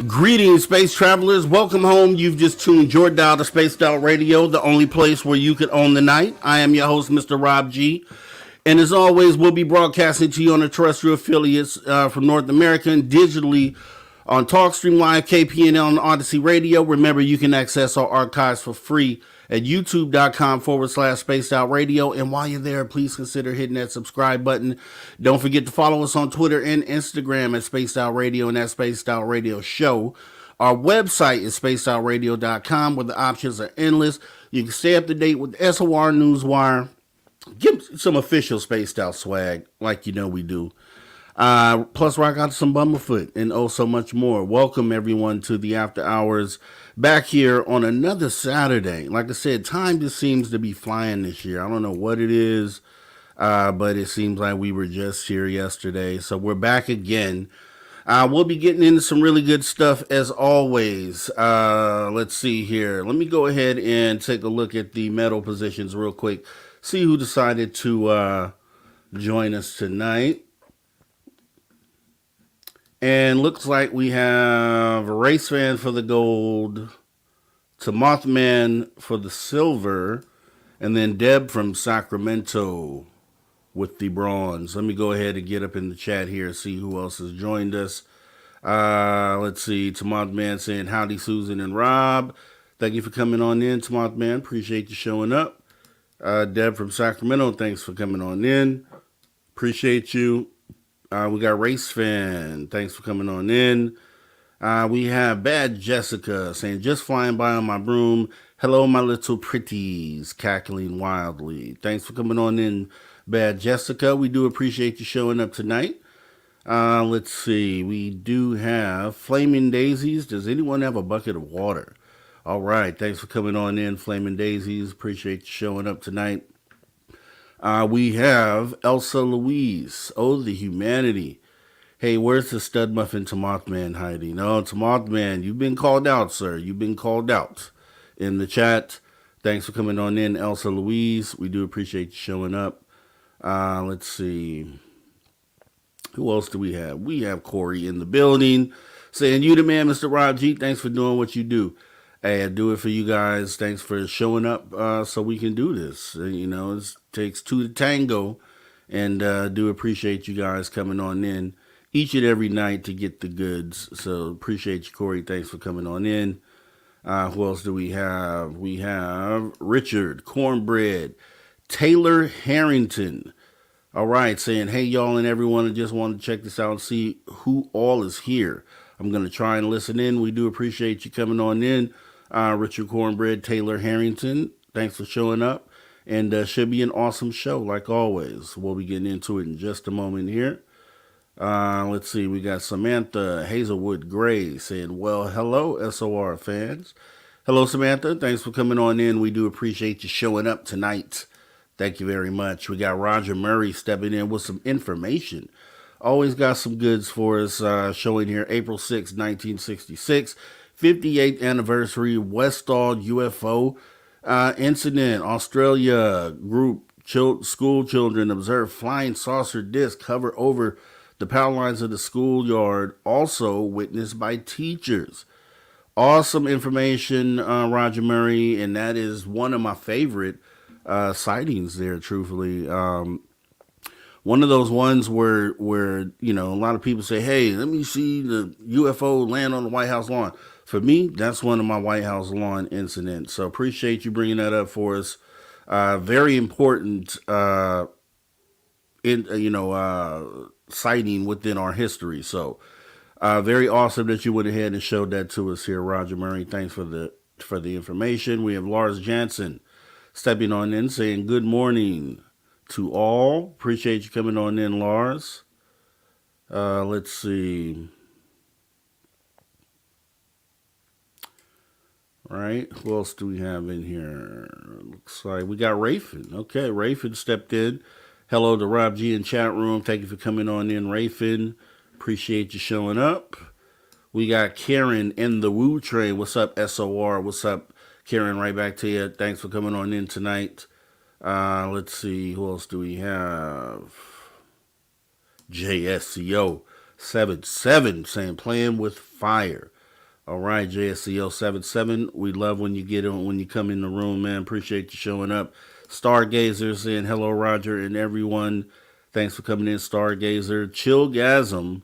Greetings, space travelers. Welcome home. You've just tuned your dial to Spaced Out Radio, the only place where you could own the night. I am your host, Mr. Rob G. And as always, we'll be broadcasting to you on the terrestrial affiliates from North America and digitally on TalkStream Live, KPNL, and Odyssey Radio. Remember, you can access our archives for free at youtube.com/Spaced Out Radio. And while you're there, please consider hitting that subscribe button. Don't forget to follow us on Twitter and Instagram at Spaced Out Radio and at Spaced Out Radio Show. Our website is spacedoutradio.com, where the options are endless. You can stay up to date with SOR Newswire. Get some official Spaced Out swag like you know we do. Plus rock out some Bumblefoot and oh so much more. Welcome everyone to the After Hours back here on another Saturday. Like I said, time just seems to be flying this year. I don't know what it is, but it seems like we were just here yesterday. So we're back again. We'll be getting into some really good stuff as always. Let's see here. Let me go ahead and take a look at the medal positions real quick. See who decided to join us tonight. And looks like we have a Race Fan for the gold, to Mothman for the silver, and then Deb from Sacramento with the bronze. Let me go ahead and get up in the chat here and see who else has joined us. Let's see, to Mothman saying, howdy Susan and Rob. Thank you for coming on in, to Mothman. Appreciate you showing up. Deb from Sacramento, thanks for coming on in. Appreciate you. We got Race Fan. Thanks for coming on in. We have Bad Jessica saying, just flying by on my broom. Hello, my little pretties, cackling wildly. Thanks for coming on in, Bad Jessica. We do appreciate you showing up tonight. Let's see. We do have Flaming Daisies. Does anyone have a bucket of water? All right. Thanks for coming on in, Flaming Daisies. Appreciate you showing up tonight. We have Elsa Louise. Oh, the humanity. Hey, where's the stud muffin to Mothman hiding? Oh, to Mothman, you've been called out, sir. You've been called out in the chat. Thanks for coming on in, Elsa Louise. We do appreciate you showing up. Let's see. Who else do we have? We have Corey in the building saying, you the man, Mr. Rob G. Thanks for doing what you do. Hey, I do it for you guys. Thanks for showing up so we can do this. You know, it takes two to tango, and do appreciate you guys coming on in each and every night to get the goods. So appreciate you, Corey. Thanks for coming on in. Who else do we have? We have Richard, Cornbread, Taylor Harrington. All right, saying, hey, y'all and everyone, I just wanted to check this out and see who all is here. I'm going to try and listen in. We do appreciate you coming on in. Richard Cornbread, Taylor Harrington, thanks for showing up. and should be an awesome show like always. We'll be getting into it in just a moment here. Let's see, we got Samantha Hazelwood Gray saying, well, hello, SOR fans. Hello, Samantha. Thanks for coming on in. We do appreciate you showing up tonight. Thank you very much. We got Roger Murray stepping in with some information. Always got some goods for us, showing here April 6, 1966, 58th anniversary Westall UFO incident. Australia group school children observed flying saucer disc hover over the power lines of the schoolyard, also witnessed by teachers. Awesome information, Roger Murray, and that is one of my favorite sightings there, truthfully. One of those ones where a lot of people say, hey, let me see the UFO land on the White House lawn. For me, that's one of my White House lawn incidents. So appreciate you bringing that up for us. Very important sighting within our history. So very awesome that you went ahead and showed that to us here, Roger Murray. Thanks for the information. We have Lars Jansen stepping on in saying good morning to all. Appreciate you coming on in, Lars. Let's see. All right, who else do we have in here? Looks like we got Rayfin. Okay, Rayfin stepped in. Hello to Rob G in chat room. Thank you for coming on in, Rayfin. Appreciate you showing up. We got Karen in the Woo Train. What's up, SOR? What's up, Karen? Right back to you. Thanks for coming on in tonight. Let's see, who else do we have? JSCO 77 saying playing with fire. All right, JSCO 77. We love when you when you come in the room, man. Appreciate you showing up. Stargazer saying hello, Roger, and everyone. Thanks for coming in, Stargazer. Chillgasm.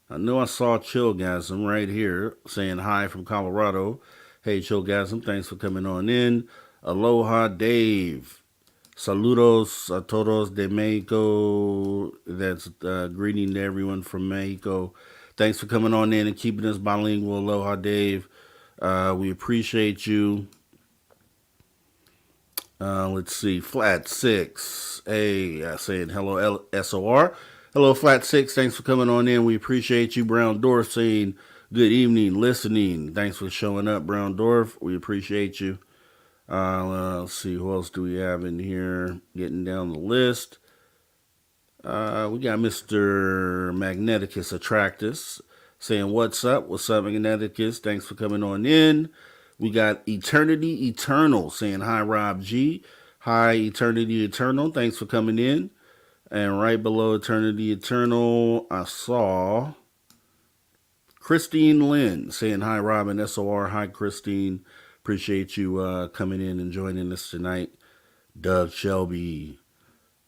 I know I saw Chillgasm right here saying hi from Colorado. Hey, Chillgasm, thanks for coming on in. Aloha, Dave. Saludos a todos de Mexico. That's greeting to everyone from Mexico. Thanks for coming on in and keeping us bilingual. Aloha, Dave. We appreciate you. Let's see. Flat 6. Hey, saying hello, SOR. Hello, Flat 6. Thanks for coming on in. We appreciate you. Brown Dwarf saying good evening, listening. Thanks for showing up, Brown Dwarf. We appreciate you. Let's see, who else do we have in here? Getting down the list. We got Mr. Magneticus Attractus saying, what's up? What's up, Magneticus? Thanks for coming on in. We got Eternity Eternal saying, hi, Rob G. Hi, Eternity Eternal. Thanks for coming in. And right below Eternity Eternal, I saw Christine Lynn saying, hi, Rob and SOR. Hi, Christine. Appreciate you coming in and joining us tonight. Doug Shelby.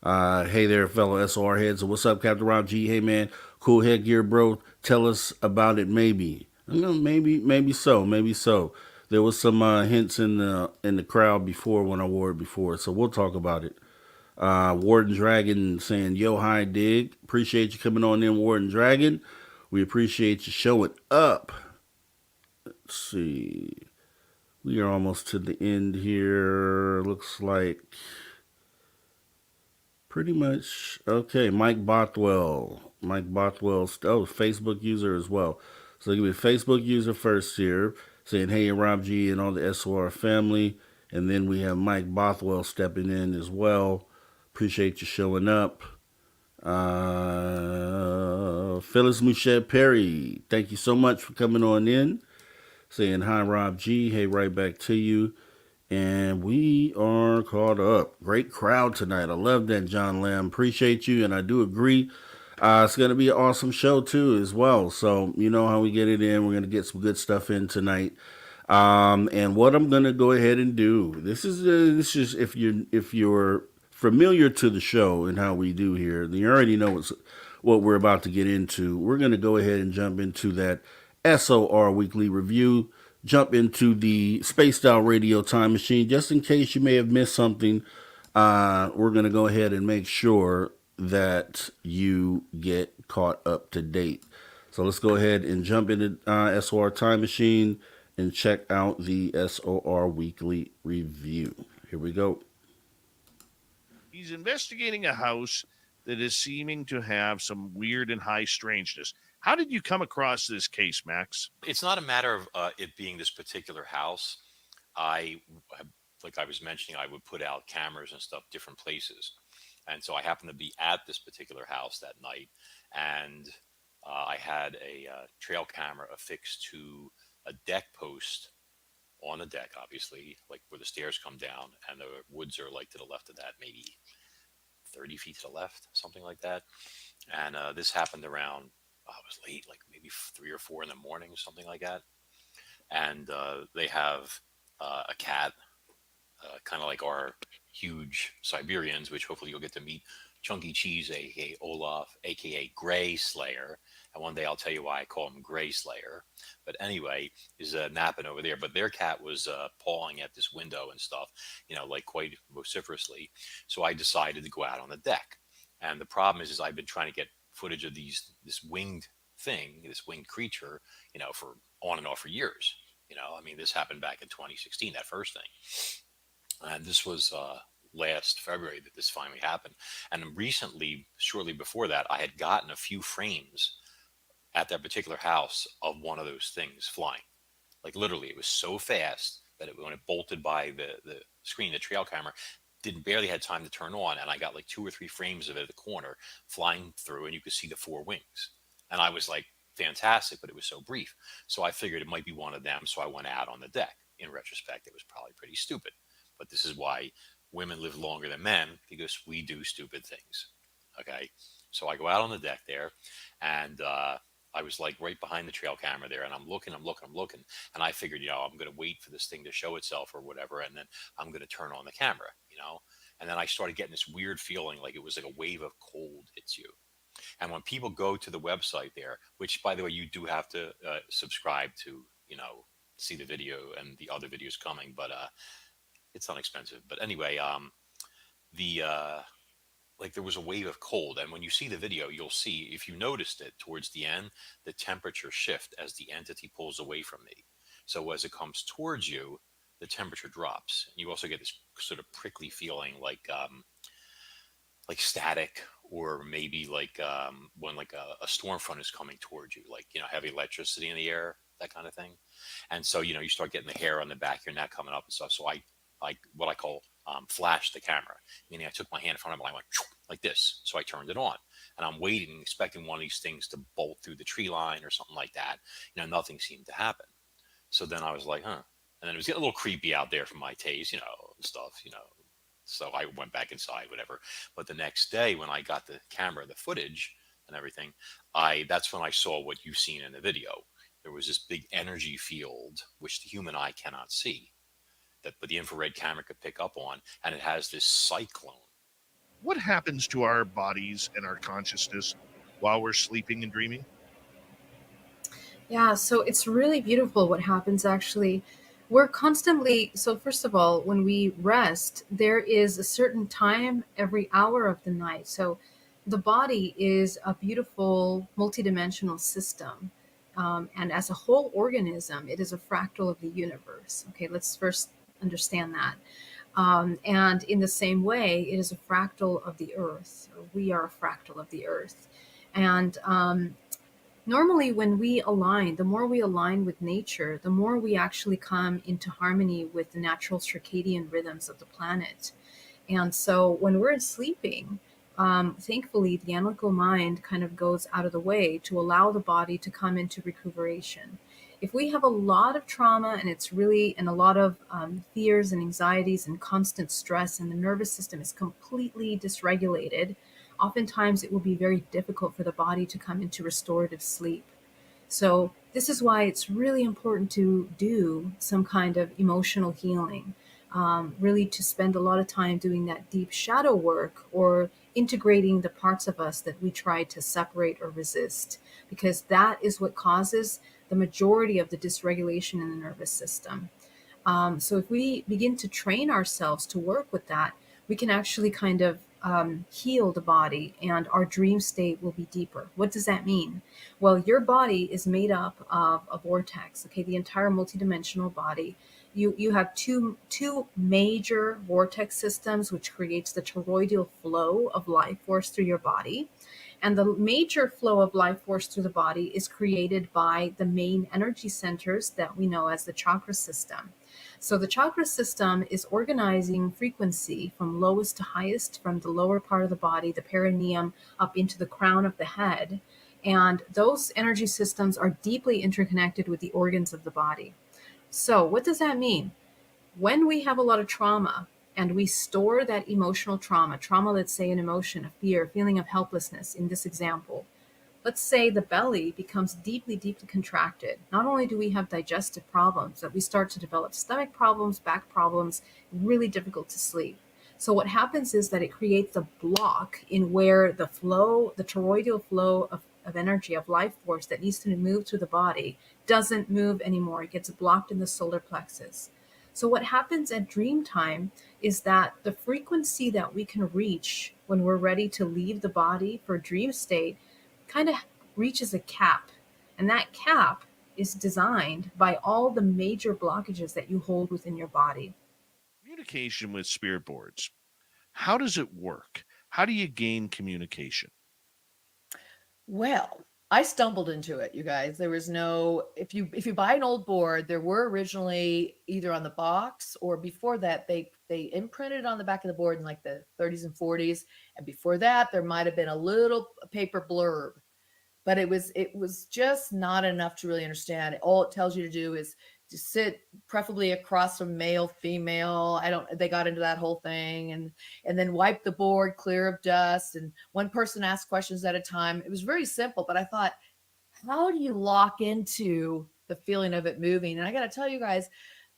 Hey there, fellow SOR heads. So what's up, Captain Rob G? Hey, man. Cool headgear, bro. Tell us about it, maybe. Maybe so. There was some hints in the crowd before when I wore it before, so we'll talk about it. Warden Dragon saying, yo, hi, dig. Appreciate you coming on in, Warden Dragon. We appreciate you showing up. Let's see. We are almost to the end here. Looks like pretty much. Okay, Mike Bothwell. Facebook user as well. So give me a Facebook user first here, saying, hey, Rob G and all the SOR family. And then we have Mike Bothwell stepping in as well. Appreciate you showing up. Phyllis Mouchette Perry, thank you so much for coming on in. Saying hi, Rob G. Hey, right back to you. And we are caught up. Great crowd tonight. I love that, John Lamb. Appreciate you, and I do agree. It's going to be an awesome show, too, as well. So, you know how we get it in. We're going to get some good stuff in tonight. And what I'm going to go ahead and do, this is if you're familiar to the show and how we do here, you already know what we're about to get into. We're going to go ahead and jump into that SOR Weekly Review, jump into the Spaced Out Radio Time Machine. Just in case you may have missed something, we're going to go ahead and make sure that you get caught up to date. So let's go ahead and jump into SOR Time Machine and check out the SOR Weekly Review. Here we go. He's investigating a house that is seeming to have some weird and high strangeness. How did you come across this case, Max? It's not a matter of it being this particular house. I, like I was mentioning, I would put out cameras and stuff different places, and so I happened to be at this particular house that night, and I had a trail camera affixed to a deck post on the deck, obviously, like where the stairs come down, and the woods are like to the left of that, maybe 30 feet to the left, something like that. And this happened around, it was late, like maybe 3 or 4 in the morning, something like that. And they have a cat, kind of like our huge Siberians, which hopefully you'll get to meet. Chunky Cheese, aka Olaf, aka Gray Slayer, and one day I'll tell you why I call him Gray Slayer. But anyway, is napping over there. But their cat was pawing at this window and stuff, like quite vociferously. So I decided to go out on the deck. And the problem is I've been trying to get footage of this winged thing, this winged creature, for on and off for years. I mean, this happened back in 2016, that first thing. And this was last February that this finally happened. And recently, shortly before that, I had gotten a few frames at that particular house of one of those things flying. Like literally, it was so fast that when it bolted by the screen, the trail camera didn't barely had time to turn on, and I got like 2 or 3 frames of it at the corner flying through, and you could see the 4 wings. And I was like, fantastic, but it was so brief. So I figured it might be one of them. So I went out on the deck. In retrospect, it was probably pretty stupid. But this is why women live longer than men, because we do stupid things. Okay. So I go out on the deck there, and I was like right behind the trail camera there, and I'm looking. And I figured, I'm going to wait for this thing to show itself or whatever. And then I'm going to turn on the camera. And then I started getting this weird feeling like it was like a wave of cold hits you. And when people go to the website there, which by the way, you do have to subscribe to, see the video and the other videos coming, but it's inexpensive. But anyway, the like there was a wave of cold, and when you see the video, you'll see, if you noticed it towards the end, the temperature shift as the entity pulls away from me. So as it comes towards you, the temperature drops, and you also get this sort of prickly feeling, like static, or maybe like when like a storm front is coming towards you, like heavy electricity in the air, that kind of thing. And so you start getting the hair on the back of your neck coming up and stuff. So I what I call flashed the camera, meaning I took my hand in front of it and I went like this. So I turned it on, and I'm waiting, expecting one of these things to bolt through the tree line or something like that. Nothing seemed to happen. So then I was like, huh. And then it was getting a little creepy out there for my taste, and stuff. So I went back inside, whatever. But the next day, when I got the camera, the footage and everything, that's when I saw what you've seen in the video. There was this big energy field, which the human eye cannot see, but the infrared camera could pick up on, and it has this cyclone. What happens to our bodies and our consciousness while we're sleeping and dreaming? Yeah, so it's really beautiful what happens actually. We're constantly, so first of all, when we rest, there is a certain time every hour of the night. So the body is a beautiful multidimensional system. And as a whole organism, it is a fractal of the universe. Okay, let's first understand that. And in the same way, it is a fractal of the earth. We are a fractal of the earth. And normally, when we align, the more we align with nature, the more we actually come into harmony with the natural circadian rhythms of the planet. And so when we're sleeping, thankfully, the analytical mind kind of goes out of the way to allow the body to come into recuperation. If we have a lot of trauma and it's really, and a lot of fears and anxieties and constant stress, and the nervous system is completely dysregulated, oftentimes it will be very difficult for the body to come into restorative sleep. So, this is why it's really important to do some kind of emotional healing, really to spend a lot of time doing that deep shadow work or integrating the parts of us that we try to separate or resist, because that is what causes the majority of the dysregulation in the nervous system. So if we begin to train ourselves to work with that, we can actually kind of heal the body, and our dream state will be deeper. What does that mean? Well, your body is made up of a vortex, okay, the entire multidimensional body. you have two major vortex systems, which creates the toroidal flow of life force through your body. And the major flow of life force through the body is created by the main energy centers that we know as the chakra system. So the chakra system is organizing frequency from lowest to highest, from the lower part of the body, the perineum, up into the crown of the head. And those energy systems are deeply interconnected with the organs of the body. So what does that mean? When we have a lot of trauma and we store that emotional trauma, let's say an emotion, a fear, a feeling of helplessness in this example, let's say the belly becomes deeply, deeply contracted. Not only do we have digestive problems, but we start to develop stomach problems, back problems, really difficult to sleep. So what happens is that it creates a block in where the flow, the toroidal flow of energy, of life force that needs to move through the body doesn't move anymore. It gets blocked in the solar plexus. So what happens at dream time is that the frequency that we can reach when we're ready to leave the body for dream state kind of reaches a cap. And that cap is designed by all the major blockages that you hold within your body. Communication with spirit boards. How does it work? How do you gain communication? Well, I stumbled into it, you guys. There was no if you buy an old board, there were originally either on the box or before that they imprinted on the back of the board in like the 30s and 40s, and before that there might have been a little paper blurb, but it was just not enough to really understand. All it tells you to do is to sit preferably across from male, female. They got into that whole thing, and then wipe the board clear of dust, and one person asked questions at a time. It was very simple, but I thought, how do you lock into the feeling of it moving? And I got to tell you guys,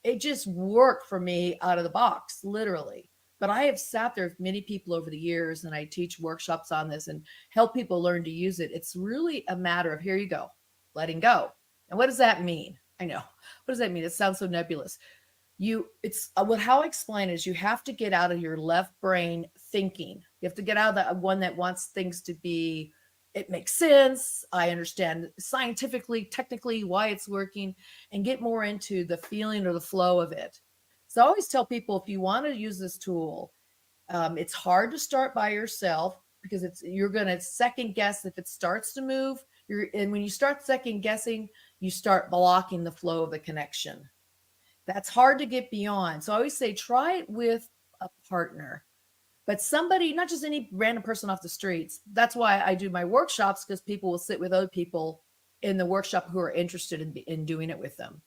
it just worked for me out of the box, literally. But I have sat there with many people over the years, and I teach workshops on this and help people learn to use it. It's really a matter of, here you go, letting go. And what does that mean? I know. What does that mean? It sounds so nebulous. How I explain is you have to get out of your left brain thinking. You have to get out of that one that wants things to be, it makes sense, I understand scientifically, technically why it's working, and get more into the feeling or the flow of it. So I always tell people, if you want to use this tool, it's hard to start by yourself because you're going to second guess if it starts to move. And when you start second guessing, you start blocking the flow of the connection. That's hard to get beyond. So I always say, try it with a partner, but somebody, not just any random person off the streets. That's why I do my workshops, because people will sit with other people in the workshop who are interested in doing it with them.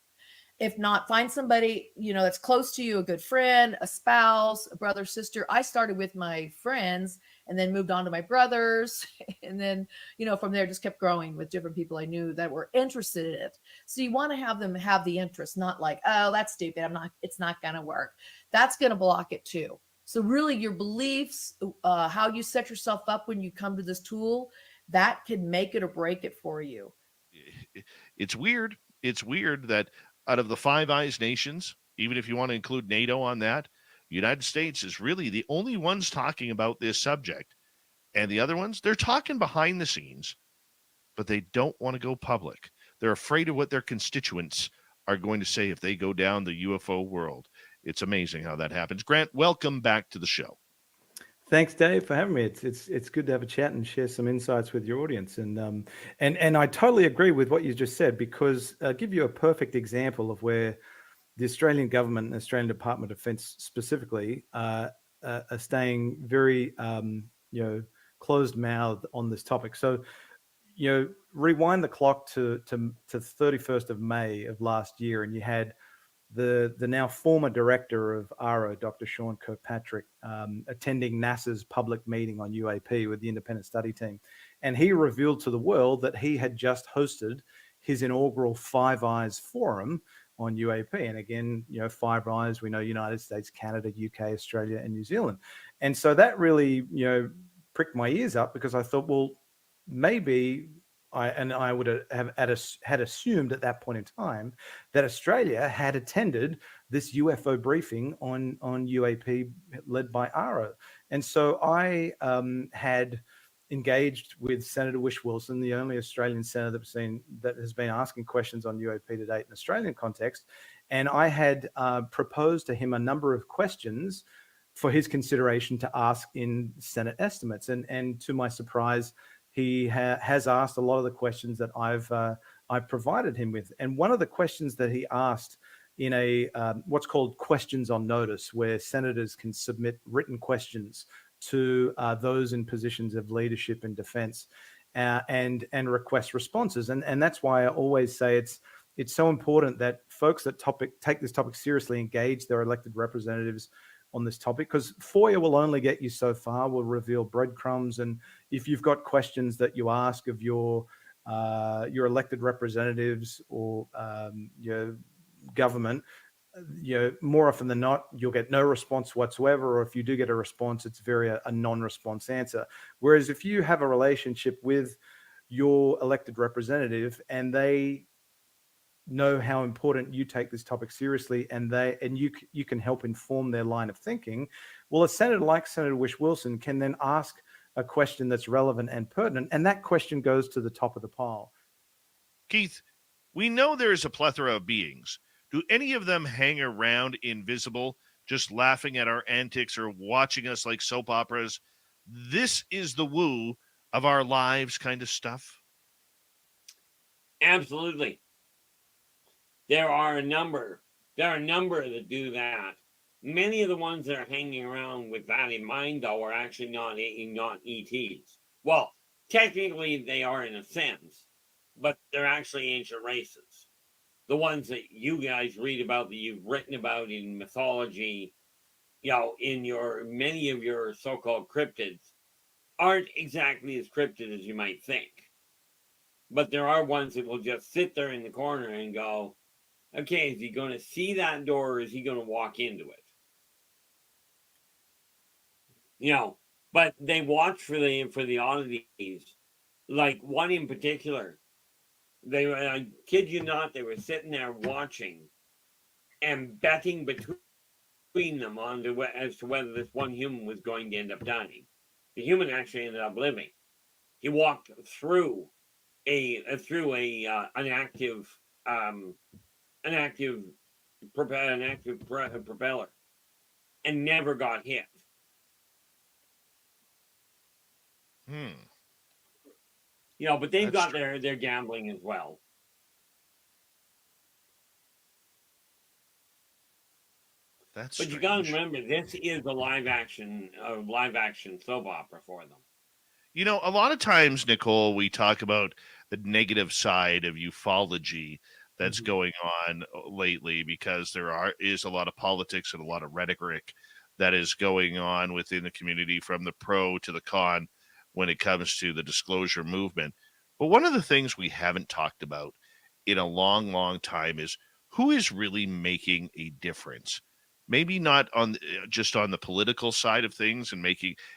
If not, find somebody, that's close to you, a good friend, a spouse, a brother, sister. I started with my friends and then moved on to my brothers. And then, from there just kept growing with different people I knew that were interested in it. So you want to have them have the interest, not like, oh, that's stupid, it's not going to work. That's going to block it too. So really your beliefs, how you set yourself up when you come to this tool, that can make it or break it for you. It's weird. It's weird that out of the Five Eyes nations, even if you want to include NATO on that, the United States is really the only ones talking about this subject. And the other ones, they're talking behind the scenes, but they don't want to go public. They're afraid of what their constituents are going to say if they go down the UFO world. It's amazing how that happens. Grant, welcome back to the show. Thanks, Dave, for having me. It's good to have a chat and share some insights with your audience. And I totally agree with what you just said, because I'll give you a perfect example of where the Australian government and Australian Department of Defence specifically are staying very closed-mouthed on this topic. So, rewind the clock to 31st of May of last year, and you had the now former director of ARO, Dr. Sean Kirkpatrick, attending NASA's public meeting on UAP with the independent study team. And he revealed to the world that he had just hosted his inaugural Five Eyes Forum on UAP. And again, Five Eyes, we know United States, Canada, UK, Australia, and New Zealand. And so that really, pricked my ears up, because I thought, well, maybe I would have had assumed at that point in time that Australia had attended this UFO briefing on UAP led by ARO. And so I had engaged with Senator Wish Wilson, the only Australian senator that has been asking questions on UAP to date in Australian context. And I had proposed to him a number of questions for his consideration to ask in Senate estimates. And to my surprise, he has asked a lot of the questions that I've provided him with. And one of the questions that he asked in a what's called questions on notice, where senators can submit written questions to those in positions of leadership and defense, and request responses. And that's why I always say it's so important that folks that take this topic seriously engage their elected representatives on this topic, because FOIA will only get you so far, will reveal breadcrumbs. And if you've got questions that you ask of your elected representatives or your government, more often than not, you'll get no response whatsoever. Or if you do get a response, it's a non-response answer. Whereas if you have a relationship with your elected representative and they know how important you take this topic seriously, and you can help inform their line of thinking, well, a senator like Senator Wish Wilson can then ask a question that's relevant and pertinent, and that question goes to the top of the pile. Keith, we know there is a plethora of beings. Do any of them hang around invisible, just laughing at our antics or watching us like soap operas? This is the woo of our lives kind of stuff? Absolutely. There are a number that do that. Many of the ones that are hanging around with that in mind, though, are actually not ETs. Well, technically they are in a sense, but they're actually ancient races. The ones that you guys read about, that you've written about in mythology, in many of your so-called cryptids, aren't exactly as cryptid as you might think. But there are ones that will just sit there in the corner and go, okay, is he going to see that door, or is he going to walk into it? But they watch for the oddities. Like one in particular, they were, I kid you not, they were sitting there watching and betting between them as to whether this one human was going to end up dying. The human actually ended up living. He walked through an active propeller and never got hit. But they've got their gambling as well. That's but strange. You got to remember, this is a live action soap opera for them. A lot of times, Nicole, we talk about the negative side of ufology that's going on lately, because there is a lot of politics and a lot of rhetoric that is going on within the community, from the pro to the con, when it comes to the disclosure movement. But one of the things we haven't talked about in a long, long time is who is really making a difference. Maybe not just on the political side of things and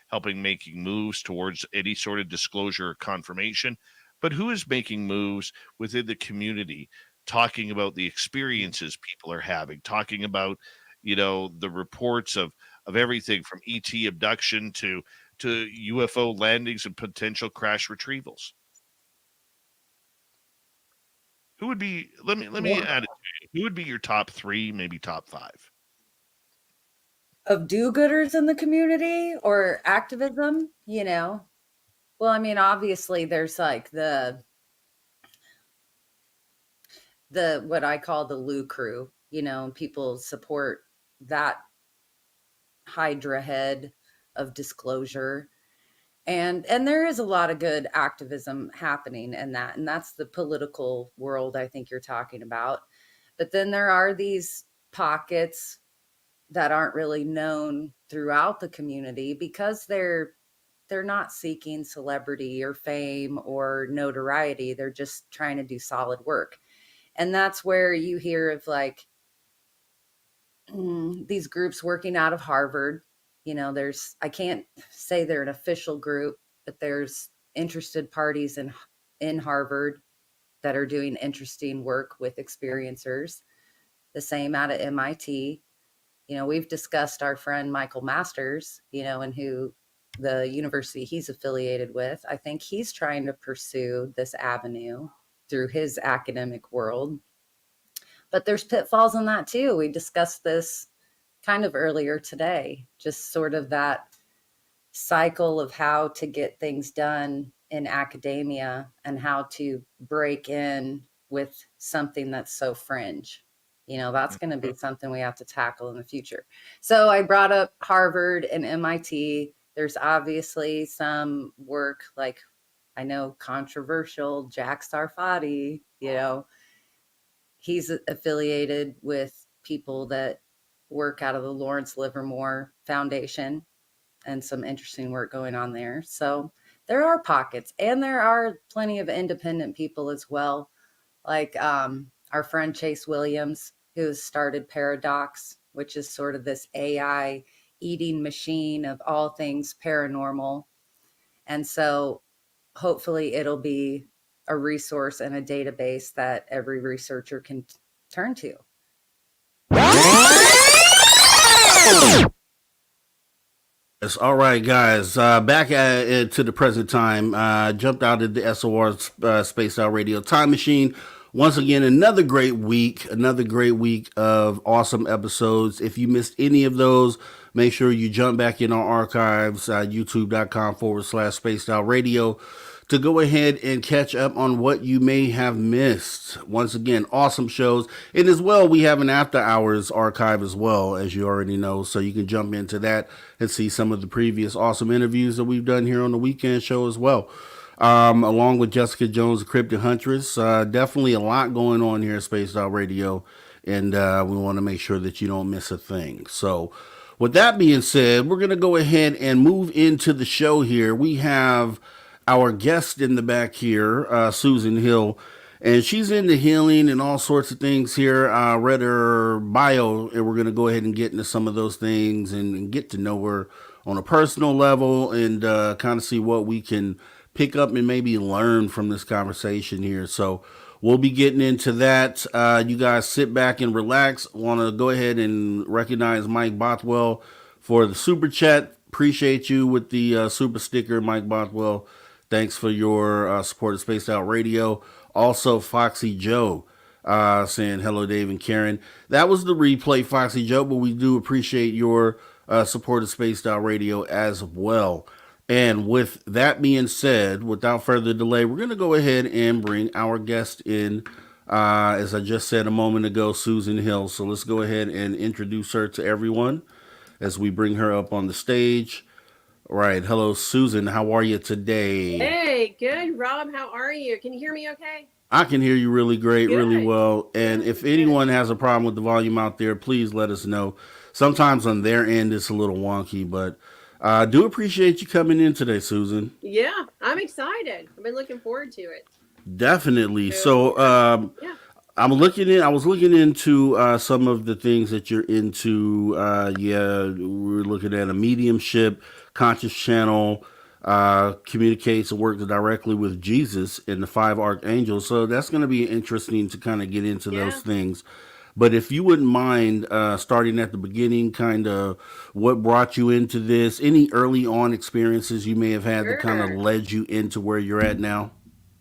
helping making moves towards any sort of disclosure or confirmation, but who is making moves within the community, talking about the experiences people are having, talking about, the reports of everything from ET abduction to UFO landings and potential crash retrievals. Who would be, let me add it to you. Who would be your top 3, maybe top 5? Of do-gooders in the community or activism, Well, I mean, obviously there's like the what I call the Lou crew, and people support that Hydra head of disclosure. And there is a lot of good activism happening in that. And that's the political world I think you're talking about. But then there are these pockets that aren't really known throughout the community because they're not seeking celebrity or fame or notoriety. They're just trying to do solid work. And that's where you hear of like these groups working out of Harvard. I can't say they're an official group, but there's interested parties in Harvard that are doing interesting work with experiencers. The same out of MIT. We've discussed our friend Michael Masters, and who the university he's affiliated with. I think he's trying to pursue this avenue through his academic world. But there's pitfalls in that too. We discussed this kind of earlier today, just sort of that cycle of how to get things done in academia and how to break in with something that's so fringe. That's going to be something we have to tackle in the future. So I brought up Harvard and MIT. There's obviously some work, like I know controversial Jack Sarfati, he's affiliated with people that work out of the Lawrence Livermore Foundation, and some interesting work going on there. So there are pockets, and there are plenty of independent people as well, like our friend Chase Williams, who started Paradox, which is sort of this AI eating machine of all things paranormal. And so hopefully it'll be a resource and a database that every researcher can turn to. Yes, all right, guys. Back to the present time. Jumped out of the SOR Spaced Out Radio Time Machine. Once again, another great week of awesome episodes. If you missed any of those, make sure you jump back in our archives, youtube.com/Spaced Out Radio, to go ahead and catch up on what you may have missed. Once again, awesome shows. And as well, we have an after hours archive as well, as you already know. So you can jump into that and see some of the previous awesome interviews that we've done here on the weekend show as well. Along with Jessica Jones, the Crypted Huntress. Definitely a lot going on here at Spaced Out Radio. And we want to make sure that you don't miss a thing. So with that being said, we're going to go ahead and move into the show here. We have our guest in the back here, Susan Hill, and she's into healing and all sorts of things here. I read her bio, and we're going to go ahead and get into some of those things and get to know her on a personal level and kind of see what we can pick up and maybe learn from this conversation here. So we'll be getting into that. You guys sit back and relax. Want to go ahead and recognize Mike Bothwell for the super chat. Appreciate you with the super sticker, Mike Bothwell. Thanks for your support of Spaced Out Radio. Also, Foxy Joe saying hello, Dave and Karen. That was the replay, Foxy Joe, but we do appreciate your support of Spaced Out Radio as well. And with that being said, without further delay, we're going to go ahead and bring our guest in. As I just said a moment ago, Susan Hill. So let's go ahead and introduce her to everyone as we bring her up on the stage. All right. Hello, Susan. How are you today? Hey, good. Rob, how are you? Can you hear me okay? I can hear you really great, Good. really well. And if anyone has a problem with the volume out there, please let us know. Sometimes on their end, it's a little wonky, but I do appreciate you coming in today, Susan. Yeah, I'm excited. I've been looking forward to it. Definitely. So Yeah. I was looking into some of the things that you're into. We're looking at a mediumship, conscious channel, communicates and works directly with Jesus and the 5 archangels. So that's going to be interesting to kind of get into those things. But if you wouldn't mind starting at the beginning, kind of what brought you into this, any early on experiences you may have had that kind of led you into where you're at now?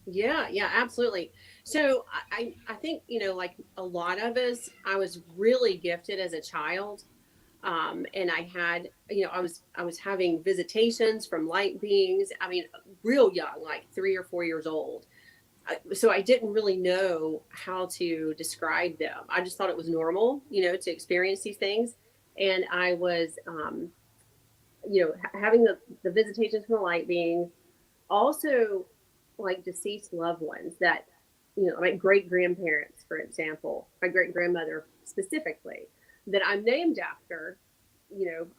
Yeah, absolutely. So I think, like a lot of us, I was really gifted as a child. And I had, I was having visitations from light beings. I mean, real young, like 3 or 4 years old. So I didn't really know how to describe them. I just thought it was normal, to experience these things. And I was, having the visitations from the light beings, also like deceased loved ones that, my great grandparents, for example, my great grandmother specifically, that I'm named after,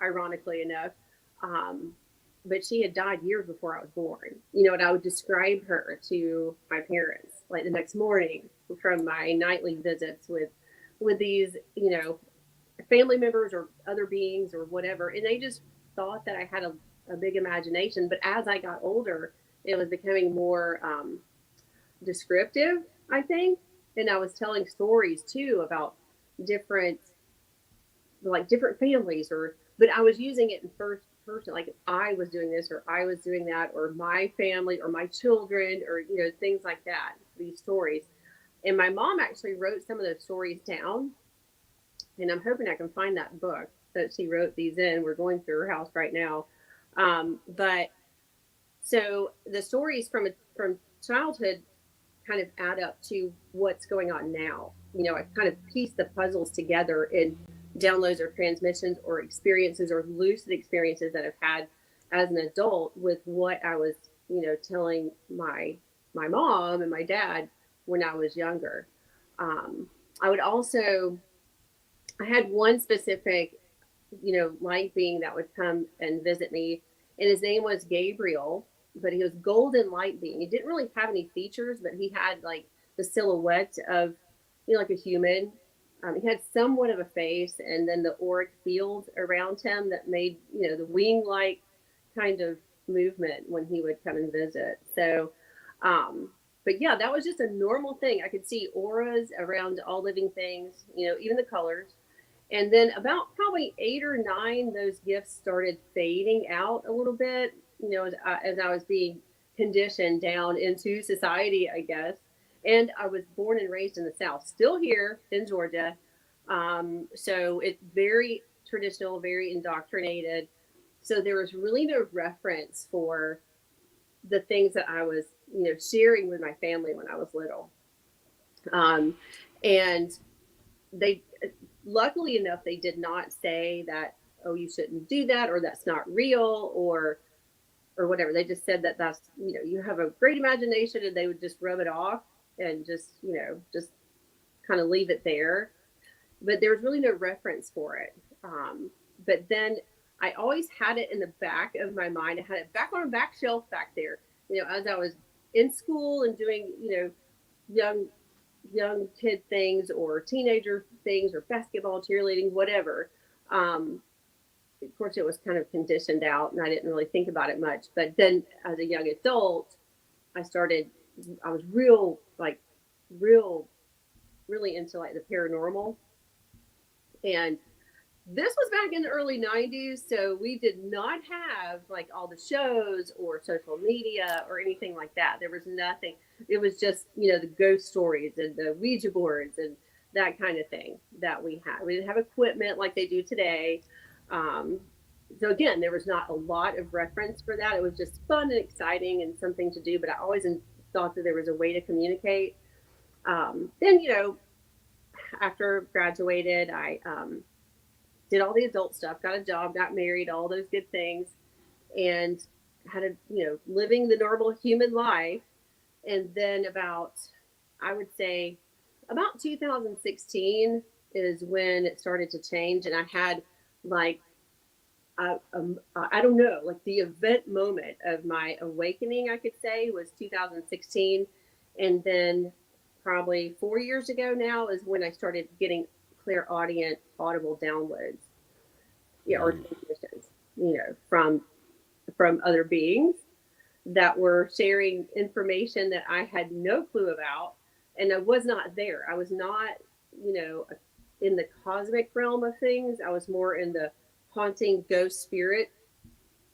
ironically enough. But she had died years before I was born, and I would describe her to my parents, like the next morning from my nightly visits with these, family members or other beings or whatever. And they just thought that I had a big imagination. But as I got older, it was becoming more descriptive, I think. And I was telling stories too about different families, but I was using it in first person, like I was doing this or I was doing that, or my family or my children, or things like that, these stories. And my mom actually wrote some of those stories down. And I'm hoping I can find that book that she wrote these in. We're going through her house right now. But so the stories from childhood kind of add up to what's going on now. I kind of piece the puzzles together in downloads or transmissions or experiences or lucid experiences that I've had as an adult with what I was, telling my mom and my dad when I was younger. I would also, I had one specific, light being that would come and visit me, and his name was Gabriel, but he was golden light being. He didn't really have any features, but he had like the silhouette of, like a human. He had somewhat of a face, and then the auric field around him that made, the wing-like kind of movement when he would come and visit. So, but yeah, that was just a normal thing. I could see auras around all living things, even the colors. And then about probably 8 or 9, those gifts started fading out a little bit, as I was being conditioned down into society, I guess. And I was born and raised in the South, still here in Georgia. So it's very traditional, very indoctrinated. So there was really no reference for the things that I was, sharing with my family when I was little. And they, luckily enough, they did not say that, oh, you shouldn't do that, or that's not real, or whatever. They just said that that's, you have a great imagination, and they would just rub it off and just, just kind of leave it there. But there was really no reference for it. But then I always had it in the back of my mind. I had it back on a back shelf back there, as I was in school and doing, young kid things or teenager things or basketball, cheerleading, whatever. Of course, it was kind of conditioned out, and I didn't really think about it much. But then as a young adult, I was really into like the paranormal. And this was back in the early 90s. So we did not have like all the shows or social media or anything like that. There was nothing. It was just, the ghost stories and the Ouija boards and that kind of thing that we had. We didn't have equipment like they do today. So again, there was not a lot of reference for that. It was just fun and exciting and something to do, but I always thought that there was a way to communicate. Then, after graduated, I did all the adult stuff, got a job, got married, all those good things, and had living the normal human life. And then I would say about 2016 is when it started to change. And I had like, I don't know, like the event moment of my awakening, I could say, was 2016. And then probably 4 years ago now is when I started getting clairaudient audible downloads, or transmissions, from other beings that were sharing information that I had no clue about. And I was not there. I was not, in the cosmic realm of things. I was more in the haunting ghost spirit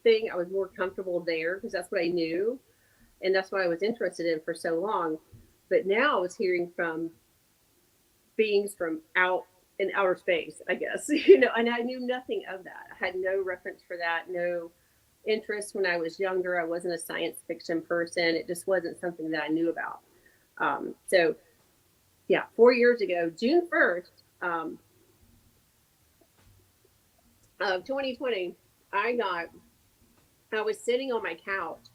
thing. I was more comfortable there because that's what I knew. And that's what I was interested in for so long. But now I was hearing from beings from out in outer space, I guess, and I knew nothing of that. I had no reference for that, no interest when I was younger. I wasn't a science fiction person. It just wasn't something that I knew about. So yeah, 4 years ago, June 1st, of 2020, I was sitting on my couch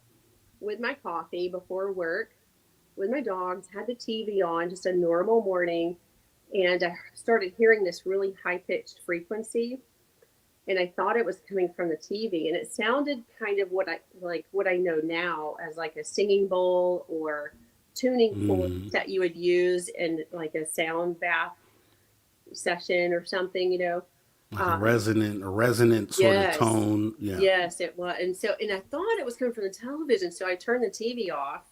with my coffee before work, with my dogs, had the TV on, just a normal morning. And I started hearing this really high-pitched frequency, and I thought it was coming from the TV. And it sounded kind of what I know now as like a singing bowl or tuning fork that you would use in like a sound bath session or something, Like a resonant sort of tone. Yeah. Yes, it was. And I thought it was coming from the television. So I turned the TV off,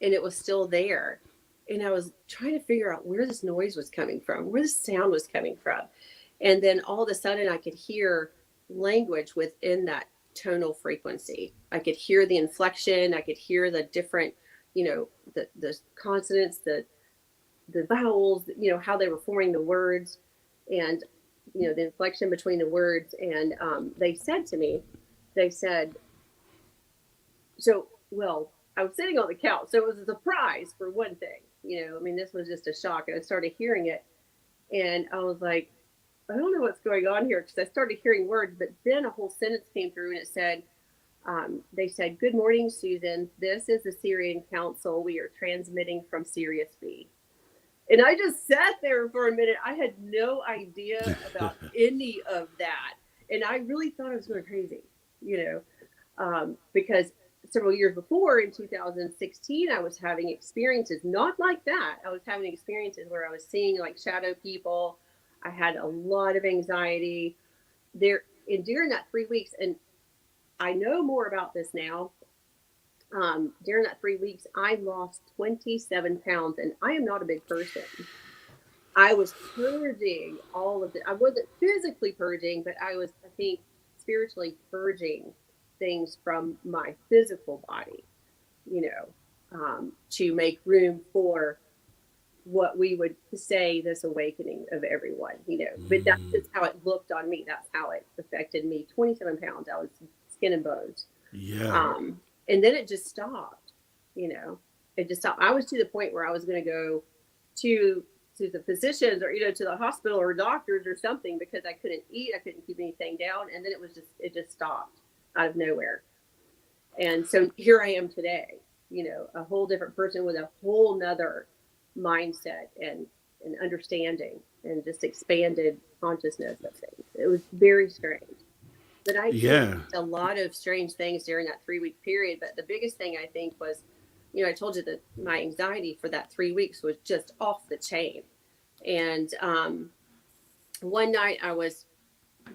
and it was still there. And I was trying to figure out where this noise was coming from, where the sound was coming from. And then all of a sudden I could hear language within that tonal frequency. I could hear the inflection. I could hear the different, the consonants, the the vowels, how they were forming the words, and the inflection between the words. And they said to me, they said, so, well, I was sitting on the couch, so it was a surprise for one thing. This was just a shock. And I started hearing it, and I was like, I don't know what's going on here, because I started hearing words, but then a whole sentence came through, and it said, they said, "Good morning, Susan. This is the Syrian Council. We are transmitting from Sirius B." And I just sat there for a minute. I had no idea about any of that. And I really thought I was going crazy, because several years before, in 2016, I was having experiences not like that. I was having experiences where I was seeing like shadow people. I had a lot of anxiety there. And during that 3 weeks, and I know more about this now. During that 3 weeks, I lost 27 pounds, and I am not a big person. I was purging all of it. I wasn't physically purging, but I was, I think, spiritually purging things from my physical body, to make room for what we would say this awakening of everyone, But that's just how it looked on me. That's how it affected me. 27 pounds. I was skin and bones. Yeah. And then it just stopped, it just stopped. I was to the point where I was going to go to the physicians, or, to the hospital or doctors or something, because I couldn't eat. I couldn't keep anything down. And then it just stopped out of nowhere. And so here I am today, a whole different person with a whole nother mindset and understanding and just expanded consciousness of things. It was very strange. But I experienced a lot of strange things during that 3 week period. But the biggest thing, I think, was, I told you that my anxiety for that 3 weeks was just off the chain. And one night I was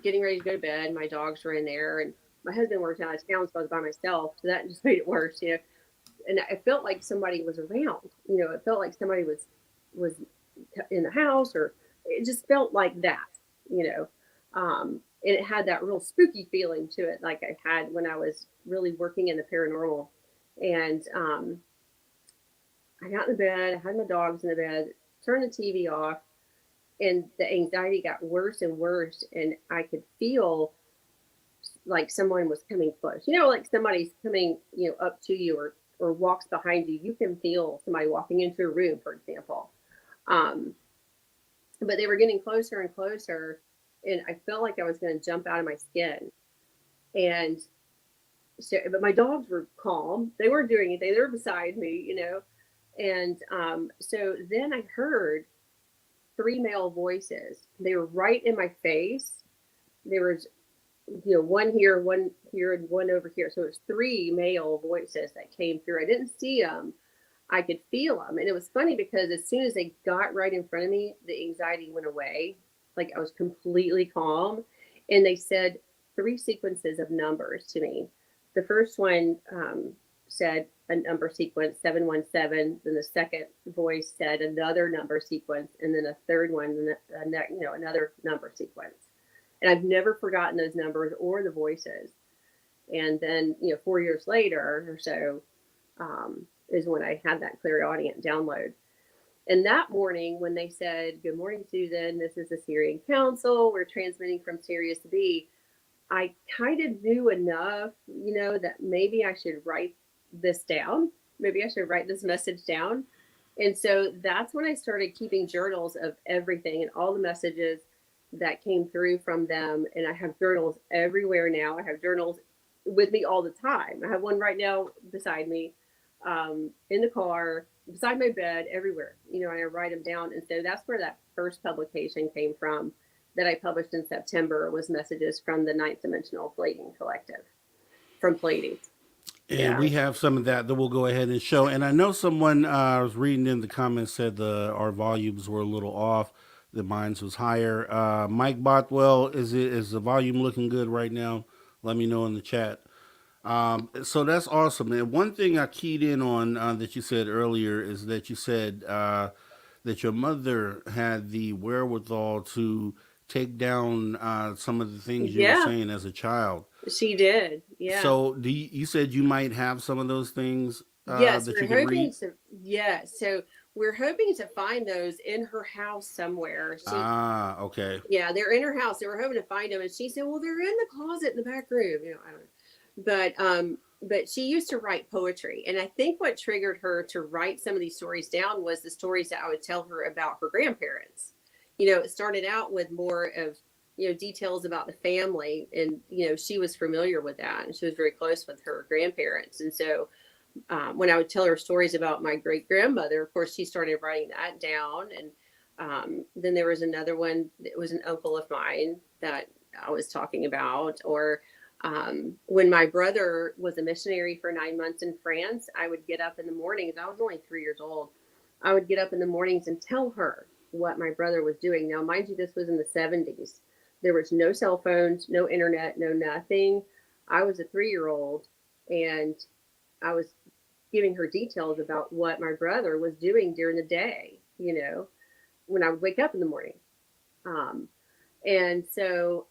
getting ready to go to bed. My dogs were in there, and my husband worked out of town, so I was by myself. So that just made it worse, And I felt like somebody was around. It felt like somebody was in the house, or it just felt like that, and it had that real spooky feeling to it, like I had when I was really working in the paranormal. And I got in the bed, I had my dogs in the bed, turned the TV off, and the anxiety got worse and worse. And I could feel like someone was coming close, like somebody's coming, up to you, or walks behind you. You can feel somebody walking into a room, for example. But they were getting closer and closer. And I felt like I was going to jump out of my skin. And so, but my dogs were calm. They weren't doing anything. They were beside me, And so then I heard 3 male voices. They were right in my face. There was, one here, and one over here. So it was 3 male voices that came through. I didn't see them. I could feel them. And it was funny because as soon as they got right in front of me, the anxiety went away. Like I was completely calm. And they said 3 sequences of numbers to me. The first one said a number sequence, 717. Then the second voice said another number sequence. And then a third one, another number sequence. And I've never forgotten those numbers or the voices. And then, 4 years later or so, is when I had that clairaudient download. And that morning, when they said, "Good morning, Susan, this is the Syrian Council. We're transmitting from Sirius B," I kind of knew enough, that maybe I should write this down. Maybe I should write this message down. And so that's when I started keeping journals of everything and all the messages that came through from them. And I have journals everywhere now. I have journals with me all the time. I have one right now beside me, in the car, beside my bed, everywhere, and I write them down. And so that's where that first publication came from that I published in September, was messages from the Ninth Dimensional Pleiadian Collective, from Pleiades. And we have some of that we'll go ahead and show. And I know someone I was reading in the comments said our volumes were a little off. The mine's was higher. Mike Bothwell, is the volume looking good right now? Let me know in the chat. So that's awesome. And one thing I keyed in on that you said earlier is that you said that your mother had the wherewithal to take down some of the things you were saying as a child. She did, yeah. So you said you might have some of those things yes, that we're you can hoping read? to. Yeah, so we're hoping to find those in her house somewhere. Okay. Yeah, they're in her house. They were hoping to find them, and she said, "Well, they're in the closet in the back room." I don't know, but she used to write poetry, and I think what triggered her to write some of these stories down was the stories that I would tell her about her grandparents. It started out with more of details about the family, and she was familiar with that, and she was very close with her grandparents, and so. When I would tell her stories about my great grandmother, of course, she started writing that down. And then there was another one. It was an uncle of mine that I was talking about. Or when my brother was a missionary for 9 months in France, I would get up in the mornings. I was only 3 years old. I would get up in the mornings and tell her what my brother was doing. Now, mind you, this was in the 70s. There was no cell phones, no internet, no nothing. I was a 3-year-old, and I was giving her details about what my brother was doing during the day, when I would wake up in the morning. And so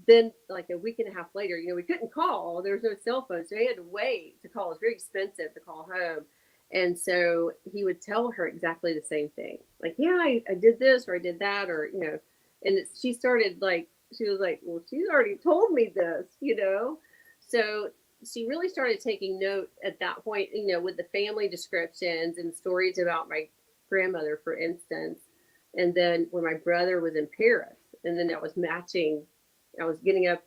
then like a week and a half later, we couldn't call. There was no cell phone. So he had to wait to call. It was very expensive to call home. And so he would tell her exactly the same thing. Like, yeah, I did this or I did that, or, and she started she was like, well, she's already told me this, So she really started taking note at that point, with the family descriptions and stories about my grandmother, for instance. And then when my brother was in Paris, and then that was matching, I was getting up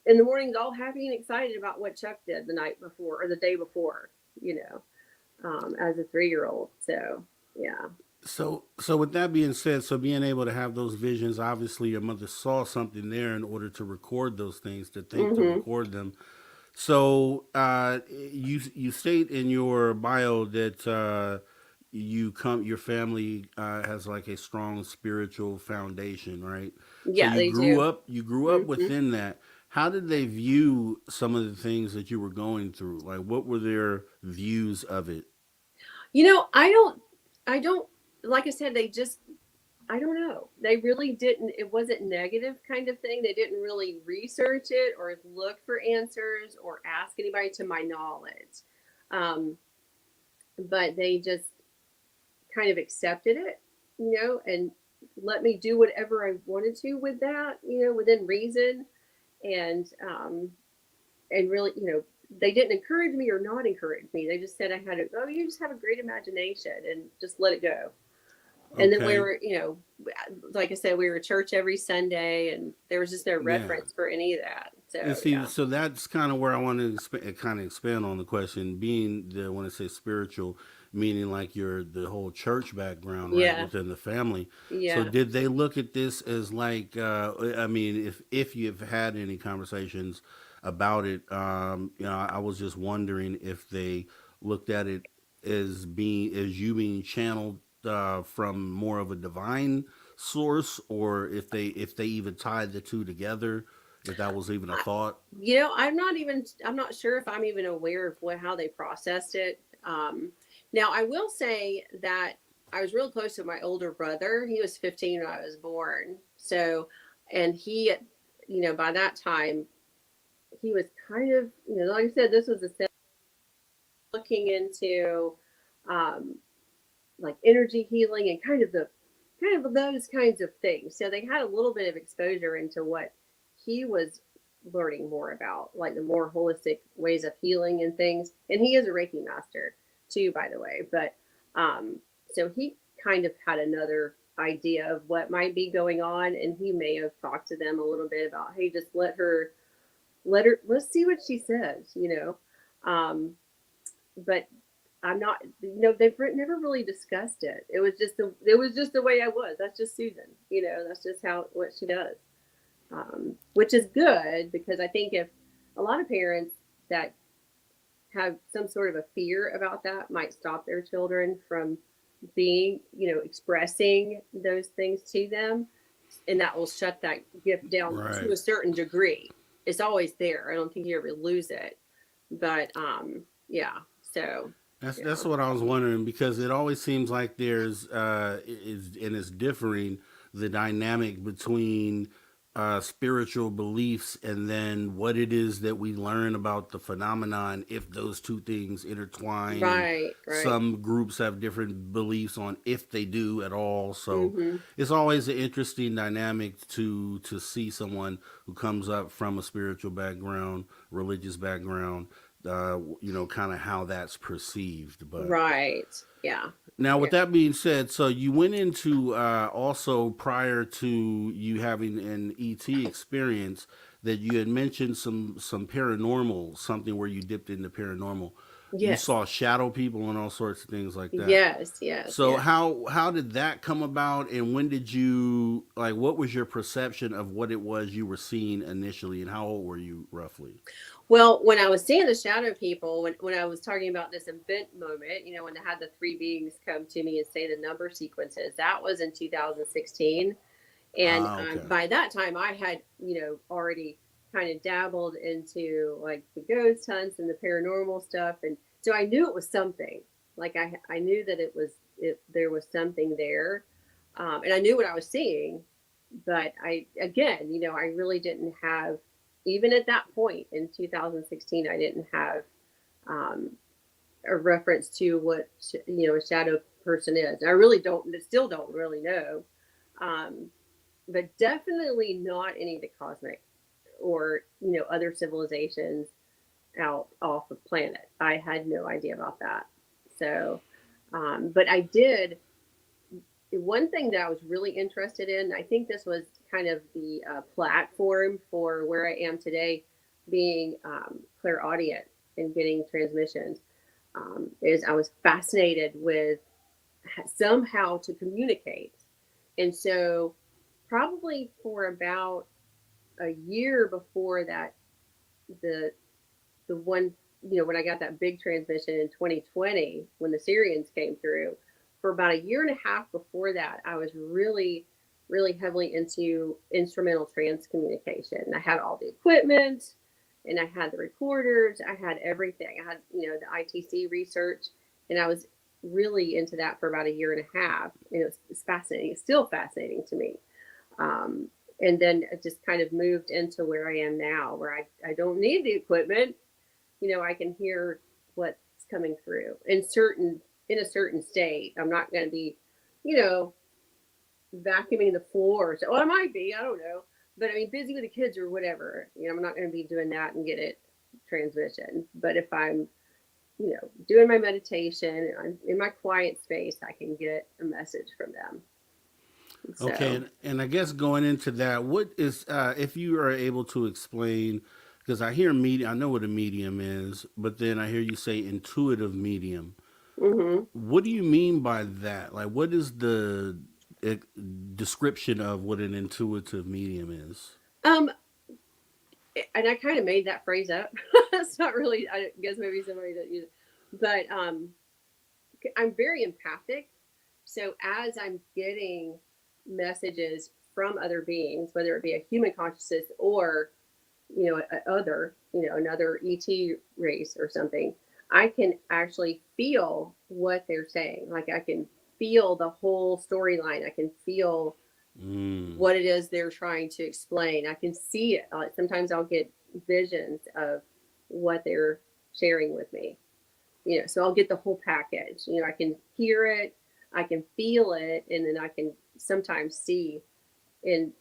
in the mornings all happy and excited about what Chuck did the night before or the day before, as a 3-year-old. So, yeah. So with that being said, so being able to have those visions, obviously your mother saw something there in order to record those things, to think, to record them. So you state in your bio that your family has like a strong spiritual foundation, right? So Yeah, they do. you grew up within that. How did they view some of the things that you were going through? Like, what were their views of it? I don't, like I said, I don't know. They really didn't. It wasn't negative kind of thing. They didn't really research it or look for answers or ask anybody, to my knowledge. But they just kind of accepted it, and let me do whatever I wanted to with that, within reason. And really, they didn't encourage me or not encourage me. They just said you just have a great imagination and just let it go. And then we Okay. were, like I said, we were at church every Sunday, and there was just no Yeah. reference for any of that. And So, see, yeah. so that's kind of where I want to kind of expand on the question, being the when I say spiritual, meaning like the whole church background, right, Yeah. within the family. So Yeah. did they look at this as like, I mean, if you've had any conversations about it, I was just wondering if they looked at it as you being channeled from more of a divine source, or if they even tied the two together, if that was even a thought. I'm not sure if I'm even aware of how they processed it. Now I will say that I was real close to my older brother. He was 15 when I was born. So, and he, by that time, he was kind of, like I said, this was looking into, um, like energy healing and kind of those kinds of things. So they had a little bit of exposure into what he was learning more about, like the more holistic ways of healing and things. And he is a Reiki master too, by the way. But so he kind of had another idea of what might be going on, and he may have talked to them a little bit about, hey, just let her, let's see what she says, but I'm not, they've never really discussed it. It was just the way I was. That's just Susan, that's just what she does. Which is good, because I think if a lot of parents that have some sort of a fear about that might stop their children from being, expressing those things to them, and that will shut that gift down to Right. a certain degree. It's always there. I don't think you ever lose it. But yeah. So That's what I was wondering, because it always seems like there's it's differing, the dynamic between spiritual beliefs and then what it is that we learn about the phenomenon if those two things intertwine, and Right, right. some groups have different beliefs on if they do at all. So Mm-hmm. it's always an interesting dynamic to see someone who comes up from a spiritual background, religious background, kind of how that's perceived. But Right. Yeah. now, Yeah. with that being said, so you went into also prior to you having an ET experience that you had mentioned some paranormal, something where you dipped into paranormal. You Yes. saw shadow people and all sorts of things like that. Yes. Yes. So Yes. how did that come about, and when did you like? What was your perception of what it was you were seeing initially, and how old were you roughly? Well, when I was seeing the shadow people, when I was talking about this event moment, when I had the three beings come to me and say the number sequences, that was in 2016. And Ah, okay. by that time, I had, already kind of dabbled into like the ghost hunts and the paranormal stuff. And so I knew it was something. Like I knew that there was something there. And I knew what I was seeing. But I really didn't have, even at that point in 2016, I didn't have um, a reference to what, a shadow person is. And I really still don't really know. Um, but definitely not any of the cosmic or other civilizations out off of planet. I had no idea about that. So, but I did. One thing that I was really interested in, I think this was kind of the platform for where I am today, being clairaudient and getting transmissions, is I was fascinated with somehow to communicate. And so probably for about a year before that, the one, when I got that big transmission in 2020, when the Syrians came through, for about a year and a half before that, I was really, really heavily into instrumental trance communication. I had all the equipment and I had the recorders, I had everything. I had, the ITC research, and I was really into that for about a year and a half. And it's fascinating. It's still fascinating to me. Um, and then it just kind of moved into where I am now, where I don't need the equipment. I can hear what's coming through in a certain state. I'm not going to be, vacuuming the floor. So, well, I might be, I don't know. But I mean, busy with the kids or whatever, I'm not going to be doing that and get it transmission. But if I'm, doing my meditation, I'm in my quiet space, I can get a message from them. Okay, So, and I guess going into that, what is if you are able to explain, because I hear medium, I know what a medium is, but then I hear you say intuitive medium. mm-hmm. What do you mean by that? Like, what is the uh, description of what an intuitive medium is? um, and I kind of made that phrase up. It's not really, I guess maybe somebody that uses, but I'm very empathic. So as I'm getting messages from other beings, whether it be a human consciousness or, another ET race or something, I can actually feel what they're saying. Like I can feel the whole storyline. I can feel Mm. what it is they're trying to explain. I can see it. Sometimes I'll get visions of what they're sharing with me. So I'll get the whole package. I can hear it, I can feel it, and then I can sometimes see in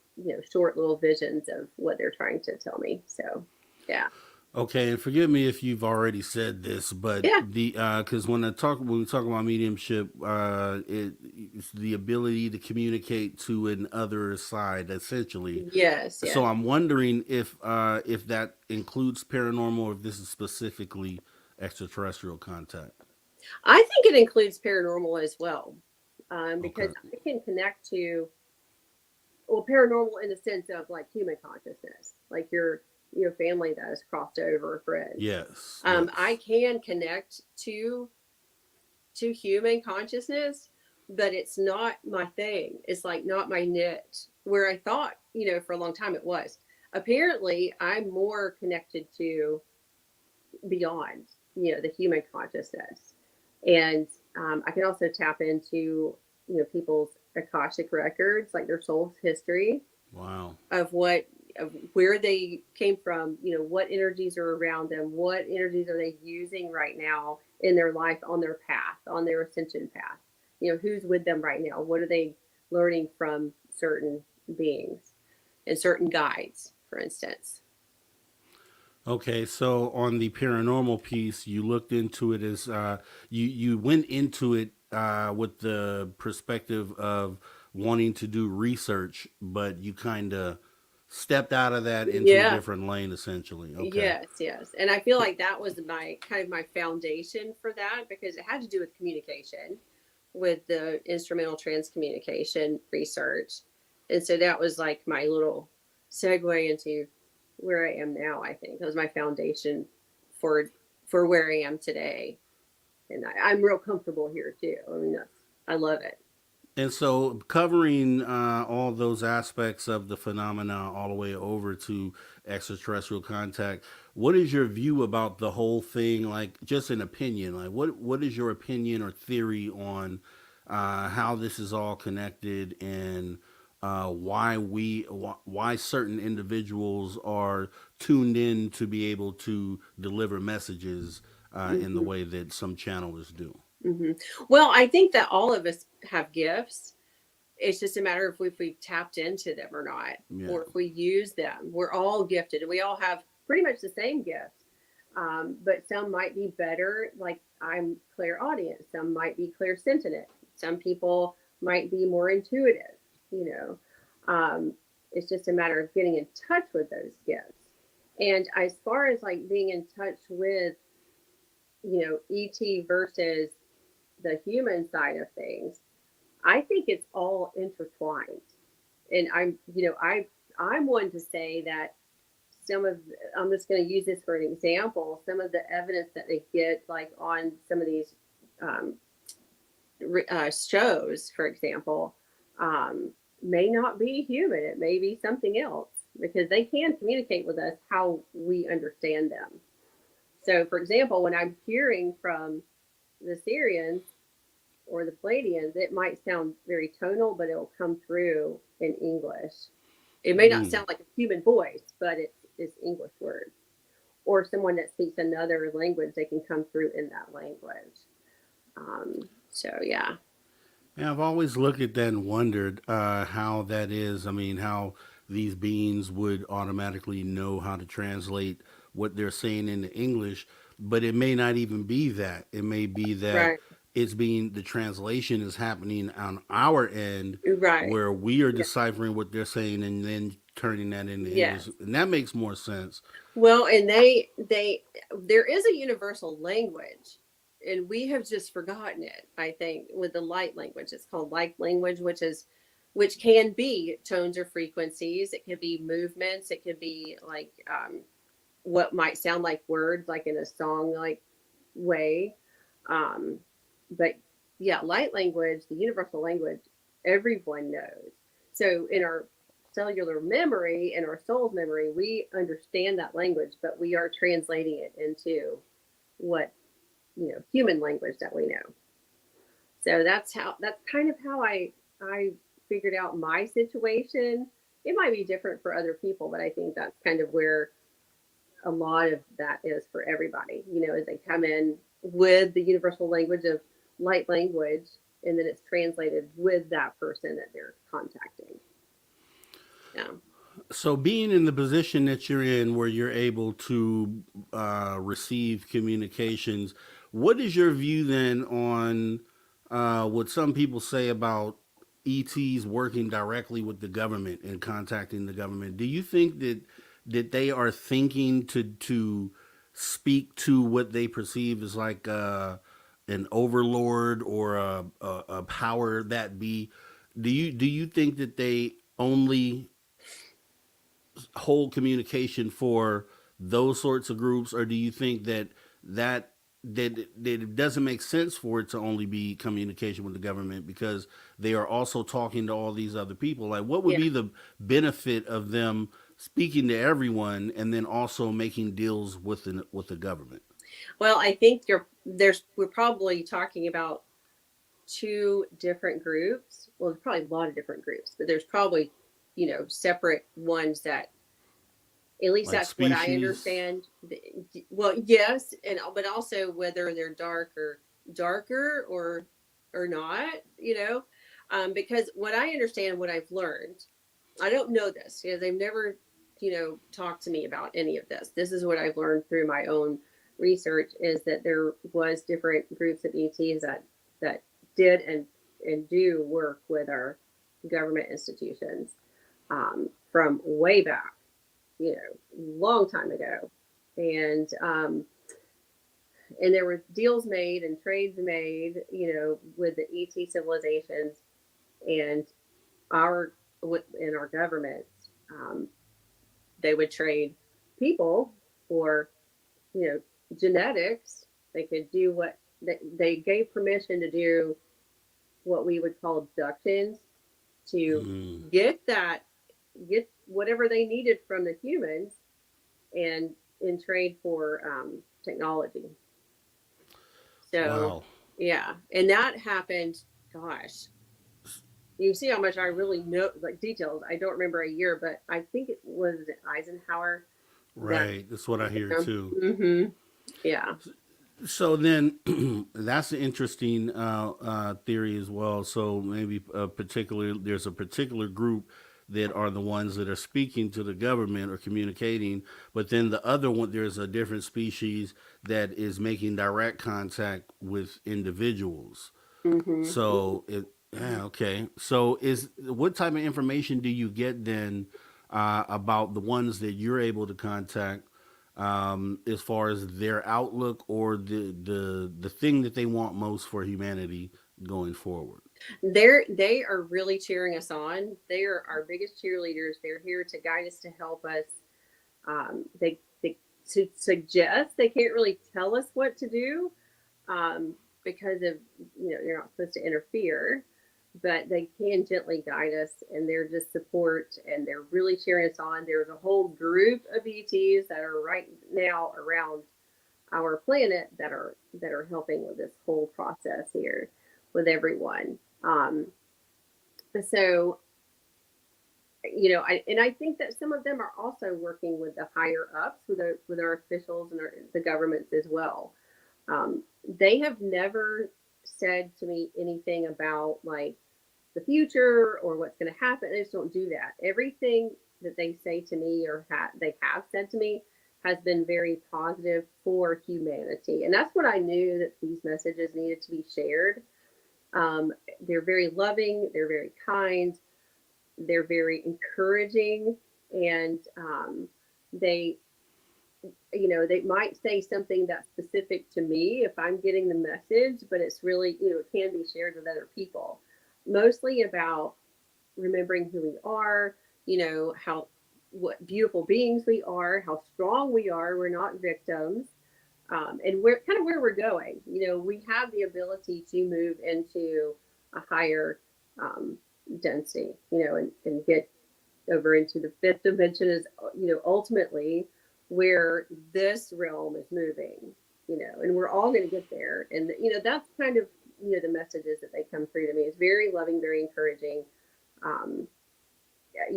short little visions of what they're trying to tell me. So, yeah, Okay, and forgive me if you've already said this, but yeah, the because when we talk about mediumship, it's the ability to communicate to an other side, essentially. yes, So yes. I'm wondering if that includes paranormal, or if this is specifically extraterrestrial contact. I think it includes paranormal as well, because Okay. I can connect to, well, paranormal in the sense of like human consciousness, like your family that has crossed over, friends. Yes. I Yes. can connect to human consciousness, but it's not my thing. It's like not my niche. Where I thought, for a long time it was. Apparently, I'm more connected to beyond, the human consciousness, and I can also tap into, people's akashic records, like their soul's history. Wow. of where they came from, what energies are around them, what energies are they using right now in their life, on their path, on their ascension path. Who's with them right now? What are they learning from certain beings and certain guides, for instance? Okay, so on the paranormal piece, you looked into it as you went into it with the perspective of wanting to do research, but you kind of stepped out of that into a Yeah. different lane, essentially. Okay. Yes. And I feel like that was my foundation for that, because it had to do with communication, with the instrumental transcommunication research. And so that was like my little segue into where I am now. I think that was my foundation for where I am today. And I'm real comfortable here too. I mean, I love it. And so, covering all those aspects of the phenomena all the way over to extraterrestrial contact, what is your view about the whole thing? Like, just an opinion. Like, what is your opinion or theory on how this is all connected, and why certain individuals are tuned in to be able to deliver messages in the way that some channelers do? Well, I think that all of us have gifts. It's just a matter of if we've tapped into them or not, Yeah. or if we use them. We're all gifted, and we all have pretty much the same gifts. But some might be better, like I'm clairaudient. Some might be clairsentient. Some people might be more intuitive. It's just a matter of getting in touch with those gifts. And as far as like being in touch with, ET versus the human side of things, I think it's all intertwined. And I'm one to say that I'm just going to use this for an example, some of the evidence that they get like on some of these shows, for example, may not be human. It may be something else, because they can communicate with us how we understand them. So, for example, when I'm hearing from the Syrians or the Palladians, it might sound very tonal, but it'll come through in English. It may not sound like a human voice, but it's English words. Or someone that speaks another language, they can come through in that language. So, yeah. Yeah, I've always looked at that and wondered how that is. I mean, how these beings would automatically know how to translate what they're saying into English, but it may not even be that. It may be that Right. the translation is happening on our end, Right. where we are deciphering what they're saying and then turning that into Yes. English, and that makes more sense. Well, and there is a universal language, and we have just forgotten it. I think with the light language, it's called light language, which can be tones or frequencies. It could be movements. It could be like what might sound like words, like in a song like way. But yeah, light language, the universal language, everyone knows. So in our cellular memory and our soul's memory, we understand that language, but we are translating it into what human language that we know. So that's kind of how I figured out my situation. It might be different for other people, but I think that's kind of where a lot of that is for everybody. As they come in with the universal language of light language, and then it's translated with that person that they're contacting. Yeah. So, being in the position that you're in, where you're able to receive communications, what is your view then on what some people say about ETs working directly with the government and contacting the government? Do you think that they are thinking to speak to what they perceive as like an overlord or a power that be? Do you think that they only hold communication for those sorts of groups, or do you think that it doesn't make sense for it to only be communication with the government, because they are also talking to all these other people? Like, what would Yeah. be the benefit of them speaking to everyone and then also making deals with the government? Well, I think we're probably talking about two different groups. Well, there's probably a lot of different groups, but there's probably separate ones that, at least Like that's what I species? understand. Well, yes, but also whether they're darker or not, because what I understand, what I've learned, I don't know this because they've never, talked to me about any of this. This is what I've learned through my own research, is that there was different groups of ETs that did and do work with our government institutions, from way back, long time ago. And there were deals made and trades made, with the ET civilizations and in our government. They would trade people for, genetics. They could do what they gave permission to do, what we would call abductions, to get whatever they needed from the humans, and in trade for technology. So, Wow. yeah, and that happened. Gosh, you see how much I really know, like details. I don't remember a year, but I think it was Eisenhower. Right. That's what I hear too. Mm-hmm. Yeah. So then, that's an interesting theory as well. So maybe there's a particular group that are the ones that are speaking to the government or communicating, but then the other one, there's a different species that is making direct contact with individuals. Mm-hmm. So okay. So what type of information do you get then about the ones that you're able to contact? As far as their outlook or the thing that they want most for humanity going forward. They are really cheering us on. They are our biggest cheerleaders. They're here to guide us, to help us. They to suggest. They can't really tell us what to do, because of, you're not supposed to interfere, but they can gently guide us, and they're just support, and they're really cheering us on. There's a whole group of ETs that are right now around our planet that are helping with this whole process here with everyone. So, I think that some of them are also working with the higher ups, with our officials and the governments as well. They have never said to me anything about like the future or what's going to happen. They just don't do that. Everything that they say to me or they have said to me has been very positive for humanity. And that's what I knew, that these messages needed to be shared. They're very loving. They're very kind. They're very encouraging. And they might say something that's specific to me if I'm getting the message, but it's really, it can be shared with other people. Mostly about remembering who we are, what beautiful beings we are, how strong we are. We're not victims. And we're kind of where we're going. We have the ability to move into a higher density, and get over into the fifth dimension is, ultimately where this realm is moving, and we're all going to get there. And, that's kind of, the messages that they come through to me. It's very loving, very encouraging,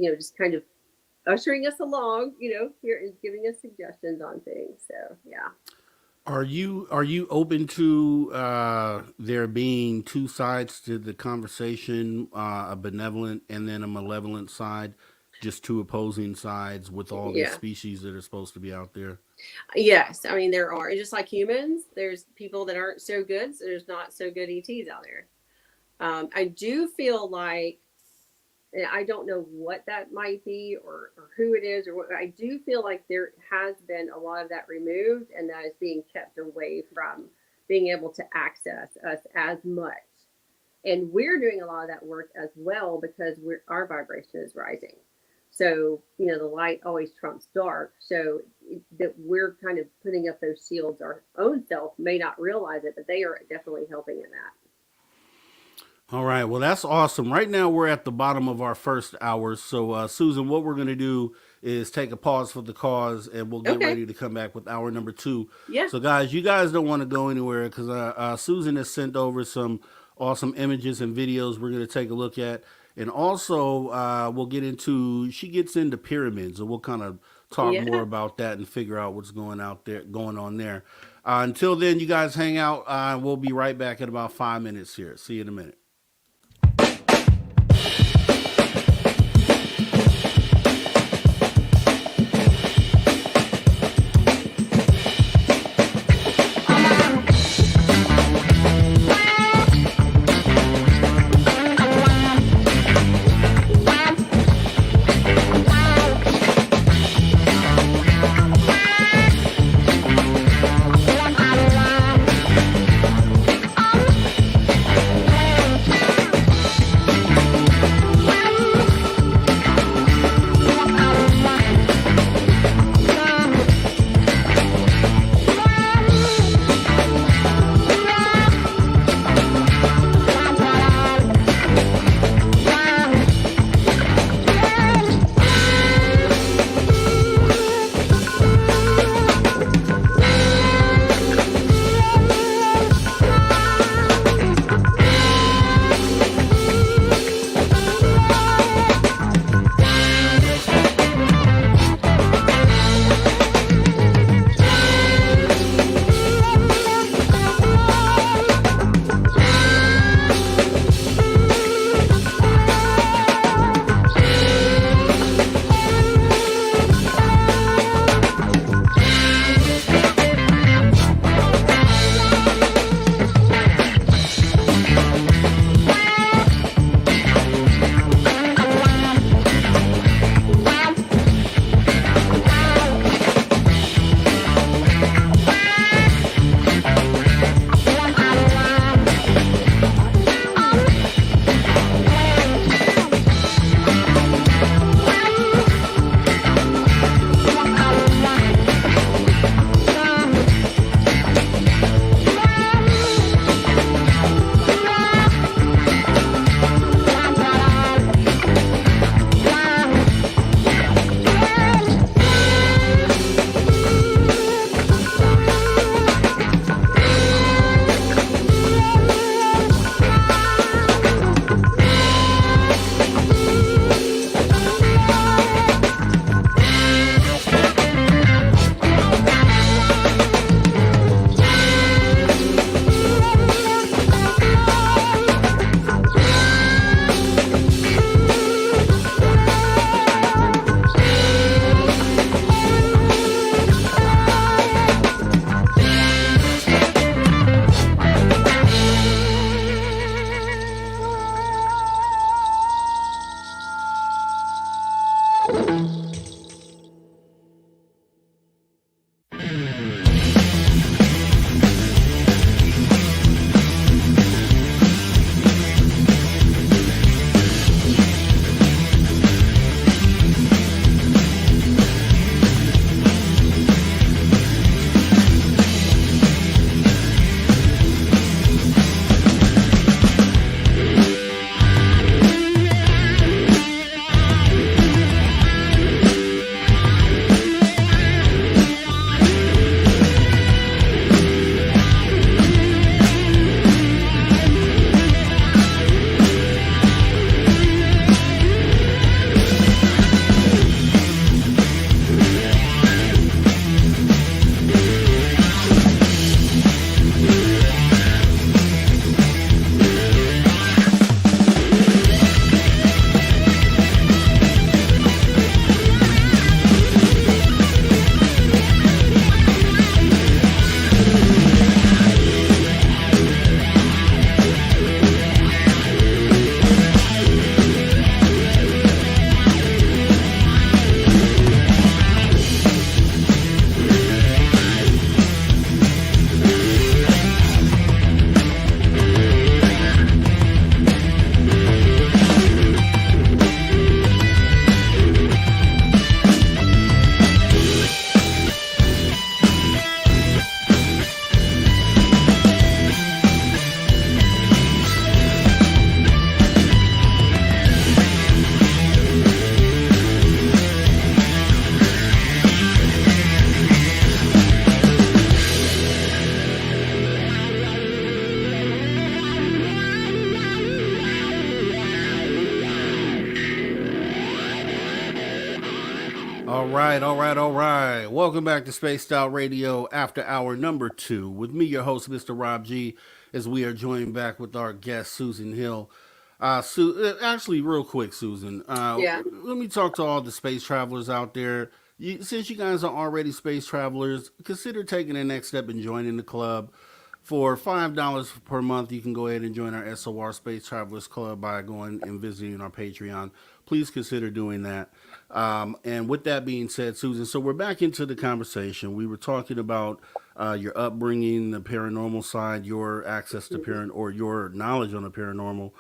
just kind of ushering us along, here and giving us suggestions on things. So, yeah. Are you open to there being two sides to the conversation, a benevolent and then a malevolent side, just two opposing sides with all the species that are supposed to be out there? Yes, I mean there are, just like humans. There's people that aren't so good, so there's not so good ETs out there. I do feel like, and I don't know what that might be or who it is, or what. I do feel like there has been a lot of that removed, and that is being kept away from being able to access us as much. And we're doing a lot of that work as well, because our vibration is rising. So, the light always trumps dark. So that we're kind of putting up those shields. Our own self may not realize it, but they are definitely helping in that. All right. Well, that's awesome. Right now, we're at the bottom of our first hour. So, Susan, what we're going to do is take a pause for the cause, and we'll get ready to come back with hour number 2. Yeah. So, guys, you guys don't want to go anywhere, because Susan has sent over some awesome images and videos we're going to take a look at. And also, we'll get into, she gets into pyramids, and we'll kind of talk Yeah. more about that and figure out what's going on there. Until then, you guys hang out. We'll be right back in about 5 minutes here. See you in a minute. All right, all right, all right. Welcome back to Spaced Out Radio after hour number 2 with me, your host, Mr. Rob G, as we are joined back with our guest, Susan Hill. Actually, real quick, Susan, Yeah. let me talk to all the space travelers out there. Since you guys are already space travelers, consider taking the next step and joining the club. For $5 per month, you can go ahead and join our SOR Space Travelers Club by going and visiting our Patreon. Please consider doing that. And with that being said, Susan, so we're back into the conversation. We were talking about your upbringing, the paranormal side, your access to or your knowledge on the paranormal.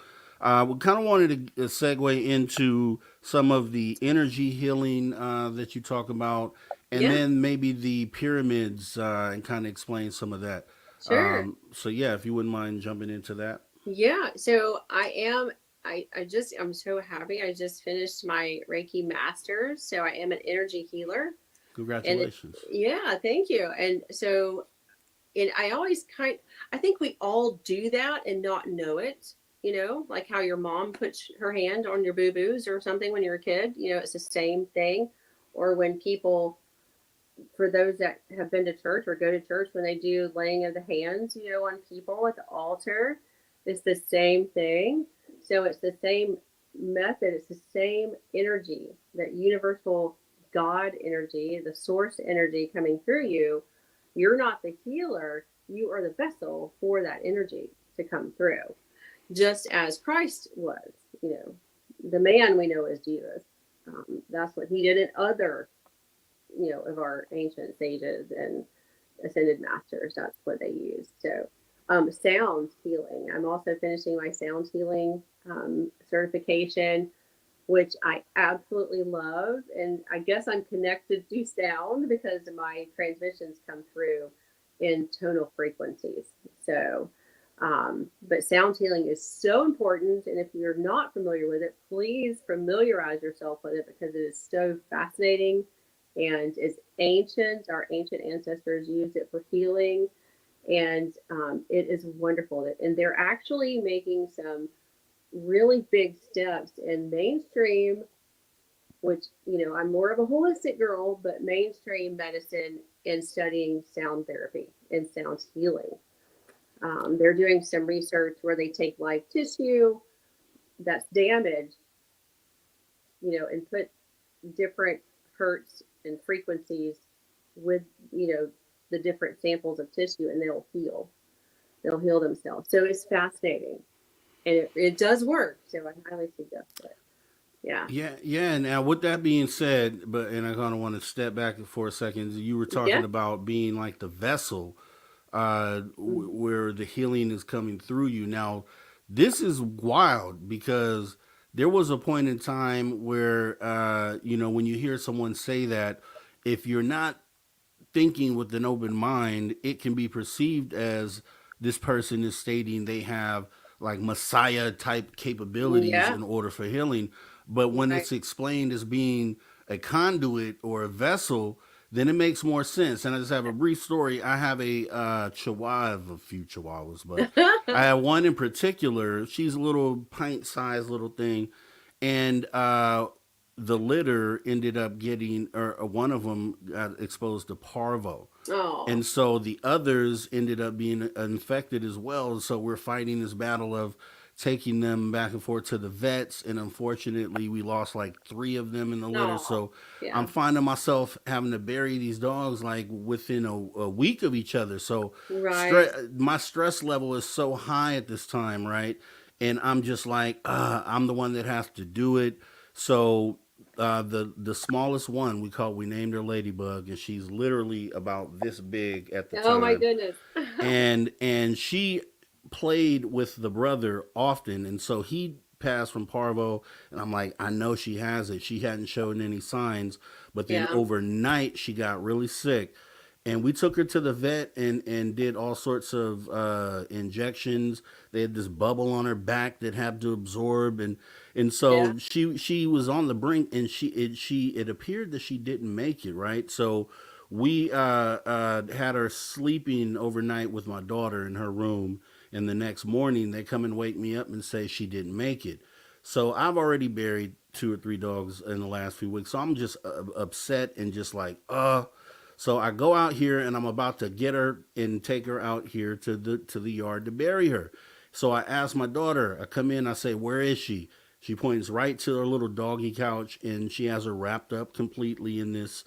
We kind of wanted to segue into some of the energy healing that you talk about, and Yeah. then maybe the pyramids and kind of explain some of that. Sure. So yeah, if you wouldn't mind jumping into that. Yeah. So I'm so happy. I just finished my Reiki Masters. So I am an energy healer. Congratulations. Yeah, thank you. And so, I always I think we all do that and not know it, like how your mom puts her hand on your boo-boos or something when you're a kid, it's the same thing. Or when people, for those that have been to church or go to church, when they do laying of the hands, on people at the altar, it's the same thing. So it's the same method. It's the same energy, that universal God energy, the source energy coming through you. You're not the healer. You are the vessel for that energy to come through. Just as Christ was, the man we know as Jesus. That's what he did in other of our ancient sages and ascended masters. That's what they used. So sound healing. I'm also finishing my sound healing certification, which I absolutely love. And I guess I'm connected to sound because my transmissions come through in tonal frequencies. So, but sound healing is so important. And if you're not familiar with it, please familiarize yourself with it, because it is so fascinating. And it's ancient. Our ancient ancestors used it for healing, and it is wonderful. And they're actually making some really big steps in mainstream, which, I'm more of a holistic girl, but mainstream medicine in studying sound therapy and sound healing. They're doing some research where they take live tissue that's damaged, and put different hertz and frequencies with, the different samples of tissue, and they'll heal themselves. So it's fascinating, and it does work. So I highly suggest it. Yeah. Yeah. Now, with that being said, and I kind of want to step back for a second. You were talking about being like the vessel where the healing is coming through you. Now, this is wild, because there was a point in time where, when you hear someone say that, if you're not thinking with an open mind, it can be perceived as this person is stating they have like Messiah type capabilities in order for healing. But when it's explained as being a conduit or a vessel, then it makes more sense. And I just have a brief story. I have a chihuahua, I have a few chihuahuas, but I have one in particular. She's a little pint-sized little thing, and the litter ended up getting, or one of them got exposed to parvo. Oh. And so the others ended up being infected as well. So we're fighting this battle of taking them back and forth to the vets. And unfortunately, we lost like 3 of them in the litter. So I'm finding myself having to bury these dogs like within a week of each other. So my stress level is so high at this time, right? And I'm just like, I'm the one that has to do it. So the smallest one we named her Ladybug, and she's literally about this big at the time. Oh my goodness. and she played with the brother often, and so he passed from parvo, and I'm like, I know she has it. She hadn't shown any signs, but then overnight she got really sick. And we took her to the vet and did all sorts of injections. They had this bubble on her back that had to absorb, and so she was on the brink, and it appeared that she didn't make it, right. So we had her sleeping overnight with my daughter in her room, and the next morning they come and wake me up and say she didn't make it. So I've already buried 2 or 3 dogs in the last few weeks. So I'm just upset and just like, So I go out here and I'm about to get her and take her out here to the yard to bury her. So I ask my daughter, I come in, I say, where is she? She points right to her little doggy couch, and she has her wrapped up completely in this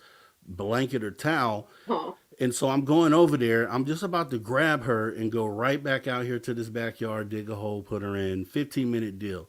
blanket or towel. Oh, And so I'm going over there. I'm just about to grab her and go right back out here to this backyard, dig a hole, put her in. 15-minute deal.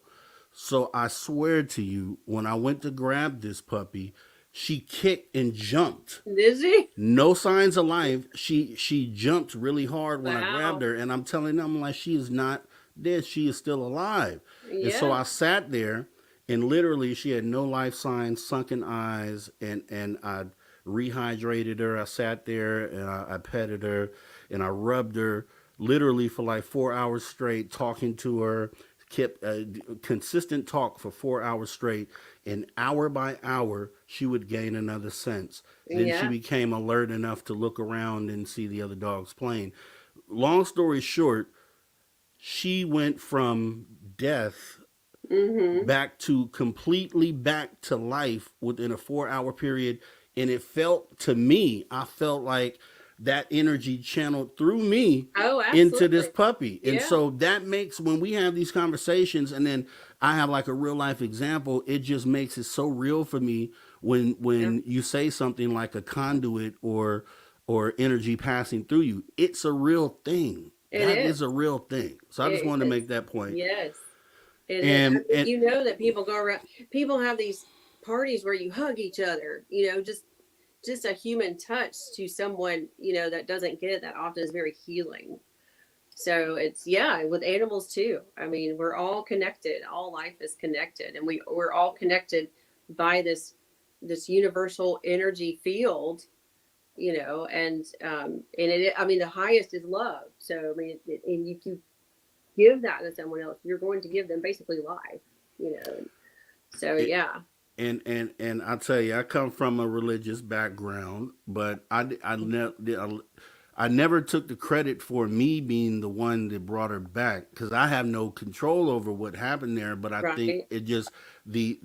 So I swear to you, when I went to grab this puppy, she kicked and jumped. did she? No signs of life. She jumped really hard when I grabbed Wow. her, and I'm telling them, like, she is not dead. She is still alive. And so Yeah. I sat there, and literally she had no life signs, sunken eyes, and I rehydrated her. I sat there and I petted her and I rubbed her literally for like 4 hours straight, talking to her, kept consistent talk for 4 hours straight, and hour by hour she would gain another sense. Then she Yeah. became alert enough to look around and see the other dogs playing. Long story short, she went from death Mm-hmm. back to completely back to life within a 4 hour period. And it felt to me, I felt like that energy channeled through me Oh, into this absolutely. puppy. And Yeah. so that makes, when we have these conversations and then I have like a real life example, it just makes it so real for me when Yeah. you say something like a conduit or energy passing through you. It's a real thing. It That is. is a real thing. So I just It wanted to is. make that point. Yes. It is. I And mean, you know that people go around. People have these parties where you hug each other. You know, just a human touch to someone, you know, that doesn't get it that often is very healing. So it's, yeah, with animals too. I mean, we're all connected. All life is connected, and we're all connected by this universal energy field. You know, and it. I mean, the highest is love. So I mean, and if you give that to someone else, you're going to give them basically life. You know, so it, yeah. and I tell you, I come from a religious background, but I never took the credit for me being the one that brought her back because I have no control over what happened there. But I think Right. it just the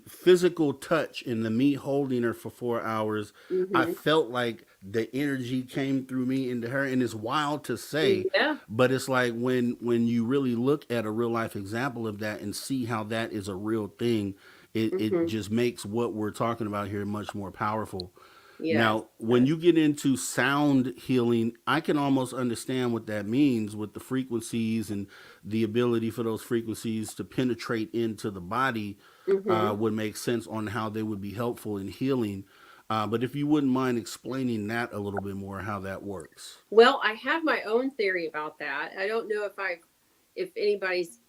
physical touch and the me holding her for 4 hours, I Mm-hmm. felt like the energy came through me into her, and it's wild to say, Yeah. but it's like when you really look at a real life example of that and see how that is a real thing, it Mm-hmm. just makes what we're talking about here much more powerful. Yes. Now, when you get into sound healing, I can almost understand what that means with the frequencies and the ability for those frequencies to penetrate into the body. Mm-hmm. Would make sense on how they would be helpful in healing. But if you wouldn't mind explaining that a little bit more, how that works. Well, I have my own theory about that. I don't know if anybody's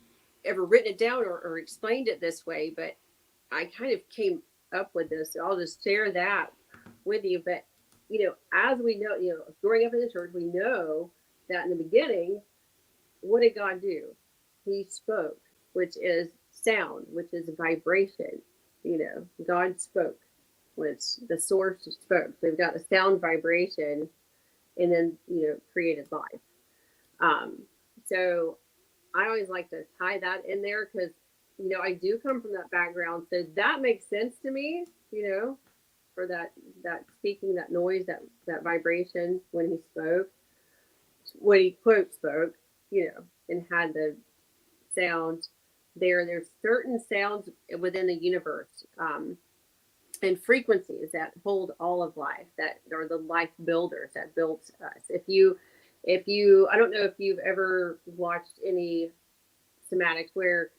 ever written it down or explained it this way, but I kind of came up with this. So I'll just share that with you. But you know, as we know, you know, growing up in the church, we know that in the beginning, what did God do? He spoke, which is sound, which is vibration. You know, God spoke, which the source spoke. So we've got the sound vibration, and then you know, created life. Um, so I always like to tie that in there because you know I do come from that background, so that makes sense to me. You know, for that speaking, that noise, that vibration when he spoke, when he quote spoke, you know, and had the sound there. There's certain sounds within the universe and frequencies that hold all of life, that are the life builders that built us. If you I don't know if you've ever watched any schematics where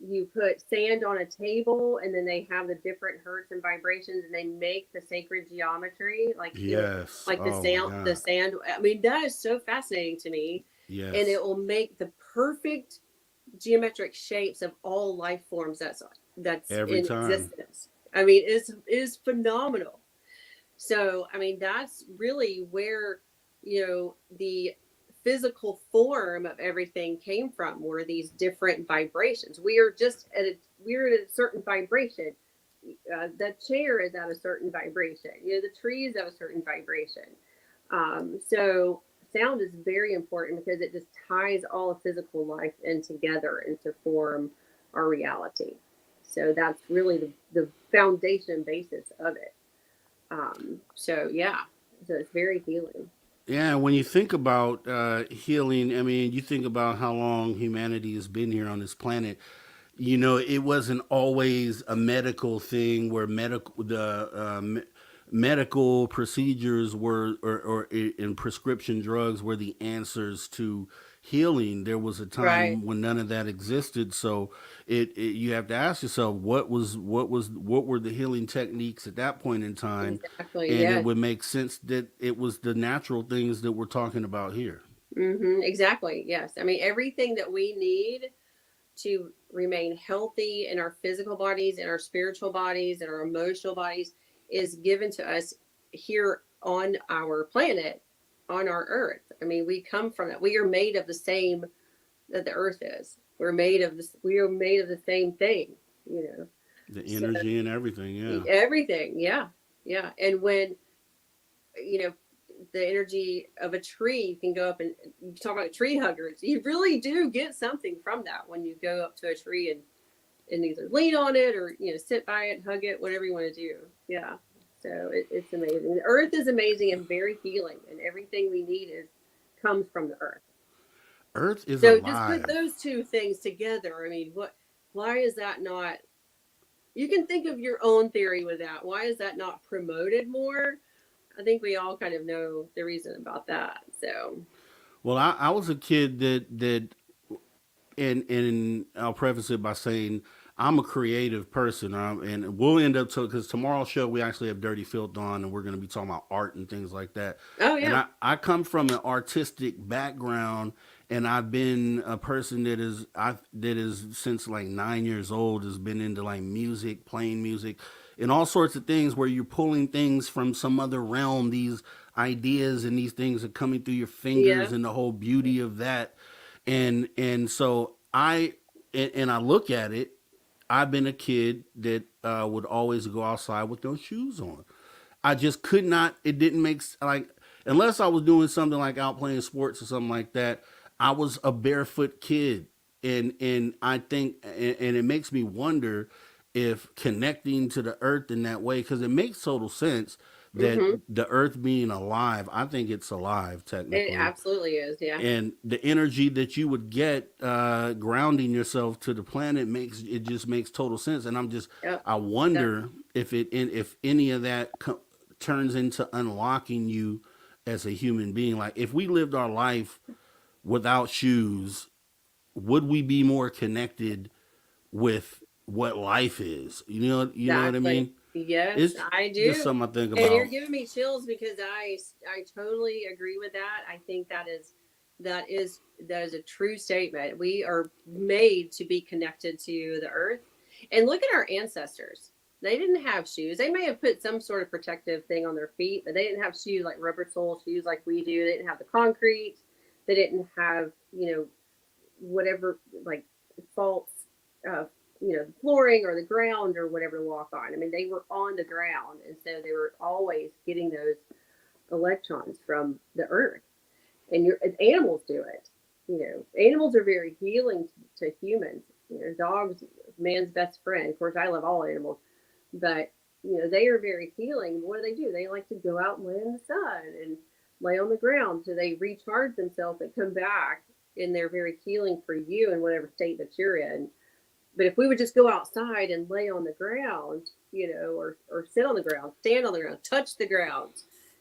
you put sand on a table and then they have the different hertz and vibrations and they make the sacred geometry, like you know, Yes. like Oh my the God. sand. I mean, that is so fascinating to me, and Yes. it will make the perfect geometric shapes of all life forms that's Every in time. existence. I mean, is phenomenal. So, I mean, that's really where, you know, the physical form of everything came from, were these different vibrations. We're at a certain vibration. The chair is at a certain vibration. You know, the tree is at a certain vibration. So sound is very important because it just ties all of physical life in together and to form our reality. So that's really the foundation basis of it. So yeah, so it's very healing. Yeah, when you think about healing, I mean, you think about how long humanity has been here on this planet. You know, it wasn't always a medical thing where medical procedures were or in prescription drugs were the answers to healing. There was a Right. time when none of that existed. So you have to ask yourself what were the healing techniques at that point in time, Exactly. and it Yes. would make sense that it was the natural things that we're talking about here. Exactly. Yes. I mean, everything that we need to remain healthy in our physical bodies, in our spiritual bodies, in our emotional bodies is given to us here on our planet, on our earth. I mean, we come from it. We are made of the same that the earth is. We're made of this. We are made of the same thing. You know. The So energy and everything, yeah. everything. Yeah. Yeah. And when you know the energy of a tree, you can go up and you talk about tree huggers. You really do get something from that when you go up to a tree and either lean on it or sit by it, hug it, whatever you want to do. Yeah. So it's amazing. The earth is amazing and very healing, and everything we need is comes from the earth. Earth is So just put alive. those two things together. I mean, why is that not? You can think of your own theory with that. Why is that not promoted more? I think we all kind of know the reason about that. So Well, I was a kid that and I'll preface it by saying I'm a creative person, and we'll end up because tomorrow's show we actually have Dirty Filth on, and we're going to be talking about art and things like that. oh And yeah. I come from an artistic background, and I've been a person that is since like 9 years old has been into like music, playing music, and all sorts of things where you're pulling things from some other realm. These ideas and these things are coming through your Yeah. fingers, and the whole beauty of that and so and I look at it. I've been a kid that would always go outside with no shoes on. I just could not. It didn't make like unless I was doing something like out playing sports or something like that. I was a barefoot kid, and I think and it makes me wonder if connecting to the earth in that way because it makes total sense that Mm-hmm. the earth being alive. I think it's alive It technically, absolutely is. Yeah. and the energy that you would get grounding yourself to the planet just makes total sense. And Yep. I Yep. wonder if any of that turns into unlocking you as a human being. Like if we lived our life without shoes, would we be more connected with what life is? You know what I Exactly. mean? Yes, It's I just do. something I think And you're about. giving me chills because I totally agree with that. I think that is a true statement. We are made to be connected to the earth. And look at our ancestors. They didn't have shoes. They may have put some sort of protective thing on their feet, but they didn't have shoes like rubber sole shoes like we do. They didn't have the concrete. They didn't have, whatever like false uh, the flooring or the ground or whatever to walk on. I mean, they were on the ground, and so they were always getting those electrons from the earth. And animals do it. Animals are very healing to humans. Dogs, man's best friend. Of course, I love all animals, but they are very healing. What do? They like to go out and lay in the sun and lay on the ground, so they recharge themselves and come back, and they're very healing for you in whatever state that you're in. But if we would just go outside and lay on the ground, or sit on the ground, stand on the ground, touch the ground,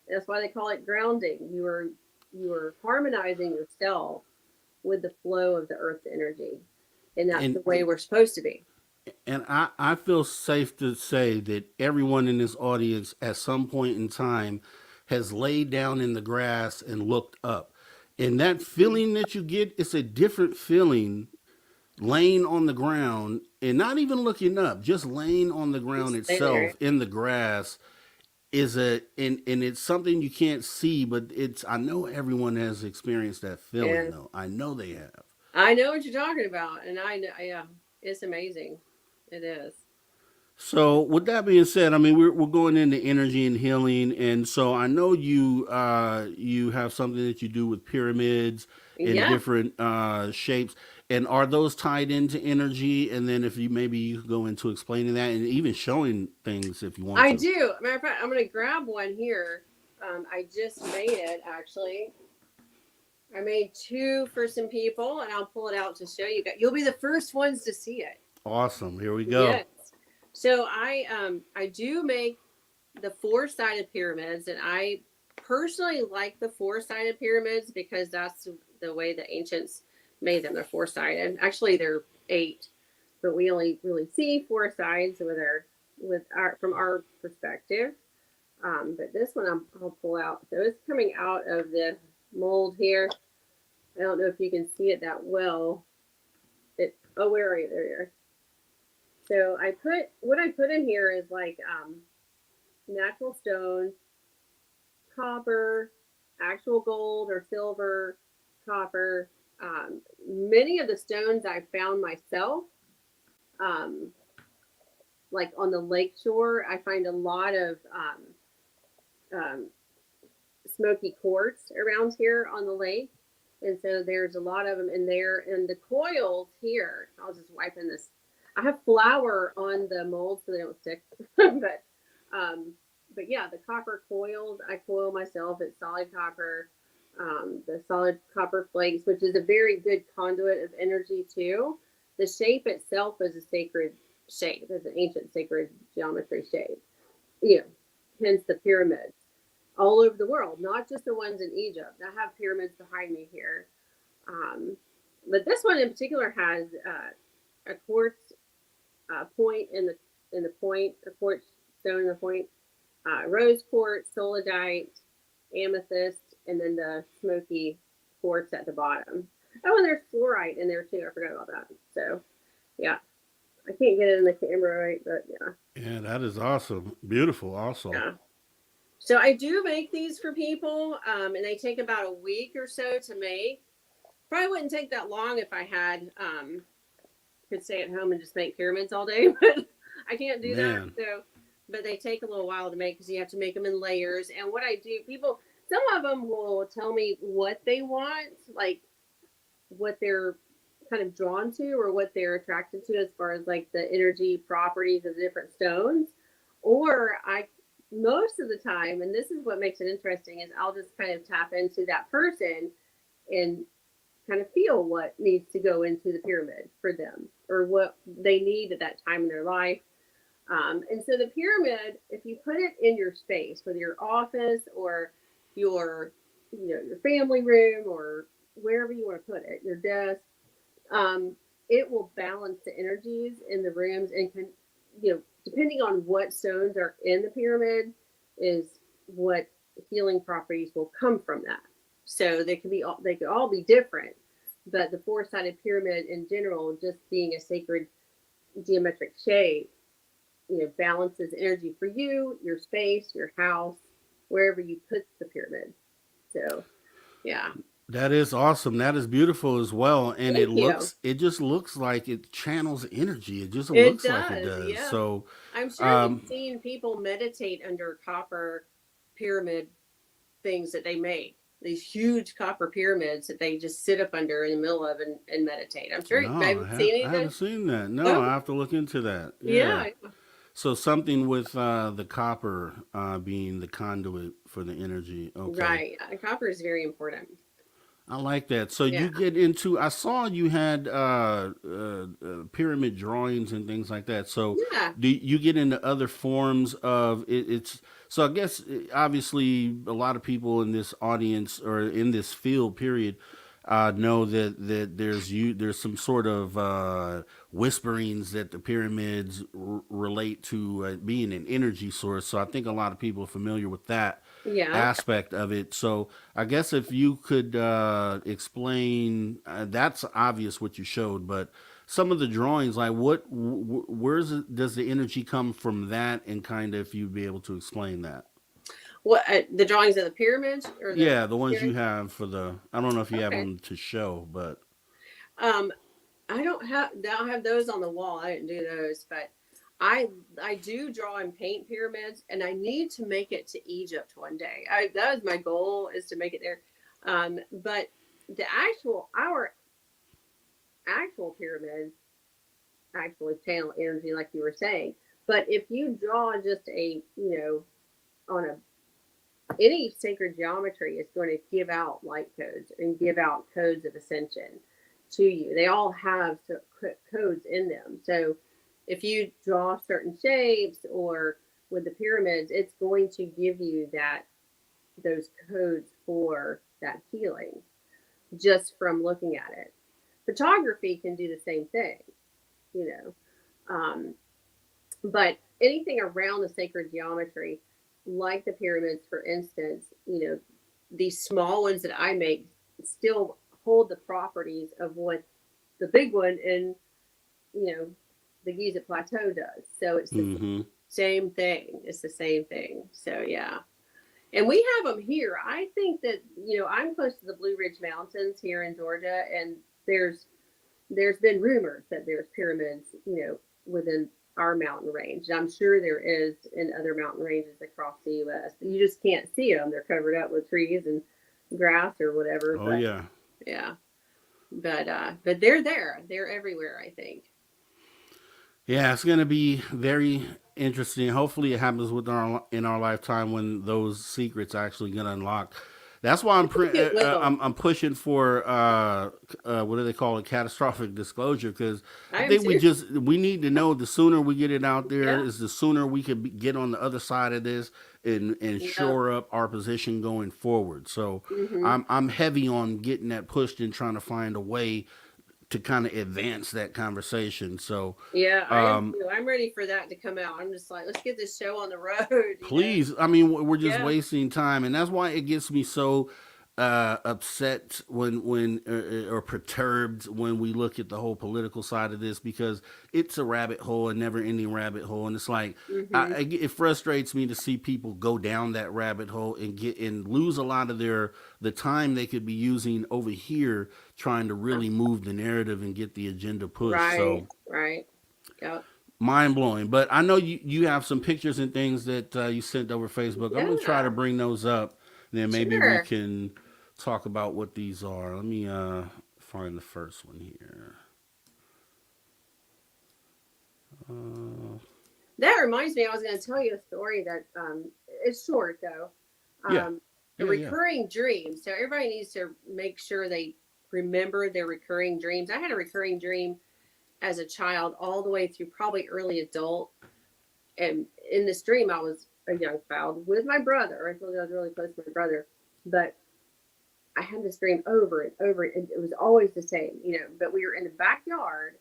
that's why they call it grounding. You are harmonizing yourself with the flow of the earth's energy, and that's And the way we're supposed to be. I feel safe to say that everyone in this audience at some point in time has laid down in the grass and looked up. And that feeling that you get, it's a different feeling laying on the ground and not even looking up, just laying on the ground Just stay there. itself in the grass is and it's something you can't see, but I know everyone has experienced that feeling Yeah, though. I know they have. I know what you're talking about, and I know, yeah, it's amazing. It is. So, with that being said, I mean we're going into energy and healing, and so I know you have something that you do with pyramids in Yeah, different shapes, and are those tied into energy? And then if you maybe you could go into explaining that and even showing things if you want I to. do. Matter of fact, I'm going to grab one here. I just made it actually. I made two for some people, and I'll pull it out to show you guys. You'll be the first ones to see it. Awesome. Here we go. Yes. So I do make the four-sided pyramids, and I personally like the four-sided pyramids because that's the way the ancients made them. They're four-sided. Actually, they're eight, but we only really see four sides with our from our perspective. But this one I'll pull out. So it's coming out of the mold here. I don't know if you can see it that well. Where are you? There you are. So what I put in here is like natural stones, copper, actual gold or silver, copper. Many of the stones I found myself, like on the lake shore, I find a lot of smoky quartz around here on the lake. And so there's a lot of them in there. And the coils here, I'll just wipe in this. I have flour on the mold so they don't stick. But yeah, the copper coils, I coil myself. It's solid copper. The solid copper flakes, which is a very good conduit of energy too. The shape itself is a sacred shape. It's an ancient sacred geometry shape. You know, hence the pyramids all over the world, not just the ones in Egypt. I have pyramids behind me here. But this one in particular has a quartz point in the point, a quartz stone in the point, rose quartz, solidite, amethyst, and then the smoky quartz at the bottom. Oh, and there's fluorite in there too. I forgot about that. So, yeah, I can't get it in the camera right, but yeah. Yeah, that is awesome. Beautiful. Also. Yeah. So I do make these for people, and they take about a week or so to make. Probably wouldn't take that long if I had could stay at home and just make pyramids all day, but I can't do that. So, but they take a little while to make because you have to make them in layers. And what I do, some of them will tell me what they want, like what they're kind of drawn to or what they're attracted to as far as like the energy properties of the different stones. Or most of the time, and this is what makes it interesting, is I'll just kind of tap into that person and kind of feel what needs to go into the pyramid for them or what they need at that time in their life. And so the pyramid, if you put it in your space, whether your office or your family room or wherever you want to put it, your desk, it will balance the energies in the rooms and can, depending on what stones are in the pyramid is what healing properties will come from that. So they could all be different, but the four-sided pyramid in general, just being a sacred geometric shape, balances energy for you, your space, your house, wherever you put the pyramid. So, yeah. That is awesome. That is beautiful as well. And Thank it just looks like it channels energy. It just It looks like it does, does. yeah. So I'm sure you've seen people meditate under copper pyramid things that they make. These huge copper pyramids that they just sit up under in the middle of and meditate. I'm sure no, you haven't seen I anything. haven't seen that. No, Oh. I have to look into that. Yeah. So something with the copper being the conduit for the energy. Okay. Right. Copper is very important. I like that. So you get into. I saw you had pyramid drawings and things like that. So do you get into other forms of it? It's so I guess obviously a lot of people in this audience or in this field period know that there's some sort of whisperings that the pyramids relate to being an energy source. So I think a lot of people are familiar with that aspect of it. So I guess if you could explain, that's obvious what you showed, but some of the drawings, like does the energy come from that, and kind of if you'd be able to explain that. What the drawings of the pyramids, or the ones you have for the. I don't know if you have them to show, but I don't have those on the wall. I didn't do those, but I do draw and paint pyramids, and I need to make it to Egypt one day. That is my goal, is to make it there. But our actual pyramids actually channel energy, like you were saying. But if you draw just on any sacred geometry, is going to give out light codes and give out codes of ascension to you. They all have codes in them. So if you draw certain shapes, or with the pyramids, it's going to give you those codes for that healing just from looking at it. Photography can do the same thing, but anything around the sacred geometry, like the pyramids, for instance, these small ones that I make still hold the properties of what the big one in, the Giza Plateau does. So it's the same thing. It's the same thing. So, yeah. And we have them here. I think that, I'm close to the Blue Ridge Mountains here in Georgia, and there's been rumors that there's pyramids, within our mountain range. And I'm sure there is in other mountain ranges across the U.S. You just can't see them. They're covered up with trees and grass or whatever. Oh, yeah. Yeah. But they're there. They're everywhere, I think. Yeah, it's going to be very interesting. Hopefully it happens in our lifetime, when those secrets actually going to unlock. That's why I'm pushing for what do they call it, catastrophic disclosure, because I think we need to know. The sooner we get it out there, is the sooner we could get on the other side of this and shore up our position going forward. So I'm heavy on getting that pushed and trying to find a way to kind of advance that conversation. So I'm ready for that to come out. I'm just like, let's get this show on the road. Please. I mean, we're just wasting time, and that's why it gets me so upset when or perturbed when we look at the whole political side of this, because it's a rabbit hole, a never-ending rabbit hole, and it's like it frustrates me to see people go down that rabbit hole and lose a lot of the time they could be using over here trying to really move the narrative and get the agenda pushed. Right. Yeah. Mind blowing. But I know you have some pictures and things that you sent over Facebook. I'm gonna try to bring those up. Then maybe we can talk about what these are. Let me find the first one here. That reminds me, I was going to tell you a story that it's short though. The recurring dreams. So everybody needs to make sure they remember their recurring dreams. I had a recurring dream as a child all the way through probably early adult. And in this dream, I was a young child with my brother. I told you I was really close to my brother, but I had this dream over and over. And it was always the same, but we were in the backyard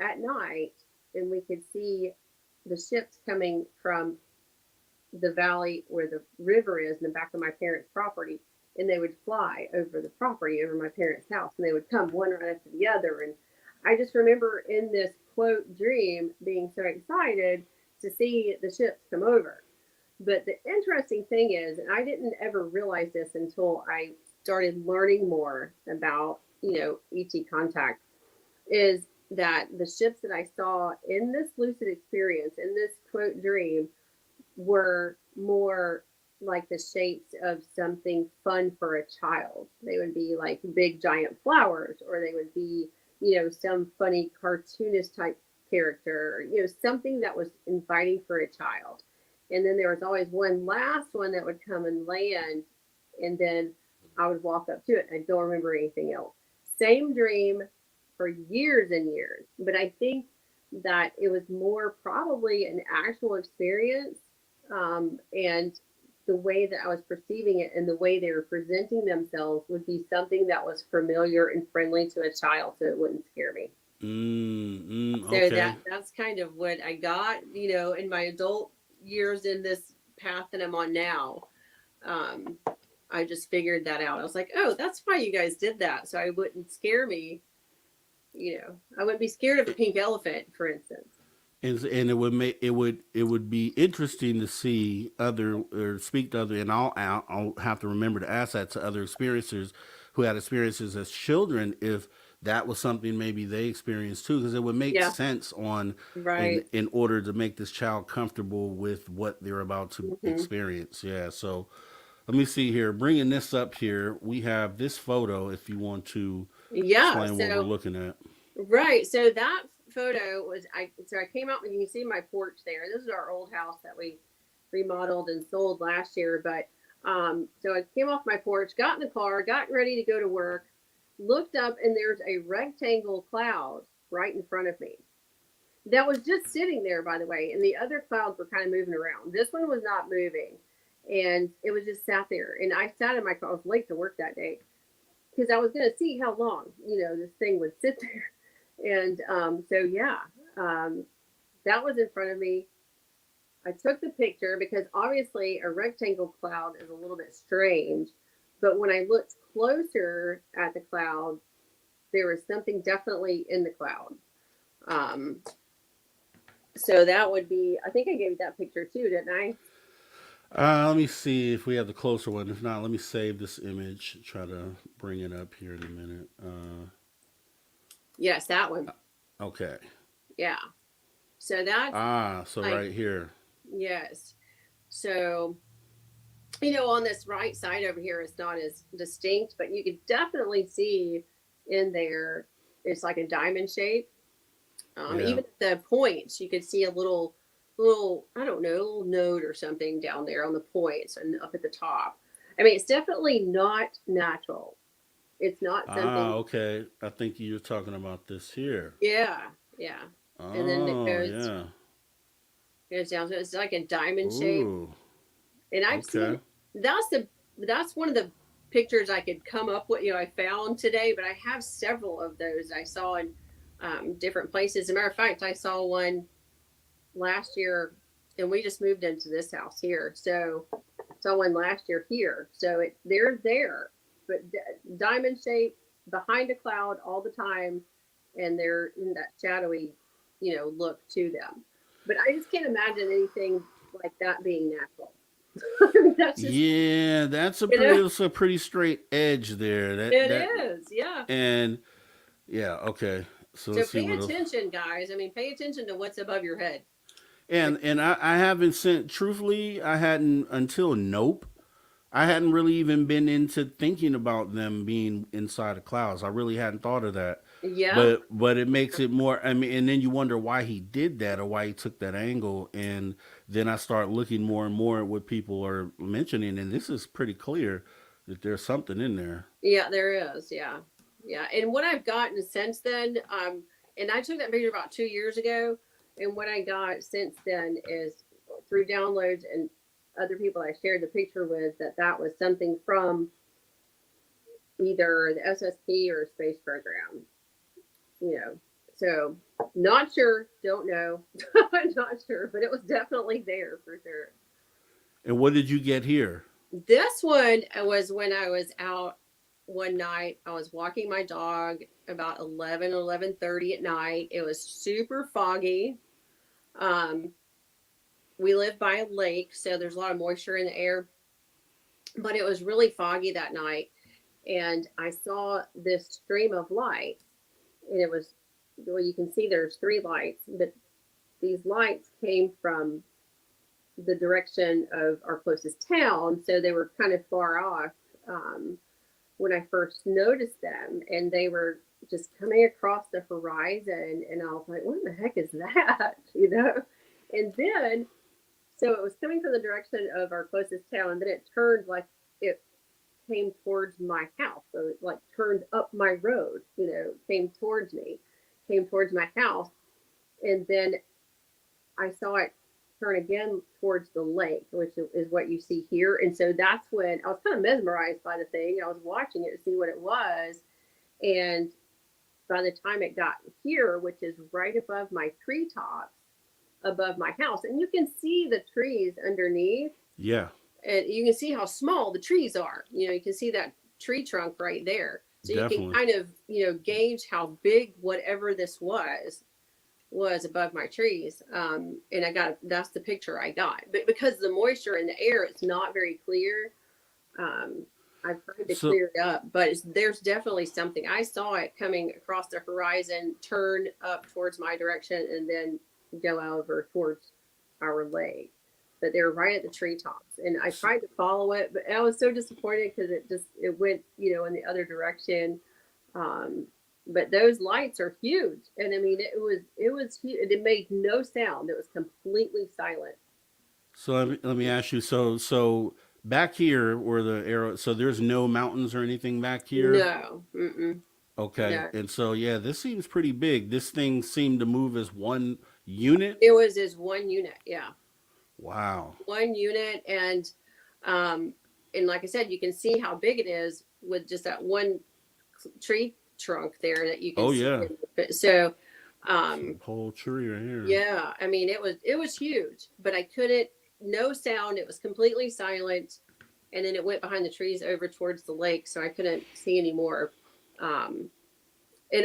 at night, and we could see the ships coming from the valley where the river is in the back of my parents' property. And they would fly over the property, over my parents' house, and they would come one right after the other. And I just remember in this quote dream being so excited to see the ships come over. But the interesting thing is, and I didn't ever realize this until I started learning more about, ET contact, is that the ships that I saw in this lucid experience, in this quote dream, were more like the shapes of something fun for a child. They would be like big giant flowers, or they would be, some funny cartoonist type character, something that was inviting for a child. And then there was always one last one that would come and land, and then I would walk up to it. I don't remember anything else. Same dream for years and years. But I think that it was more probably an actual experience, and the way that I was perceiving it and the way they were presenting themselves would be something that was familiar and friendly to a child, so it wouldn't scare me. Okay. So that's kind of what I got, in my adult years in this path that I'm on now. I just figured that out. I was like, oh, that's why you guys did that, so I wouldn't scare me. I wouldn't be scared of a pink elephant, for instance. And it would be interesting to see speak to other, and I'll have to remember to ask that to other experiencers who had experiences as children if that was something maybe they experienced too, because it would make Yeah. sense on Right. in order to make this child comfortable with what they're about to Hmm. experience. Yeah. So let me see here. Bringing this up here, we have this photo. If you want to Yeah. explain what we're looking at. Right. So that photo was I came out and you can see my porch there. This is our old house that we remodeled and sold last year. But so I came off my porch, got in the car, got ready to go to work, looked up, and there's a rectangle cloud right in front of me. That was just sitting there, by the way, and the other clouds were kind of moving around. This one was not moving, and it was just sat there. And I sat in my car. I was late to work that day because I was going to see how long, this thing would sit there. And so, yeah, that was in front of me. I took the picture because obviously a rectangle cloud is a little bit strange. But when I looked closer at the cloud, there was something definitely in the cloud. So that would be, I think I gave you that picture too, didn't I? Let me see if we have the closer one. If not, let me save this image. Try to bring it up here in a minute. Yes, that one. Okay. Yeah. So that's so like, right here. yes. So, on this right side over here, it's not as distinct, but you could definitely see in there, it's like a diamond shape. Yeah. Even at the points, you could see a little, I don't know, a little node or something down there on the points and up at the top. I mean, it's definitely not natural. It's not something. Okay. I think you're talking about this here. Yeah, yeah. And then it Oh, yeah. goes down. So it's like a diamond shape. Ooh. And I've Okay. seen that's one of the pictures I could come up with. I found today, but I have several of those I saw in different places. As a matter of fact, I saw one last year, and we just moved into this house here. So saw one last year here. So they're there, but diamond shape behind a cloud all the time, and they're in that shadowy, look to them. But I just can't imagine anything like that being natural. I mean, that's just, Yeah, that's a pretty straight edge there. it is, yeah. And yeah, okay. So So let's see pay what else. attention, guys. I mean, pay attention to what's above your head. And I haven't sent. Truthfully, I hadn't until Nope. I hadn't really even been into thinking about them being inside of clouds. I really hadn't thought of that. Yeah. But it makes it more. I mean, and then you wonder why he did that or why he took that angle, and then I start looking more and more at what people are mentioning, and this is pretty clear that there's something in there. Yeah, there is. Yeah. Yeah. And what I've gotten since then, and I took that picture about 2 years ago, and what I got since then is through downloads and other people I shared the picture with that was something from either the SSP or a space program. So not sure, don't know, not sure, but it was definitely there for sure. And what did you get here? This one was when I was out one night. I was walking my dog about 11:30 at night. It was super foggy. We live by a lake, so there's a lot of moisture in the air, but it was really foggy that night. And I saw this stream of light, and it was, well, you can see there's 3 lights, but these lights came from the direction of our closest town, so they were kind of far off when I first noticed them, and they were just coming across the horizon, and I was like, what the heck is that? And then, so it was coming from the direction of our closest town, and then it turned like it came towards my house. So it like turned up my road, came towards my house. And then I saw it turn again towards the lake, which is what you see here. And so that's when I was kind of mesmerized by the thing. I was watching it to see what it was. And by the time it got here, which is right above my treetops, above my house, and you can see the trees underneath. Yeah. And you can see how small the trees are. You can see that tree trunk right there. So Definitely. You can kind of, gauge how big whatever this was above my trees. And that's the picture I got. But because of the moisture in the air, it's not very clear. I've tried to So clear it up, but there's definitely something. I saw it coming across the horizon, turn up towards my direction, and then go over towards our lake. But they were right at the treetops, and I tried to follow it, but I was so disappointed because it went in the other direction. But those lights are huge, and I mean it was huge. It made no sound. It was completely silent. So let me ask you. So back here where the arrow. So there's no mountains or anything back here. No, Okay, no. and so yeah, this seems pretty big. This thing seemed to move as one unit. It was just one unit. Yeah, Wow. one unit, um, and like I said, you can see how big it is with just that one tree trunk there that you can Oh see. yeah. So, Whole tree right here. yeah, I mean it was huge, but I couldn't. No sound. It was completely silent, and then it went behind the trees over towards the lake, so I couldn't see anymore. Um, and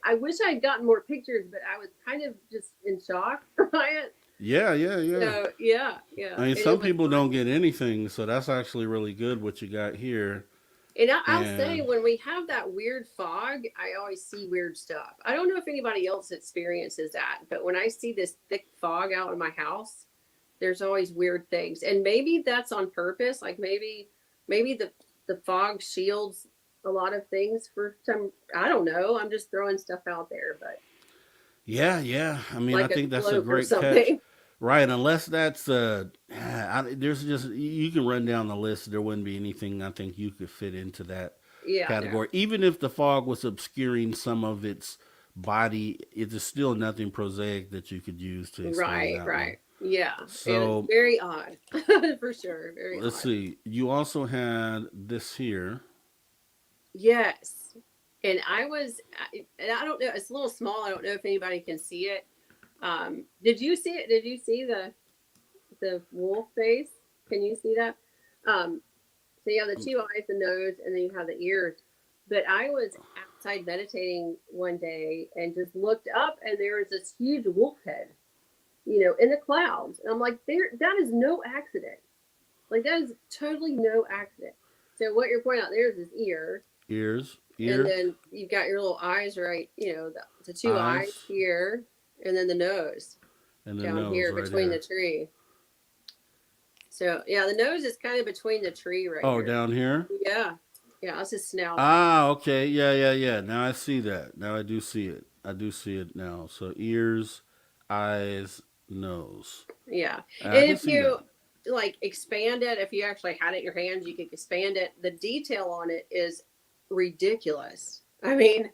I wish I had gotten more pictures, but I was kind of just in shock by it. Yeah, yeah, yeah. So yeah, yeah. I mean, And some it was people don't get anything, so that's actually really good what you got here. And I'll say, And when we have that weird fog, I always see weird stuff. I don't know if anybody else experiences that, but when I see this thick fog out in my house, there's always weird things. And maybe that's on purpose. Like maybe the fog shields a lot of things for some. I don't know. I'm just throwing stuff out there, but yeah, yeah. I mean, I like a think that's a cloak or great catch. something. Right, unless that's there's just you can run down the list. There wouldn't be anything I think you could fit into that Yeah, no. category. Even if the fog was obscuring some of its body, it is still nothing prosaic that you could use to explain Right, that one. right. Yeah. It was So very odd. For sure. Very let's odd. see. You also had this here. Yes. And and I don't know, it's a little small. I don't know if anybody can see it. Did you see it? Did you see the wolf face? Can you see that? So you have the two eyes, the nose, and then you have the ears. But I was outside meditating one day and just looked up, and there was this huge wolf head, in the clouds. And I'm like, that is no accident. Like, that is totally no accident. So what you're pointing out there is his ear. Ears, And ear, then you've got your little eyes, right? The two eyes eyes, here, and then the nose and the down nose here right between the here. tree. So yeah, the nose is kind of between the tree right Oh, here. down here. Yeah, yeah, that's his snout. Ah, okay. Yeah, yeah, yeah. Now I see that. Now I do see it. I do see it now. So ears, eyes, nose. Yeah, I and can if see you that. like expand it, if you actually had it in your hands, you could expand it. The detail on it is ridiculous. I mean,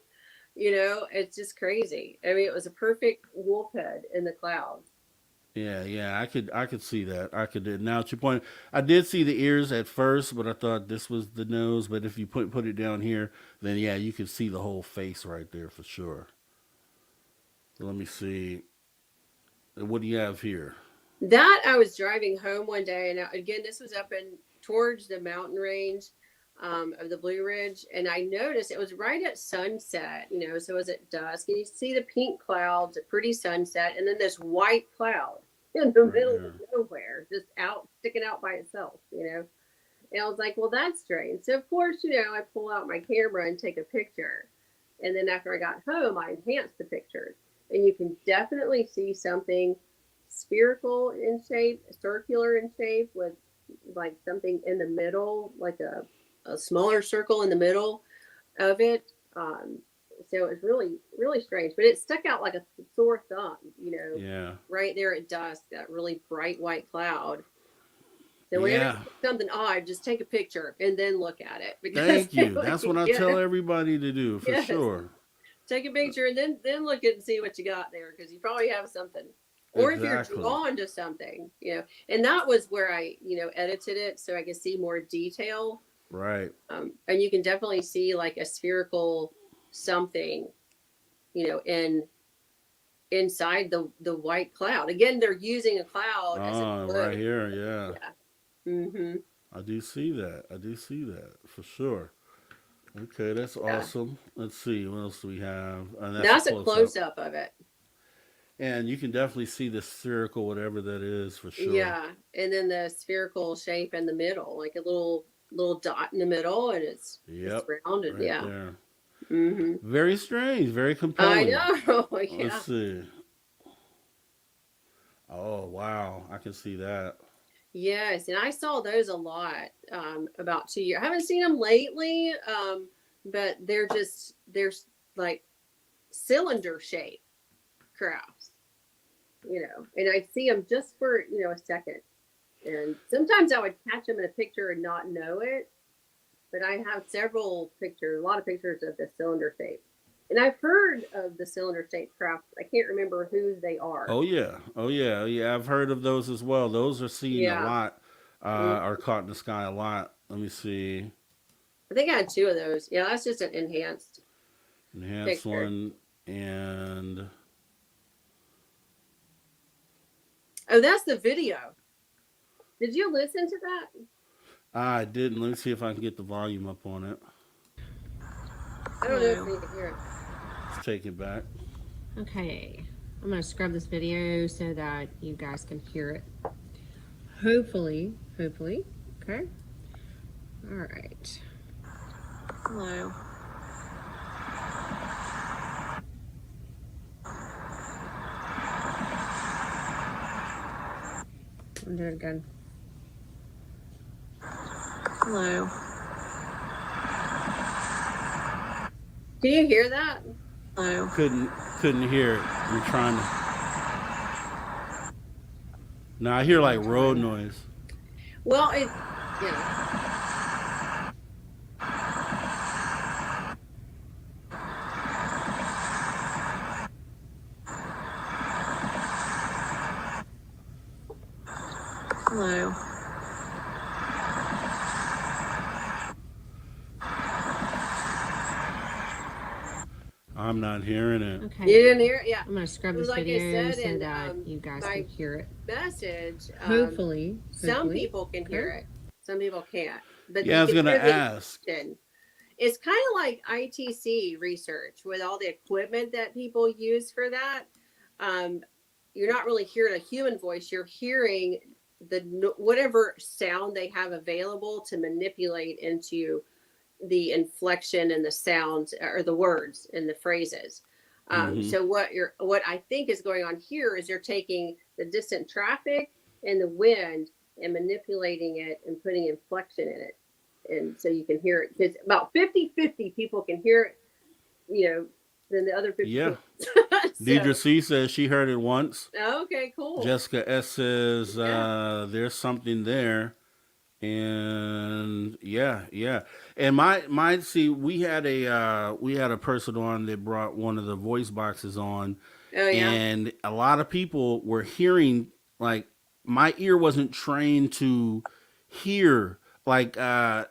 it's just crazy. I mean, it was a perfect wolf head in the clouds. Yeah, yeah. I could see that. I could. Now at your point, I did see the ears at first, but I thought this was the nose. But if you put it down here, then yeah, you could see the whole face right there for sure. So let me see. What do you have here? That I was driving home one day, and again, this was up in towards the mountain range of the Blue Ridge, and I noticed it was right at sunset. So it was at dusk, and you see the pink clouds, a pretty sunset, and then this white cloud in the Right middle of here. nowhere, just out sticking out by itself. And I was like, well, that's strange. So of course, I pull out my camera and take a picture, and then after I got home, I enhanced the pictures, and you can definitely see something spherical in shape, circular in shape, with like something in the middle, like a smaller circle in the middle of it. So it was really, really strange, but it stuck out like a sore thumb, Yeah. right there at dusk, that really bright white cloud. So whenever you Yeah. see something odd, just take a picture and then look at it, because Thank you. That's what I yeah, tell everybody to do for yes, sure. take a picture and then look at and see what you got there, because you probably have something. Or if you're Exactly. drawn to something, and that was where I, edited it so I could see more detail. Right. And you can definitely see like a spherical something, inside the white cloud. Again, they're using a cloud as a Ah, right cloak. here. Yeah. Yeah. Mm-hmm. I do see that. I do see that for sure. Okay, that's Yeah. awesome. Let's see what else do we have. And that's a That's a close close up. up of it. And you can definitely see the spherical, whatever that is, for sure. Yeah. And then the spherical shape in the middle, like a little, little dot in the middle, and it's Yep, round, and right yeah. there. Hmm. Very strange, very I compelling. know. Let's Yeah. see. Oh wow, I can see that. Yes, and I saw those a lot about 2 years. I haven't seen them lately, but they're like cylinder shaped crafts, and I'd see them just for a second, and sometimes I would catch them in a picture and not know it, but I have a lot of pictures of the cylinder shape, and I've heard of the cylinder shaped crafts. I can't remember who they are. Oh yeah, oh yeah, oh yeah. I've heard of those as well. Those are seen a Yeah. lot, Mm. are caught in the sky a lot. Let me see. I think I had 2 of those. Yeah, that's just an enhanced Enhanced picture. one and Oh, that's the video. Did you listen to that? I didn't. Let me see if I can get the volume up on it. I don't know if you can hear it. Let's take it back. Okay, I'm going to scrub this video so that you guys can hear it. Hopefully. Okay. All right. Hello. I'm doing it again. Hello. Can you hear that? Hello. Couldn't hear it. I'm trying to. Now I hear like road noise. Well, yeah. Hello. I'm not hearing it. Okay. You didn't hear it? Yeah. I'm going to scrub this Like I video said so in, that you guys my can hear it. message. Hopefully. Some people can hear it. Some people can't. But Yeah, I was you can gonna hear the ask. information. It's kind of like ITC research with all the equipment that people use for that. You're not really hearing a human voice. You're hearing whatever sound they have available to manipulate into the inflection and the sounds or the words and the phrases. So what I think is going on here is you're taking the distant traffic and the wind and manipulating it and putting inflection in it. And so you can hear it. Because about 50-50 people can hear it, than the other 50. Yeah. So, Deidre C says she heard it once. okay, cool. Jessica S says Yeah. there's something there. And yeah. And my see, we had a person on that brought one of the voice boxes on, Oh yeah. and a lot of people were hearing, like, my ear wasn't trained to hear, like, I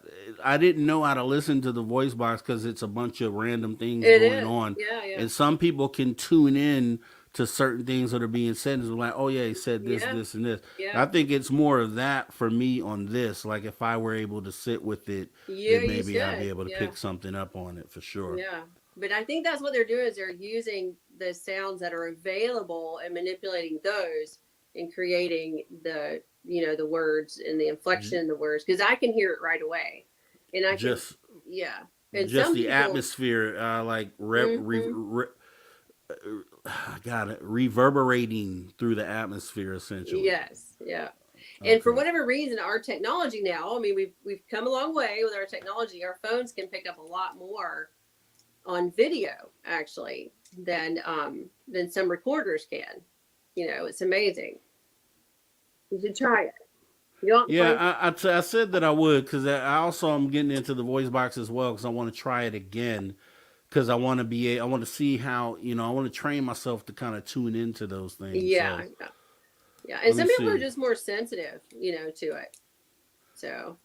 didn't know how to listen to the voice box because it's a bunch of random things It going is. on. Yeah. And some people can tune in to certain things that are being said and like, oh yeah, he said this, Yeah. this, and this. Yeah. I think it's more of that for me on this. Like, if I were able to sit with it, Yeah, then you maybe I'd be should. able to Yeah. pick something up on it for sure. Yeah. But I think that's what they're doing is they're using the sounds that are available and manipulating those and creating the words and the inflection in the words, because I can hear it right away. And I Just and just some the people, atmosphere, like Mhm. got it, reverberating through the atmosphere essentially. Yes, yeah. And for Okay. whatever reason, our technology now, I mean, we've come a long way with our technology. Our phones can pick up a lot more on video actually than some recorders can. It's amazing. You should try it. You don't Yeah, I said that I would, because I also am getting into the voice box as well, because I want to try it again, because I want to see how, I want to train myself to kind of tune into those things. yeah, So yeah. And let some me people are see. just more sensitive, to it. So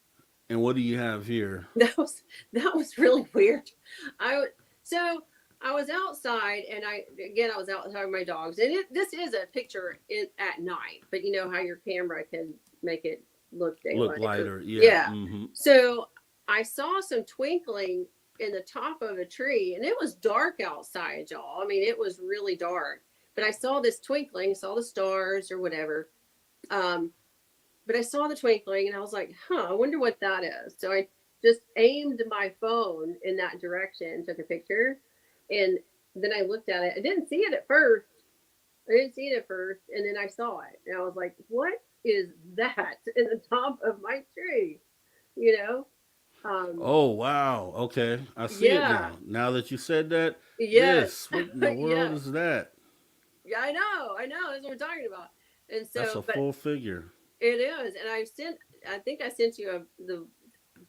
And what do you have here? that was really weird. I was outside, and I was outside with my dogs, and this is a picture at night, but you know how your camera can make it look daylight. Look lighter, yeah. Yeah. Mm-hmm. So I saw some twinkling in the top of a tree, and it was dark outside, y'all. I mean, it was really dark, but I saw this twinkling, saw the stars or whatever. but I saw the twinkling and I was like, I wonder what that is. So I just aimed my phone in that direction, took a picture, and then I looked at it. I didn't see it at first. And then I saw it, and I was like, "What is that in the top of my tree?" You know? Oh wow. Okay, I see it Yeah, now. Now that you said that, yes, this what in the world yes, is that? yeah. I know. That's what we're talking about. And That's so, a but full figure. it is, and I think I sent you the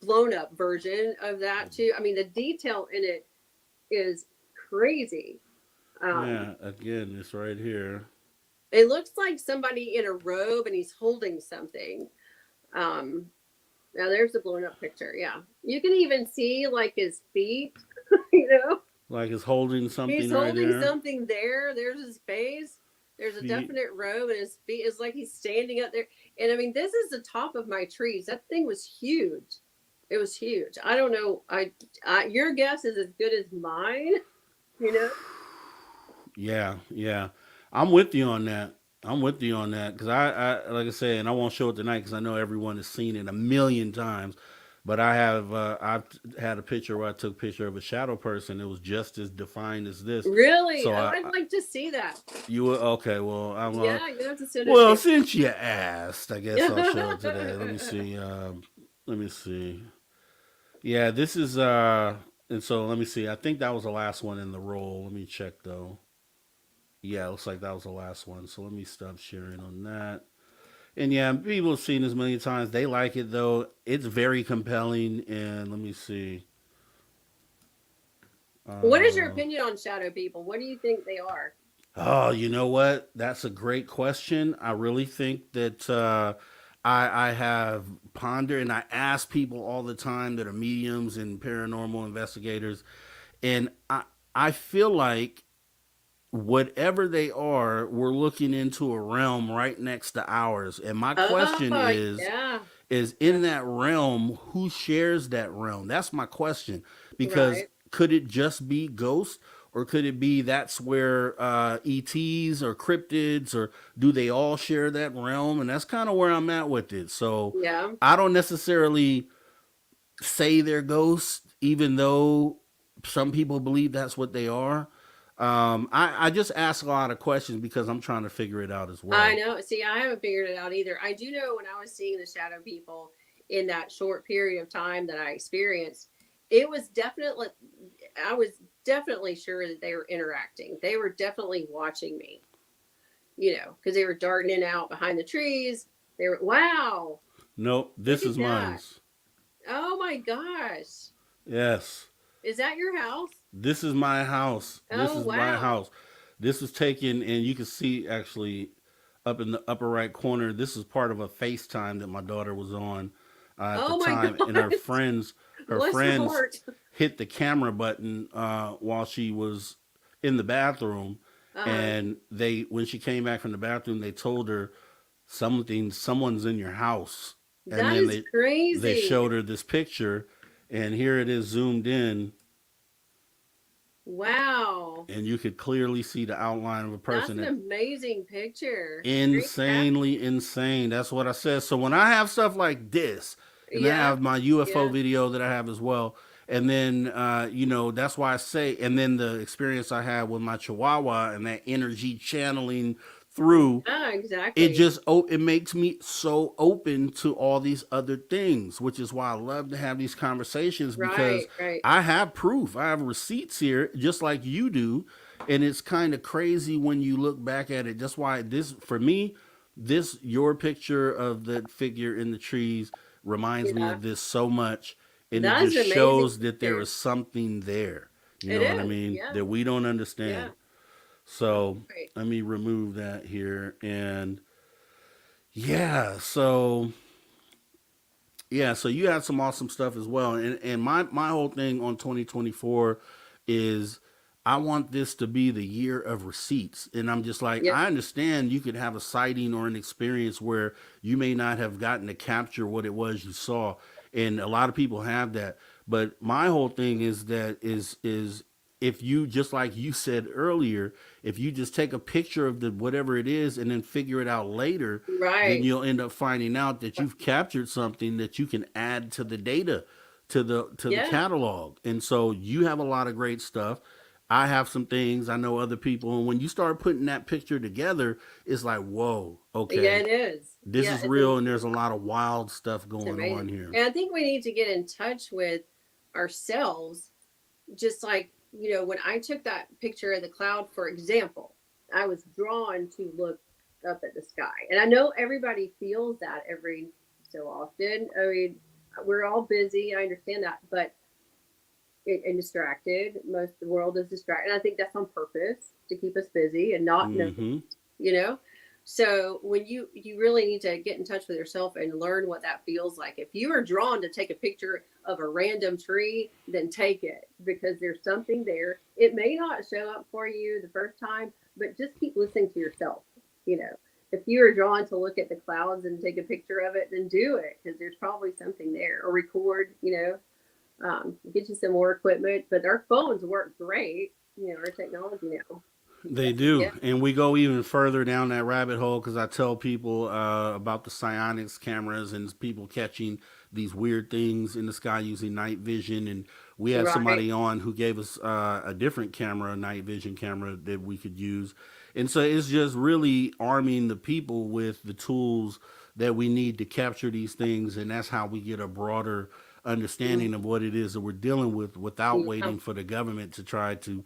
blown up version of that too. I mean, the detail in it is crazy. Um, Yeah. Again, it's right here. it looks like somebody in a robe and he's holding something. Um, Now there's the blown up picture. Yeah. You can even see like his feet, you know. Like it's holding He's something right holding there. something there. There's his face. There's a Feet. definite row, and his feet is like he's standing up there. And I mean, this is the top of my trees. That thing was huge. It was huge. I don't know. Your guess is as good as mine. You know. Yeah, yeah. I'm with you on that. I'm with you on that because I, like I said, and I won't show it tonight because I know everyone has seen it a million times. But I've had a picture where I took a picture of a shadow person. It was just as defined as this. Really? So Oh, I'd like to see that. you were okay. Well, Yeah, you have to send well, it since you asked, I guess I'll show it today. Let me to me. see. Let me see. Yeah, this is and so let me see. I think that was the last one in the roll. Let me check though. Yeah, it looks like that was the last one. So let me stop sharing on that. And yeah, people have seen this many times. They like it though. It's very compelling. And let me see. What is your Uh, opinion on shadow people? What do you think they are? oh, you know what? That's a great question. I really think that I have pondered and I ask people all the time that are mediums and paranormal investigators, and I feel like whatever they are, we're looking into a realm right next to ours. And my question Oh, yeah. is in that realm, who shares that realm? That's my question. Because Right. could it just be ghosts? Or could it be that's where ETs or cryptids, or do they all share that realm? And that's kind of where I'm at with it. So Yeah. I don't necessarily say they're ghosts, even though some people believe that's what they are. I just ask a lot of questions because I'm trying to figure it out as I well. know. See, I haven't figured it out either. I do know when I was seeing the shadow people in that short period of time that I experienced, it was definitely, I was definitely sure that they were interacting. They were definitely watching me, because they were darting in and out behind the trees. They were, wow, Nope, look this at is that. mine's. Oh my gosh. Yes, Is that your house? this is my house. This Oh, is my wow. house. This was taken, and you can see actually up in the upper right corner. This is part of a FaceTime that my daughter was on at the Oh my time, and gosh. her Bless her friends heart. hit the camera button while she was in the bathroom, Uh-huh. and when she came back from the bathroom, they told her someone's in your house, and That then is they crazy. showed her this picture, and here it is zoomed in, Wow. and you could clearly see the outline of a That's person an that amazing picture. Great cat. insanely insane. That's what I said. So when I have stuff like this, and I Yeah. have my UFO Yeah. video that I have as well, and then that's why I say, and then the experience I had with my Chihuahua and that energy channeling through, Yeah, it exactly. just it makes me so open to all these other things, which is why I love to have these conversations because Right, right. I have proof, I have receipts here just like you do, and it's kind of crazy when you look back at it. That's why this, for me, this your picture of the figure in the trees reminds me Yeah. of this so much, and it That is just an amazing shows that there picture. is something there, you It know what I is. mean, Yeah. that we don't Yeah. understand. So Right. let me remove that here. And yeah, so you had some awesome stuff as well. And my whole thing on 2024 is I want this to be the year of receipts. And I'm just like, Yep. I understand you could have a sighting or an experience where you may not have gotten to capture what it was you saw. And a lot of people have that. But my whole thing is that is if you, just like you said earlier, if you just take a picture of the whatever it is and then figure it out later, then Right. you'll end up finding out that you've captured something that you can add to the data, to the Yeah. catalog. And so you have a lot of great stuff. I have some things. I know other people, and when you start putting that picture together, it's like, whoa, Yeah, okay, it is. this Yeah, is real, and there's a lot of wild stuff it's going on amazing. here. And I think we need to get in touch with ourselves. Just like, when I took that picture of the cloud, for example, I was drawn to look up at the sky. And I know everybody feels that every so often. I mean, we're all busy. I understand that, but and distracted. Most of the world is distracted. And I think that's on purpose to keep us busy and not know, Hmm. you know. So when you really need to get in touch with yourself and learn what that feels like. If you are drawn to take a picture of a random tree, then take it, because there's something there. It may not show up for you the first time, but just keep listening to yourself. You know, if you are drawn to look at the clouds and take a picture of it, then do it, because there's probably something there. Or record. Get you some more equipment. But our phones work great. Our technology now. They do. Yeah. And we go even further down that rabbit hole because I tell people about the psionics cameras and people catching these weird things in the sky using night vision. And we had Right. somebody on who gave us a different camera, a night vision camera that we could use. And so it's just really arming the people with the tools that we need to capture these things. And that's how we get a broader understanding of what it is that we're dealing with without Yeah. waiting for the government to try to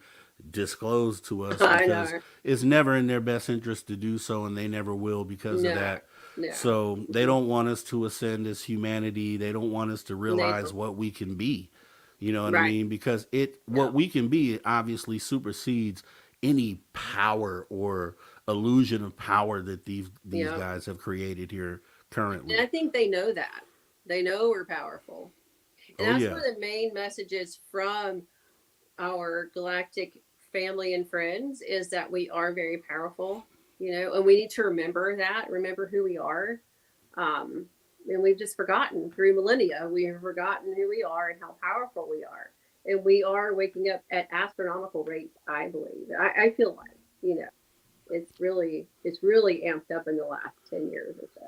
disclose to us, I because know. it's never in their best interest to do so, and they never will because of No. that. No. So they don't want us to ascend as humanity. They don't want us to They realize don't. what we can be. You know what I Right. mean? Because what No. we can be obviously supersedes any power or illusion of power that these Yeah. guys have created here And I currently. think they know that. They know we're powerful. And Oh that's yeah. one of the main messages from our galactic family and friends, is that we are very powerful, and we need to remember who we are. And we've just forgotten through millennia. We have forgotten who we are and how powerful we are. And we are waking up at astronomical rates, I believe. I feel like, it's really amped up in the last 10 years or so.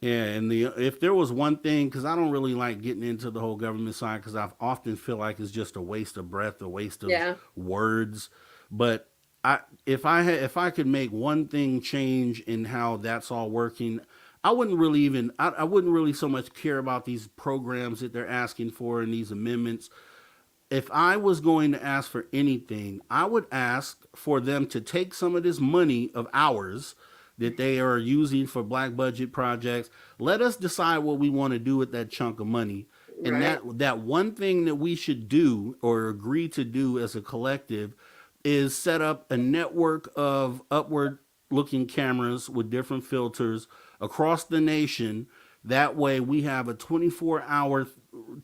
Yeah, and if there was one thing, because I don't really like getting into the whole government side, because I often feel like it's just a waste of breath, a waste of Yeah. words. But if I could make one thing change in how that's all working, I wouldn't really so much care about these programs that they're asking for and these amendments. If I was going to ask for anything, I would ask for them to take some of this money of ours that they are using for black budget projects. Let us decide what we want to do with that chunk of money. And Right. that one thing that we should do or agree to do as a collective is set up a network of upward looking cameras with different filters across the nation. That way we have a 24-hour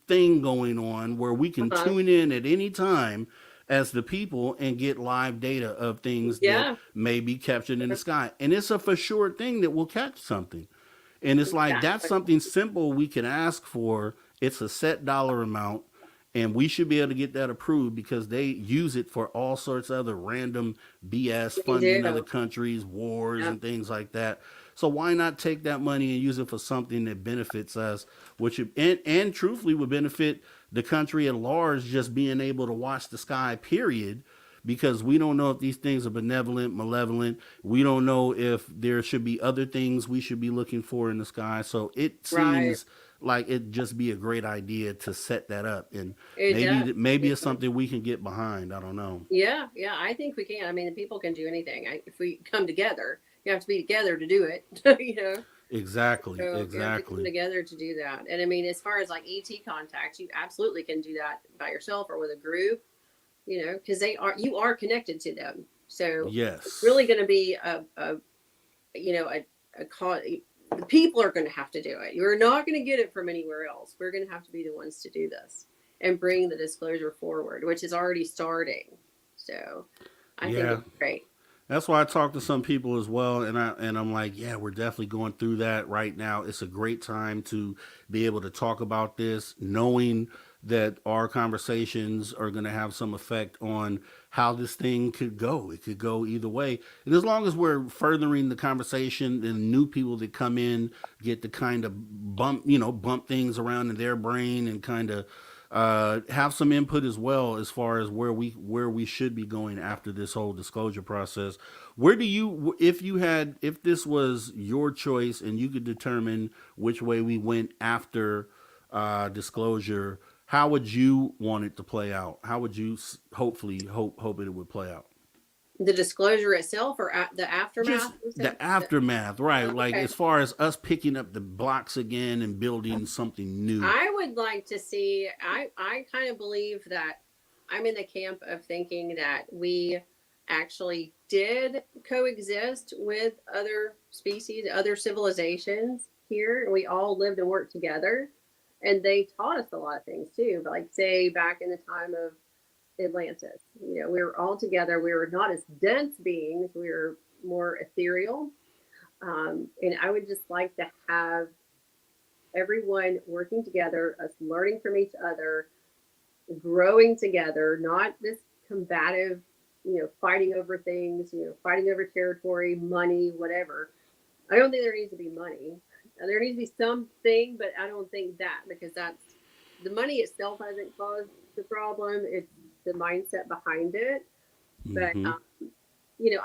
thing going on where we can Uh-huh. tune in at any time as the people and get live data of things that Yeah. may be captured in the sky. And it's a for sure thing that will catch something. And it's like that's Exactly. something simple we can ask for. It's a set dollar amount, and we should be able to get that approved because they use it for all sorts of other random BS They funding other do. countries, wars, Yep. and things like that. So why not take that money and use it for something that benefits us, and truthfully would benefit the country at large, just being able to watch the sky, period, because we don't know if these things are benevolent, malevolent. We don't know if there should be other things we should be looking for in the sky. So it Right. seems like it'd just be a great idea to set that up, and It does. maybe It it's does. something we can get behind. I don't know. Yeah, yeah, I think we can. I mean, the people can do anything. If we come together, you have to be together to do it. Exactly, So you have to come exactly. together to do that. And I mean, as far as like ET contacts, you absolutely can do that by yourself or with a group. Because you are connected to them. So it's really Yes. going to be a call. The people are going to have to do it. You're not going to get it from anywhere else. We're going to have to be the ones to do this and bring the disclosure forward, which is already starting. So I think Yeah. it's great. That's why I talk to some people as well, and I'm like, yeah, we're definitely going through that right now. It's a great time to be able to talk about this, knowing that our conversations are going to have some effect on how this thing could go. It could go either way. And as long as we're furthering the conversation and new people that come in get to kind of bump things around in their brain and kind of have some input as well as far as where we should be going after this whole disclosure process. Where do you, if this was your choice and you could determine which way we went after disclosure, how would you want it to play out? How would you hope it would play out? The disclosure itself, or the aftermath? Just the aftermath, right? Okay. Like as far as us picking up the blocks again and building something new. I would like to see, I kind of believe that I'm in the camp of thinking that we actually did coexist with other species, other civilizations here. We all lived and worked together, and they taught us a lot of things too. But like, say, back in the time of Atlantis, we were all together. We were not as dense beings. We were more ethereal. And I would just like to have everyone working together, us learning from each other, growing together, not this combative, fighting over things, fighting over territory, money, whatever. I don't think there needs to be money. There needs to be something, but I don't think that, because that's, the money itself hasn't caused the problem. It's the mindset behind it. Mm-hmm. But,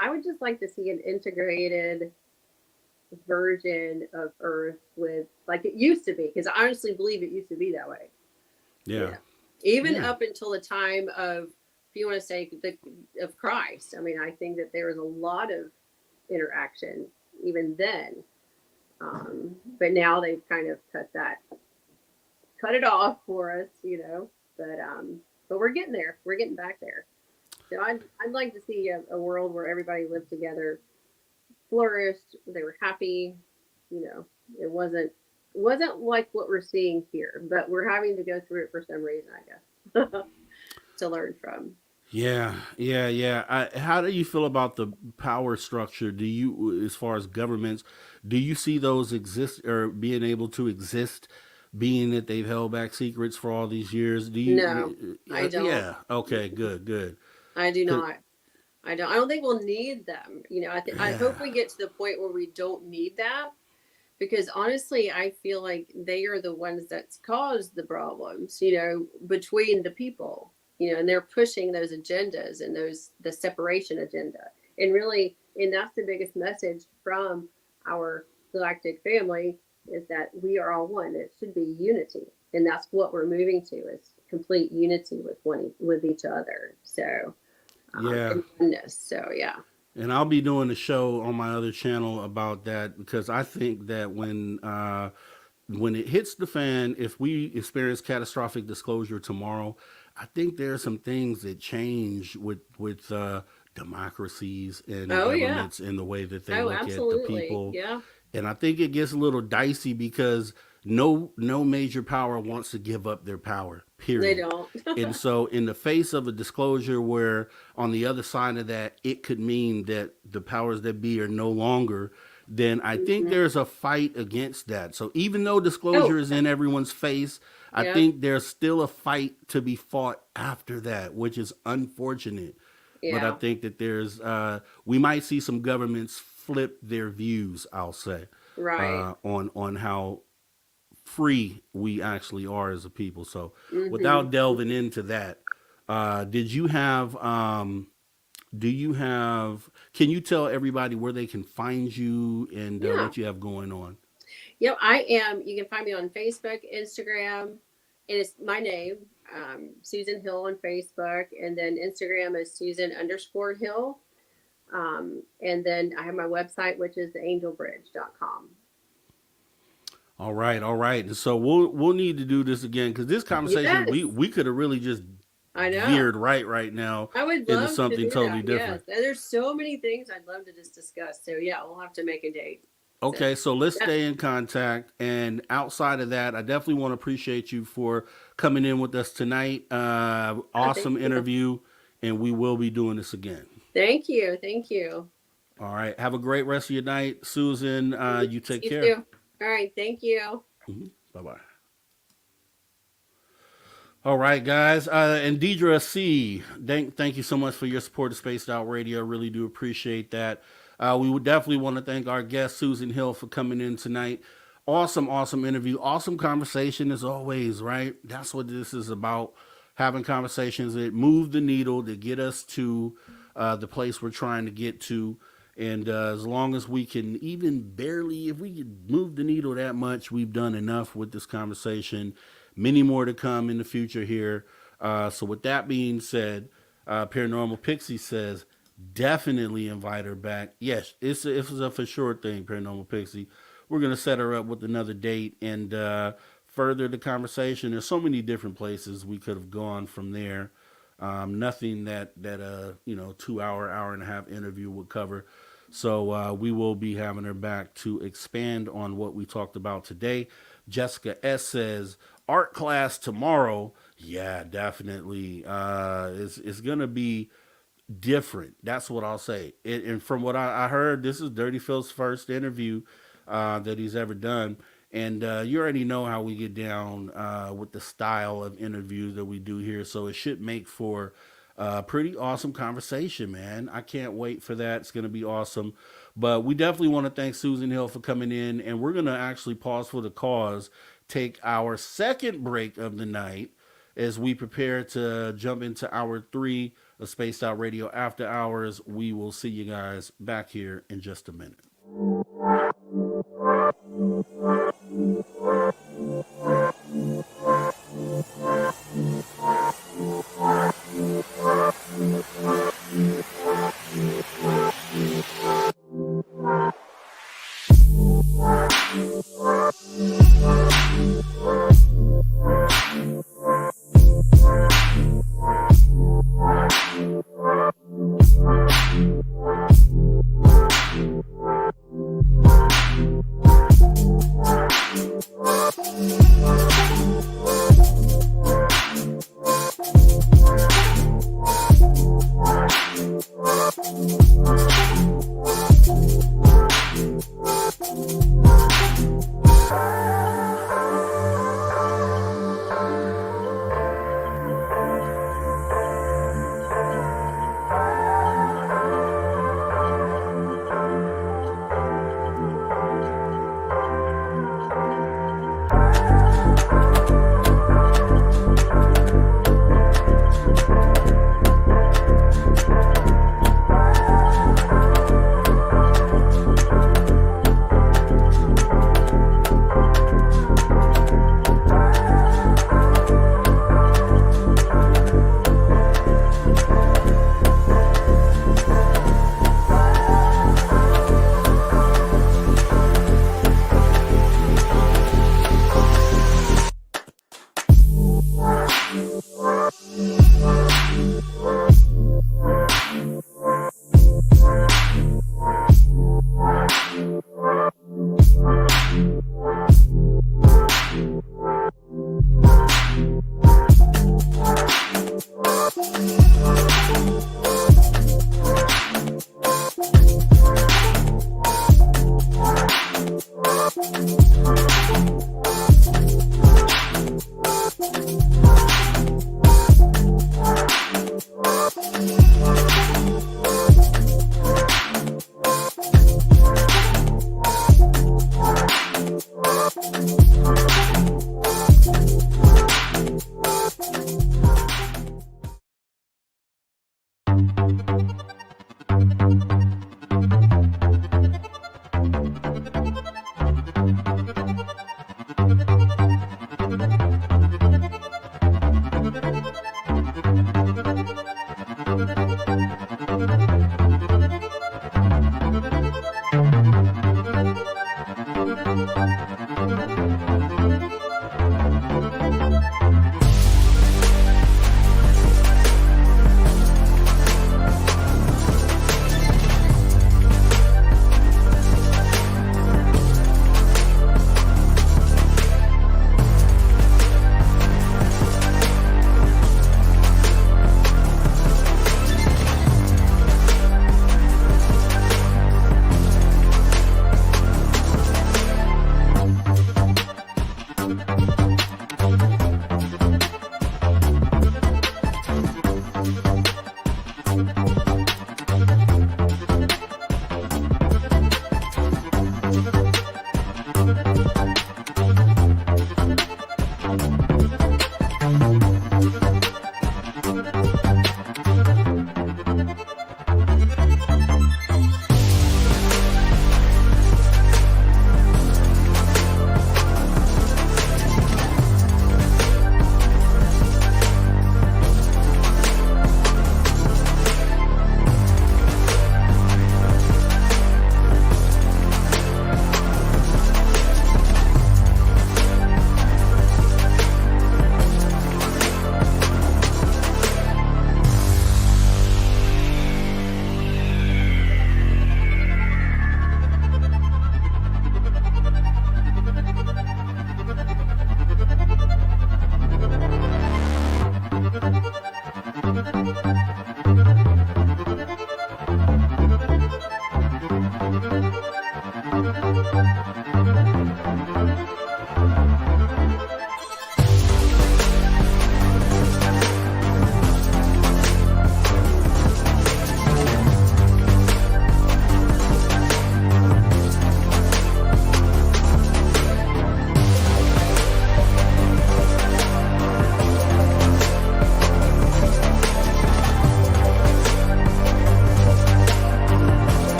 I would just like to see an integrated version of Earth with, like it used to be, because I honestly believe it used to be that way. Yeah. Even up until the time of, if you want to say, of Christ. I mean, I think that there was a lot of interaction even then. But now they've kind of cut it off for us, but we're getting there. We're getting back there. So I'd like to see a world where everybody lived together, flourished, they were happy. It wasn't like what we're seeing here, but we're having to go through it for some reason, I guess, to learn from. Yeah. How do you feel about the power structure? Do you, as far as governments, do you see those exist or being able to exist, being that they've held back secrets for all these years? Do you? No, I don't. Yeah. Okay. Good. I do not. I don't think we'll need them. I hope we get to the point where we don't need that, because honestly, I feel like they are the ones that's caused the problems, between the people, and they're pushing those agendas and the separation agenda. And really, and that's the biggest message from our galactic family, is that we are all one. It should be unity. And that's what we're moving to, is complete unity with each other. So, and oneness. So, yeah. And I'll be doing a show on my other channel about that, because I think that when it hits the fan, if we experience catastrophic disclosure tomorrow, I think there are some things that change with democracies and governments in the way that they look at the people. Yeah. And I think it gets a little dicey, because no major power wants to give up their power, period. They don't. And so in the face of a disclosure where on the other side of that, it could mean that the powers that be are no longer, then I think there's a fight against that. So even though disclosure is in everyone's face, I think there's still a fight to be fought after that, which is unfortunate. But I think that there's, we might see some governments flip their views, I'll say, on how free we actually are as a people. So without delving into that, can you tell everybody where they can find you and what you have going on? Yep, I am. You can find me on Facebook, Instagram, and it's my name, Susan Hill on Facebook, and then Instagram is Susan_Hill. And then I have my website, which is theangelbridge.com. All right. And so we'll need to do this again, because this conversation we could have really just veered right now I would love into something to do totally that. different. Yes. And there's so many things I'd love to just discuss. So yeah, we'll have to make a date. Okay, so let's stay in contact. And outside of that, I definitely want to appreciate you for coming in with us tonight. Awesome interview, and we will be doing this again. Thank you. All right, have a great rest of your night, Susan. You take care. Too. All right, thank you. Bye-bye. All right, guys. And Deidre C., thank you so much for your support of Spaced Out Radio. Really do appreciate that. We would definitely want to thank our guest, Susan Hill, for coming in tonight. Awesome interview. Awesome conversation as always, right? That's what this is about. Having conversations that move the needle to get us to the place we're trying to get to. And as long as we can even barely, if we can move the needle that much, we've done enough with this conversation. Many more to come in the future here. So with that being said, Paranormal Pixie says, definitely invite her back. Yes, it's a for sure thing, Paranormal Pixie. We're going to set her up with another date and further the conversation. There's so many different places we could have gone from there. Nothing that 2 hour and a half interview would cover. So we will be having her back to expand on what we talked about today. Jessica S. says, art class tomorrow. Yeah, definitely. It's going to be different. That's what I'll say. And from what I heard, this is Dirty Phil's first interview that he's ever done. And you already know how we get down with the style of interviews that we do here. So it should make for a pretty awesome conversation, man. I can't wait for that. It's going to be awesome. But we definitely want to thank Susan Hill for coming in. And we're going to actually pause for the cause, take our second break of the night as we prepare to jump into hour 3 of Spaced Out Radio After Hours. We will see you guys back here in just a minute.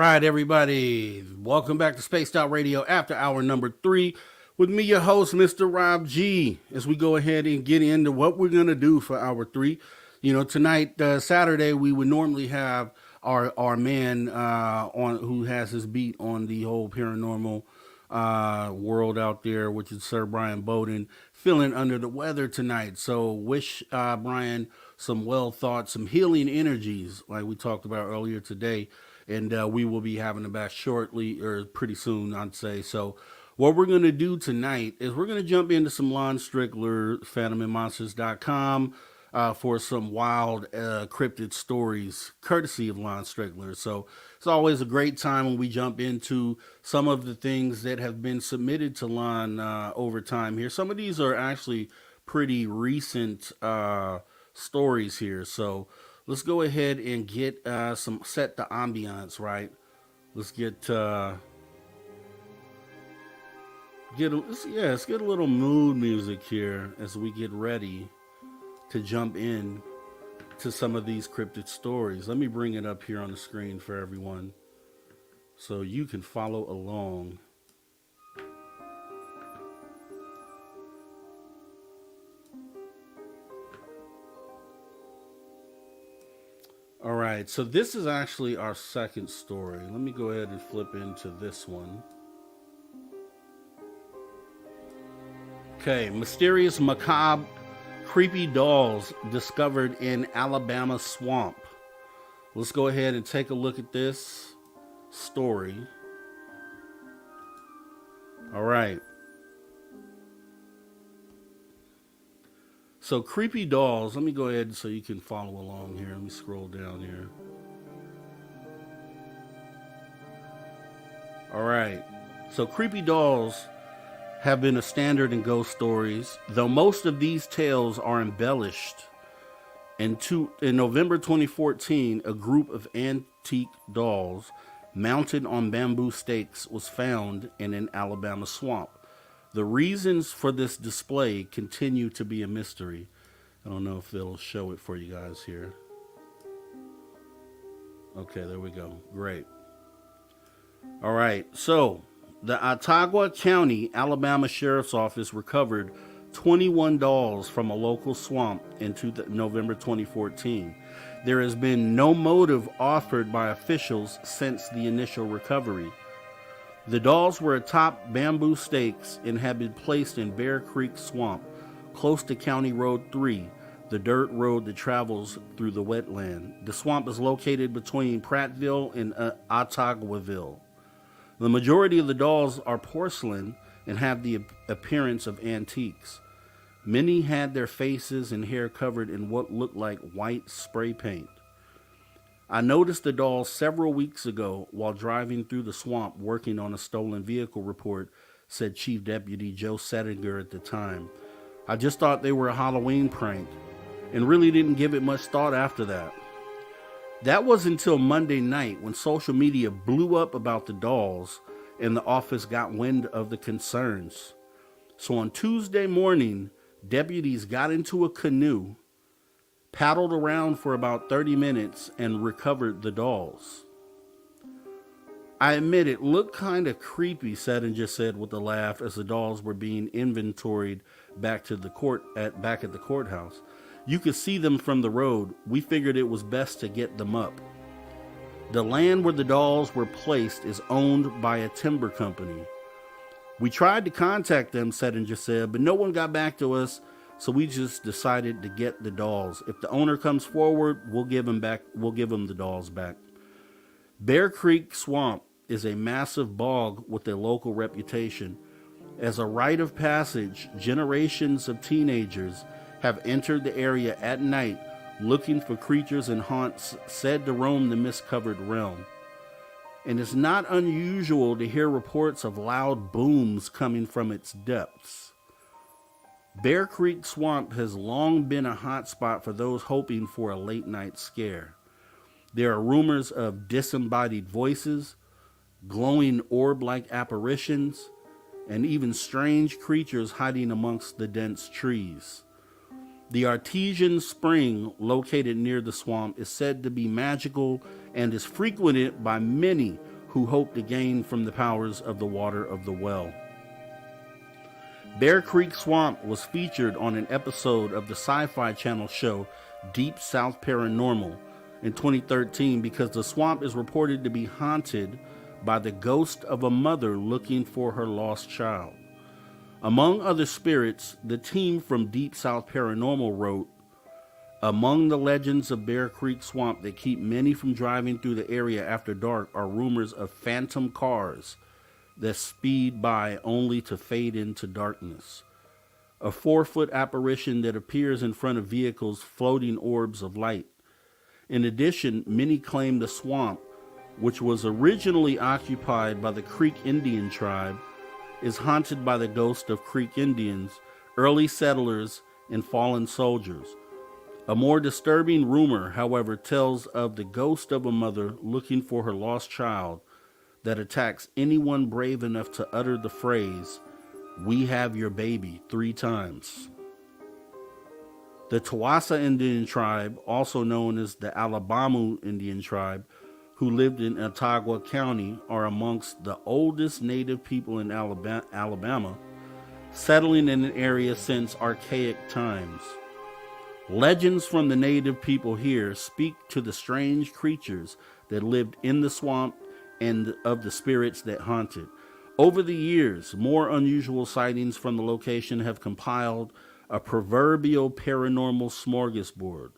right, everybody. Welcome back to Spaced Out Radio after hour number 3 with me, your host, Mr. Rob G. As we go ahead and get into what we're going to do for hour 3. You know, tonight, Saturday, we would normally have our man on who has his beat on the whole paranormal world out there, which is Sir Brian Bowden, feeling under the weather tonight. So wish Brian some well thought, some healing energies like we talked about earlier today. And we will be having him back shortly, or pretty soon, I'd say. So what we're going to do tonight is we're going to jump into some Lon Strickler, phantomandmonsters.com, for some wild cryptid stories, courtesy of Lon Strickler. So it's always a great time when we jump into some of the things that have been submitted to Lon over time here. Some of these are actually pretty recent stories here. So let's go ahead and get set the ambiance, right? Let's get let's get a little mood music here as we get ready to jump in to some of these cryptid stories. Let me bring it up here on the screen for everyone so you can follow along. All right, so this is actually our second story. Let me go ahead and flip into this one. Okay, mysterious, macabre, creepy dolls discovered in Alabama swamp. Let's go ahead and take a look at this story. All right. So creepy dolls, let me go ahead so you can follow along here. Let me scroll down here. All right. So creepy dolls have been a standard in ghost stories, though most of these tales are embellished. In November 2014, a group of antique dolls mounted on bamboo stakes was found in an Alabama swamp. The reasons for this display continue to be a mystery. I don't know if it'll show it for you guys here. Okay, there we go. Great. All right, so the Ottawa County, Alabama Sheriff's Office recovered 21 dolls from a local swamp in November 2014. There has been no motive offered by officials since the initial recovery. The dolls were atop bamboo stakes and had been placed in Bear Creek Swamp, close to County Road 3, the dirt road that travels through the wetland. The swamp is located between Prattville and Ottawaville. The majority of the dolls are porcelain and have the appearance of antiques. Many had their faces and hair covered in what looked like white spray paint. I noticed the dolls several weeks ago while driving through the swamp working on a stolen vehicle report, said Chief Deputy Joe Settinger at the time. I just thought they were a Halloween prank and really didn't give it much thought after that. That was until Monday night when social media blew up about the dolls and the office got wind of the concerns. So on Tuesday morning, deputies got into a canoe, paddled around for about 30 minutes, and recovered the dolls. I admit it looked kind of creepy, Settinger said with a laugh as the dolls were being inventoried back at the courthouse. You could see them from the road. We figured it was best to get them up. The land where the dolls were placed is owned by a timber company. We tried to contact them, Settinger said, but no one got back to us, so we just decided to get the dolls. If the owner comes forward, we'll give him the dolls back. Bear Creek Swamp is a massive bog with a local reputation. As a rite of passage, generations of teenagers have entered the area at night looking for creatures and haunts said to roam the mist-covered realm. And it's not unusual to hear reports of loud booms coming from its depths. Bear Creek Swamp has long been a hotspot for those hoping for a late-night scare. There are rumors of disembodied voices, glowing orb-like apparitions, and even strange creatures hiding amongst the dense trees. The artesian spring located near the swamp is said to be magical and is frequented by many who hoped to gain from the powers of the water of the well. Bear Creek Swamp was featured on an episode of the Sci-Fi Channel show Deep South Paranormal in 2013 because the swamp is reported to be haunted by the ghost of a mother looking for her lost child. Among other spirits, the team from Deep South Paranormal wrote, "Among the legends of Bear Creek Swamp that keep many from driving through the area after dark are rumors of phantom cars that speed by only to fade into darkness. A 4-foot apparition that appears in front of vehicles floating orbs of light. In addition, many claim the swamp, which was originally occupied by the Creek Indian tribe, is haunted by the ghost of Creek Indians, early settlers, and fallen soldiers. A more disturbing rumor, however, tells of the ghost of a mother looking for her lost child that attacks anyone brave enough to utter the phrase, 'We have your baby,' 3 times. The Tawasa Indian tribe, also known as the Alabamu Indian tribe, who lived in Ottawa County, are amongst the oldest native people in Alabama, settling in an area since archaic times. Legends from the native people here speak to the strange creatures that lived in the swamp and of the spirits that haunt it. Over the years, more unusual sightings from the location have compiled a proverbial paranormal smorgasbord.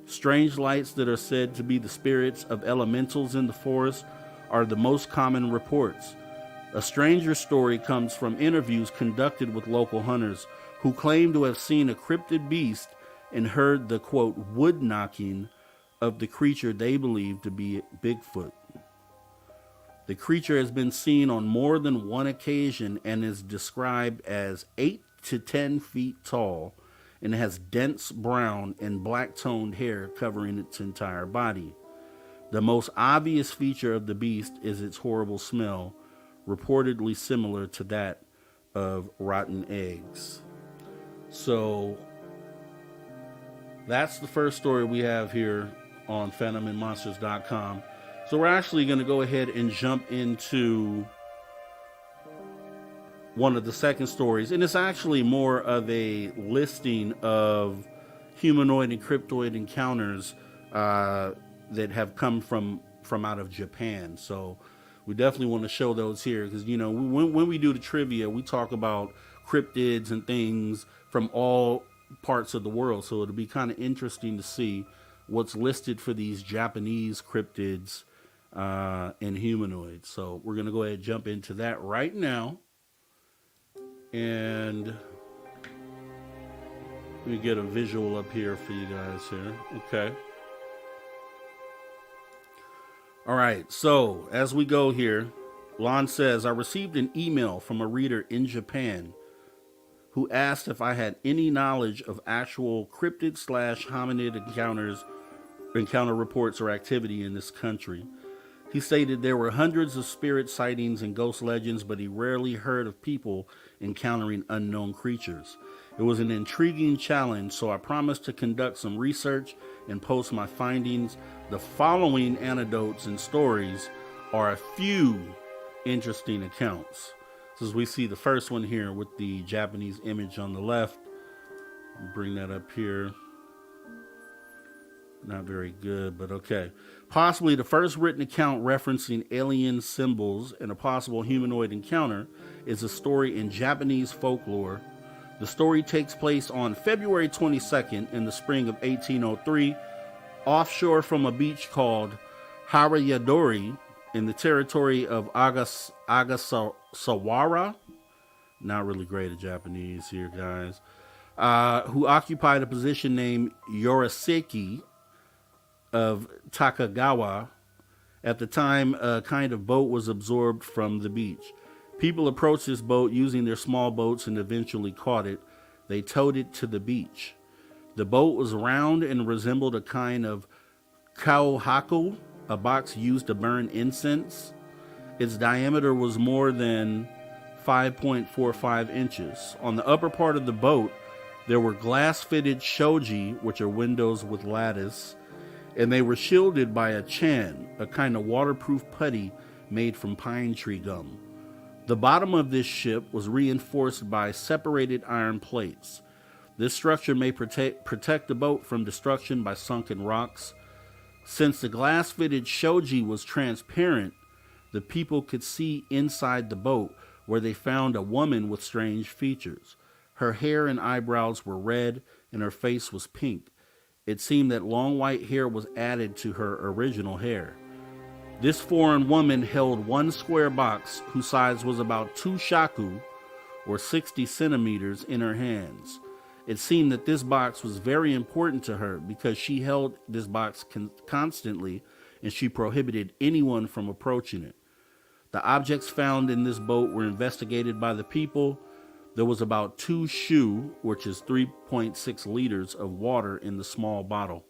Strange lights that are said to be the spirits of elementals in the forest are the most common reports. A stranger story comes from interviews conducted with local hunters who claim to have seen a cryptid beast and heard the, quote, wood knocking of the creature they believe to be Bigfoot. The creature has been seen on more than one occasion and is described as 8 to 10 feet tall and has dense brown and black-toned hair covering its entire body. The most obvious feature of the beast is its horrible smell, reportedly similar to that of rotten eggs. So that's the first story we have here on PhantomandMonsters.com. So we're actually going to go ahead and jump into one of the second stories. And it's actually more of a listing of humanoid and cryptoid encounters that have come from out of Japan. So we definitely want to show those here because, you know, when we do the trivia, we talk about cryptids and things from all parts of the world. So it'll be kind of interesting to see what's listed for these Japanese cryptids and humanoids. So we're going to go ahead and jump into that right now. And let me get a visual up here for you guys here. Okay. All right. So as we go here, Lon says, I received an email from a reader in Japan who asked if I had any knowledge of actual cryptid / hominid encounter reports or activity in this country. He stated there were hundreds of spirit sightings and ghost legends, but he rarely heard of people encountering unknown creatures. It was an intriguing challenge, so I promised to conduct some research and post my findings. The following anecdotes and stories are a few interesting accounts. So as we see the first one here with the Japanese image on the left, bring that up here. Not very good, but okay. Possibly the first written account referencing alien symbols and a possible humanoid encounter is a story in Japanese folklore. The story takes place on February 22nd in the spring of 1803, offshore from a beach called Harayadori in the territory of Agasawara. Not really great at Japanese here, guys. Who occupied a position named Yoroseki of Takagawa. At the time, a kind of boat was absorbed from the beach. People approached this boat using their small boats and eventually caught it. They towed it to the beach. The boat was round and resembled a kind of kauhaku, a box used to burn incense. Its diameter was more than 5.45 inches. On the upper part of the boat, there were glass-fitted shoji, which are windows with lattice, and they were shielded by a chan, a kind of waterproof putty made from pine tree gum. The bottom of this ship was reinforced by separated iron plates. This structure may protect the boat from destruction by sunken rocks. Since the glass-fitted shoji was transparent, the people could see inside the boat, where they found a woman with strange features. Her hair and eyebrows were red, and her face was pink. It seemed that long white hair was added to her original hair. This foreign woman held one square box whose size was about 2 shaku, or 60 centimeters, in her hands. It seemed that this box was very important to her because she held this box constantly, and she prohibited anyone from approaching it. The objects found in this boat were investigated by the people. There was about 2 shu, which is 3.6 liters of water in the small bottle.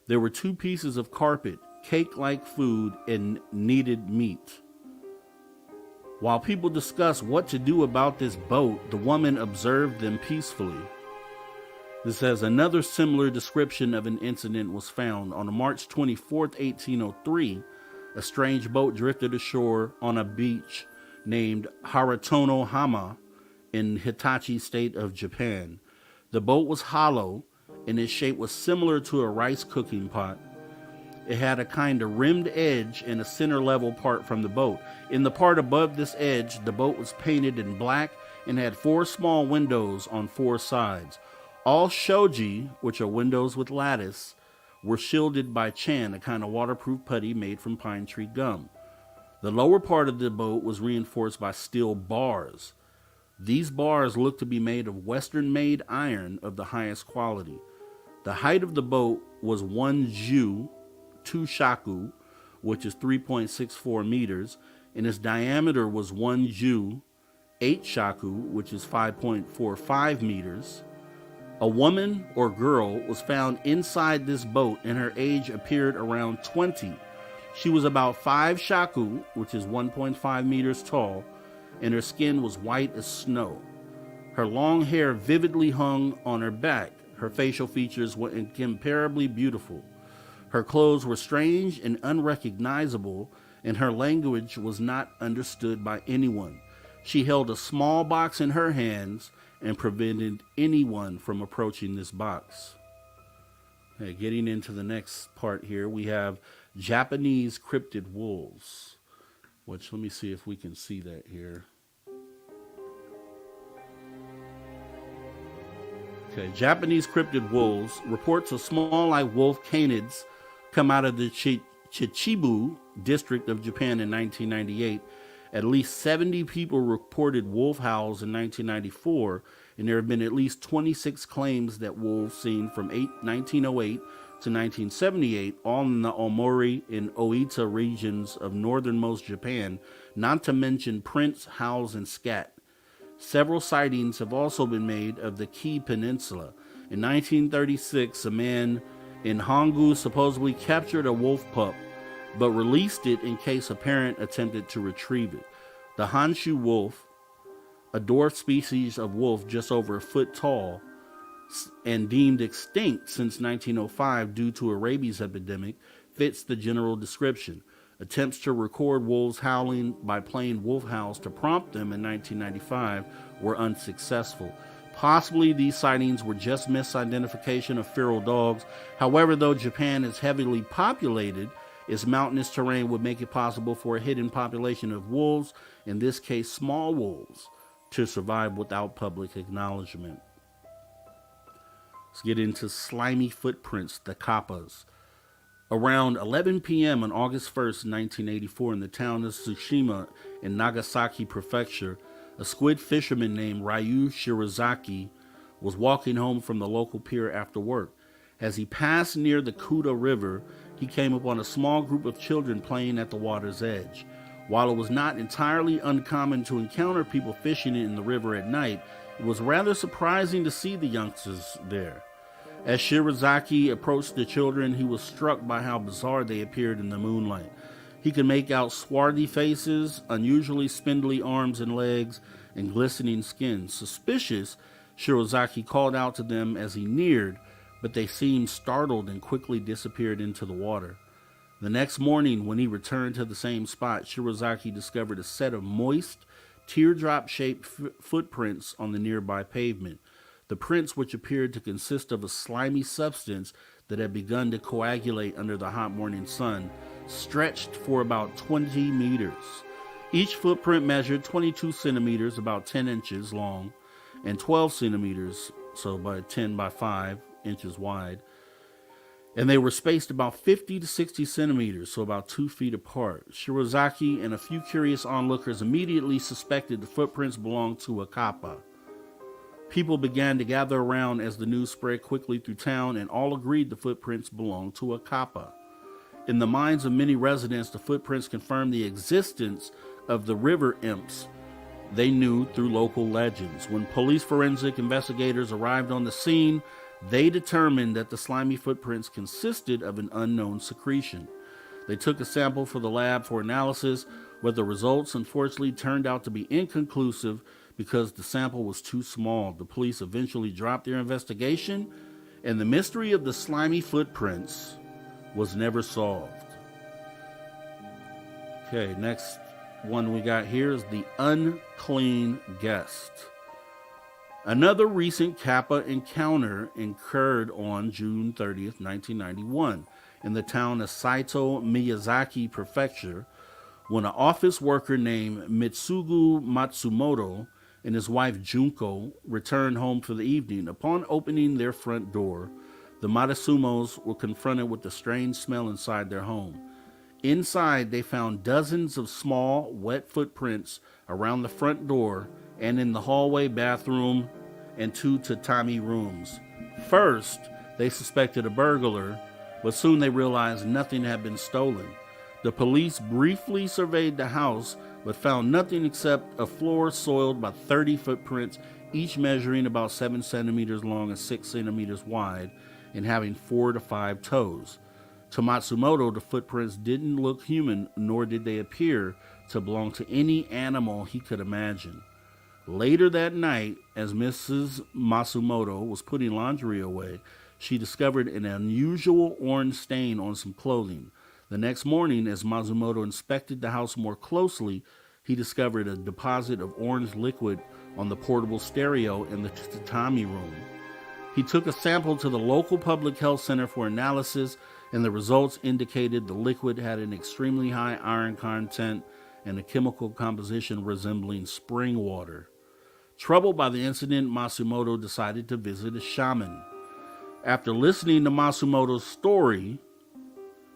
There were 2 pieces of carpet, cake-like food, and kneaded meat. While people discussed what to do about this boat, the woman observed them peacefully. This says another similar description of an incident was found. On March 24, 1803, a strange boat drifted ashore on a beach named Haratono Hama in Hitachi state of Japan. The boat was hollow, and its shape was similar to a rice cooking pot. It had a kind of rimmed edge and a center level part from the boat. In the part above this edge, the boat was painted in black and had 4 small windows on 4 sides. All shoji, which are windows with lattice, were shielded by chan, a kind of waterproof putty made from pine tree gum. The lower part of the boat was reinforced by steel bars. These bars looked to be made of Western-made iron of the highest quality. The height of the boat was 1 ju, 2 shaku, which is 3.64 meters, and its diameter was 1 ju, 8 shaku, which is 5.45 meters. A woman or girl was found inside this boat, and her age appeared around 20. She was about 5 shaku, which is 1.5 meters tall, and her skin was white as snow. Her long hair vividly hung on her back. Her facial features were incomparably beautiful. Her clothes were strange and unrecognizable, and her language was not understood by anyone. She held a small box in her hands and prevented anyone from approaching this box. Okay, getting into the next part here, we have Japanese cryptid wolves, which, let me see if we can see that here. Okay, Japanese cryptid wolves. Reports of small-like wolf canids come out of the Chichibu district of Japan in 1998. At least 70 people reported wolf howls in 1994, and there have been at least 26 claims that wolves seen from 1908 to 1978, all in the Omori and Oita regions of northernmost Japan, not to mention prints, howls, and scat. Several sightings have also been made of the Kii Peninsula. In 1936, a man in Hongu supposedly captured a wolf pup, but released it in case a parent attempted to retrieve it. The Honshu wolf, a dwarf species of wolf just over a foot tall and deemed extinct since 1905 due to a rabies epidemic, fits the general description. Attempts to record wolves howling by playing wolf howls to prompt them in 1995 were unsuccessful. Possibly these sightings were just misidentification of feral dogs. However, though Japan is heavily populated, its mountainous terrain would make it possible for a hidden population of wolves, in this case small wolves, to survive without public acknowledgement. Let's get into slimy footprints, the kappas. Around 11 p.m. on August 1st, 1984, in the town of Tsushima in Nagasaki Prefecture, a squid fisherman named Ryu Shirazaki was walking home from the local pier after work. As he passed near the Kuda River, he came upon a small group of children playing at the water's edge. While it was not entirely uncommon to encounter people fishing in the river at night, it was rather surprising to see the youngsters there. As Shirazaki approached the children, he was struck by how bizarre they appeared in the moonlight. He could make out swarthy faces, unusually spindly arms and legs, and glistening skin. Suspicious, Shirazaki called out to them as he neared, but they seemed startled and quickly disappeared into the water. The next morning, when he returned to the same spot, Shirazaki discovered a set of moist, teardrop-shaped footprints on the nearby pavement. The prints, which appeared to consist of a slimy substance that had begun to coagulate under the hot morning sun, stretched for about 20 meters. Each footprint measured 22 centimeters, about 10 inches long, and 12 centimeters, so by 10 by 5 inches wide. And they were spaced about 50 to 60 centimeters, so about 2 feet apart. Shirazaki and a few curious onlookers immediately suspected the footprints belonged to a kappa. People began to gather around as the news spread quickly through town, and all agreed the footprints belonged to a kappa. In the minds of many residents, the footprints confirmed the existence of the river imps they knew through local legends. When police forensic investigators arrived on the scene, they determined that the slimy footprints consisted of an unknown secretion. They took a sample for the lab for analysis, but the results unfortunately turned out to be inconclusive because the sample was too small. The police eventually dropped their investigation, and the mystery of the slimy footprints was never solved. Okay, next one we got here is the unclean guest. Another recent Kappa encounter occurred on June 30th, 1991, in the town of Saito, Miyazaki Prefecture, when an office worker named Mitsugu Matsumoto and his wife Junko returned home for the evening. Upon opening their front door, the Matsumos were confronted with a strange smell inside their home. Inside, they found dozens of small, wet footprints around the front door and in the hallway, bathroom, and 2 tatami rooms. First, they suspected a burglar, but soon they realized nothing had been stolen. The police briefly surveyed the house, but found nothing except a floor soiled by 30 footprints, each measuring about 7 centimeters long and 6 centimeters wide, and having 4 to 5 toes. To Matsumoto, the footprints didn't look human, nor did they appear to belong to any animal he could imagine. Later that night, as Mrs. Matsumoto was putting laundry away, she discovered an unusual orange stain on some clothing. The next morning, as Matsumoto inspected the house more closely, he discovered a deposit of orange liquid on the portable stereo in the tatami room. He took a sample to the local public health center for analysis, and the results indicated the liquid had an extremely high iron content and a chemical composition resembling spring water. Troubled by the incident, Matsumoto decided to visit a shaman. After listening to Matsumoto's story,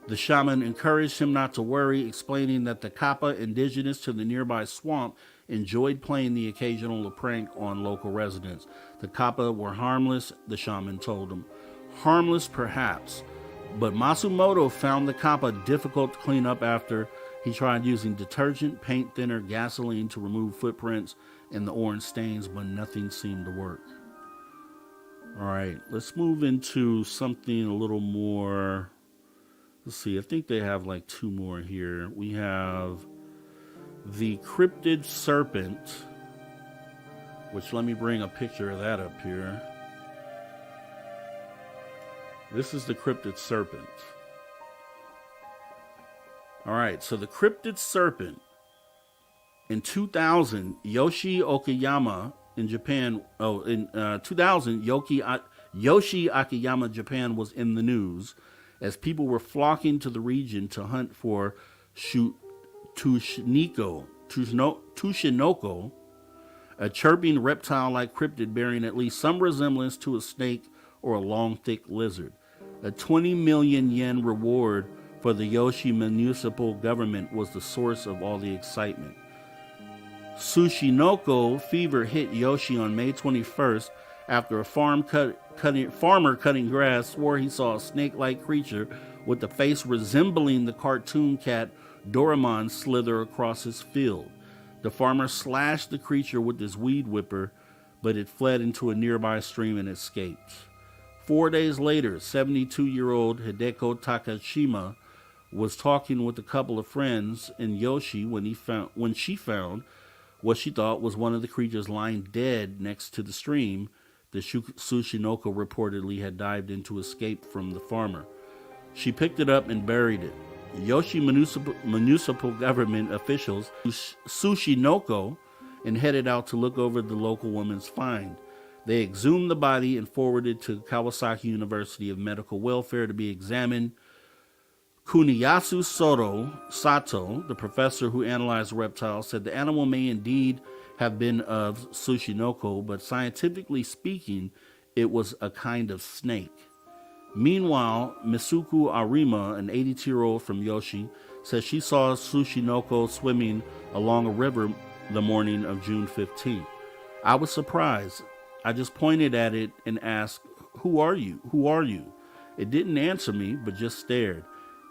the shaman encouraged him not to worry, explaining that the kappa indigenous to the nearby swamp enjoyed playing the occasional prank on local residents. The kappa were harmless, the shaman told him. Harmless, perhaps, but Matsumoto found the kappa difficult to clean up after he tried using detergent, paint thinner, gasoline to remove footprints and the orange stains, but nothing seemed to work. All right, let's move into something a little more. Let's see, I think they have like 2 more here. We have the Crypted Serpent, which let me bring a picture of that up here. This is the Crypted Serpent. All right, so the Crypted Serpent. In 2000, Yoshi Okayama in Japan. In 2000, Yoshi Akiyama, Japan was in the news as people were flocking to the region to hunt for Tushinoko, a chirping reptile-like cryptid bearing at least some resemblance to a snake or a long, thick lizard. A 20 million yen reward for the Yoshi municipal government was the source of all the excitement. Tsushinoko fever hit Yoshi on May 21st after a farmer cutting grass swore he saw a snake-like creature with a face resembling the cartoon cat Doraemon slither across his field. The farmer slashed the creature with his weed whipper, but it fled into a nearby stream and escaped. 4 days later, 72-year-old Hideko Takashima was talking with a couple of friends in Yoshi when she found what she thought was one of the creatures lying dead next to the stream that Tsushinoko reportedly had dived in to escape from the farmer. She picked it up and buried it. Yoshi municipal government officials Sushinoko and headed out to look over the local woman's find. They exhumed the body and forwarded to Kawasaki University of Medical Welfare to be examined. Kuniyasu Sato, the professor who analyzed the reptile, said the animal may indeed have been of Sushinoko, but scientifically speaking, it was a kind of snake. Meanwhile, Misuku Arima, an 82-year-old from Yoshi, says she saw Sushinoko swimming along a river the morning of June 15th. I was surprised. I just pointed at it and asked, "Who are you? Who are you?" It didn't answer me, but just stared.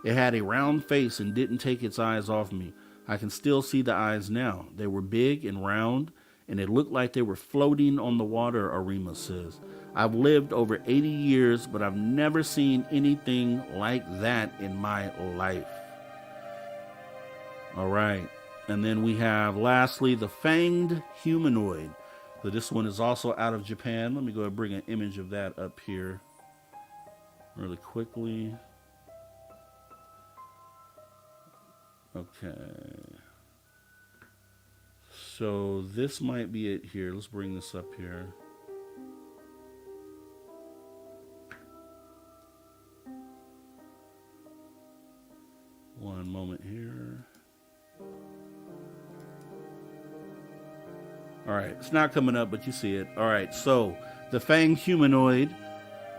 It had a round face and didn't take its eyes off me. I can still see the eyes now. They were big and round, and it looked like they were floating on the water, Arima says. I've lived over 80 years, but I've never seen anything like that in my life. All right. And then we have, lastly, the fanged humanoid. So this one is also out of Japan. Let me go ahead and bring an image of that up here really quickly. Okay. So this might be it here. Let's bring this up here. One moment here. All right, it's not coming up, but you see it. All right, so the fanged humanoid.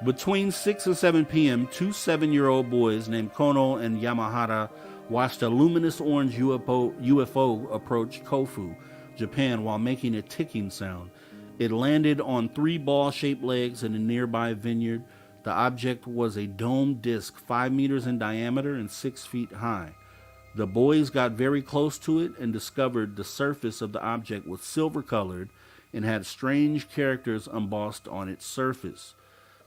Between 6 and 7 p.m., two 7-year-old boys named Kono and Yamahara watched a luminous orange UFO approach Kofu, Japan, while making a ticking sound. It landed on 3 ball-shaped legs in a nearby vineyard. The object was a domed disc 5 meters in diameter and 6 feet high. The boys got very close to it and discovered the surface of the object was silver-colored and had strange characters embossed on its surface.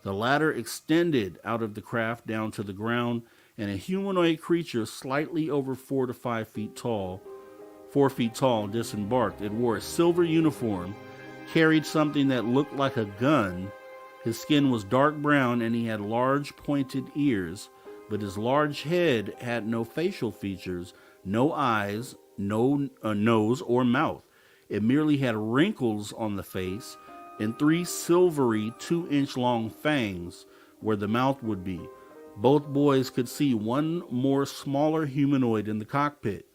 The ladder extended out of the craft down to the ground, and a humanoid creature slightly over 4 to 5 feet tall, disembarked. It wore a silver uniform, carried something that looked like a gun. His skin was dark brown, and he had large pointed ears, but his large head had no facial features, no eyes, no nose or mouth. It merely had wrinkles on the face and 3 silvery 2-inch long fangs where the mouth would be. Both boys could see one more smaller humanoid in the cockpit.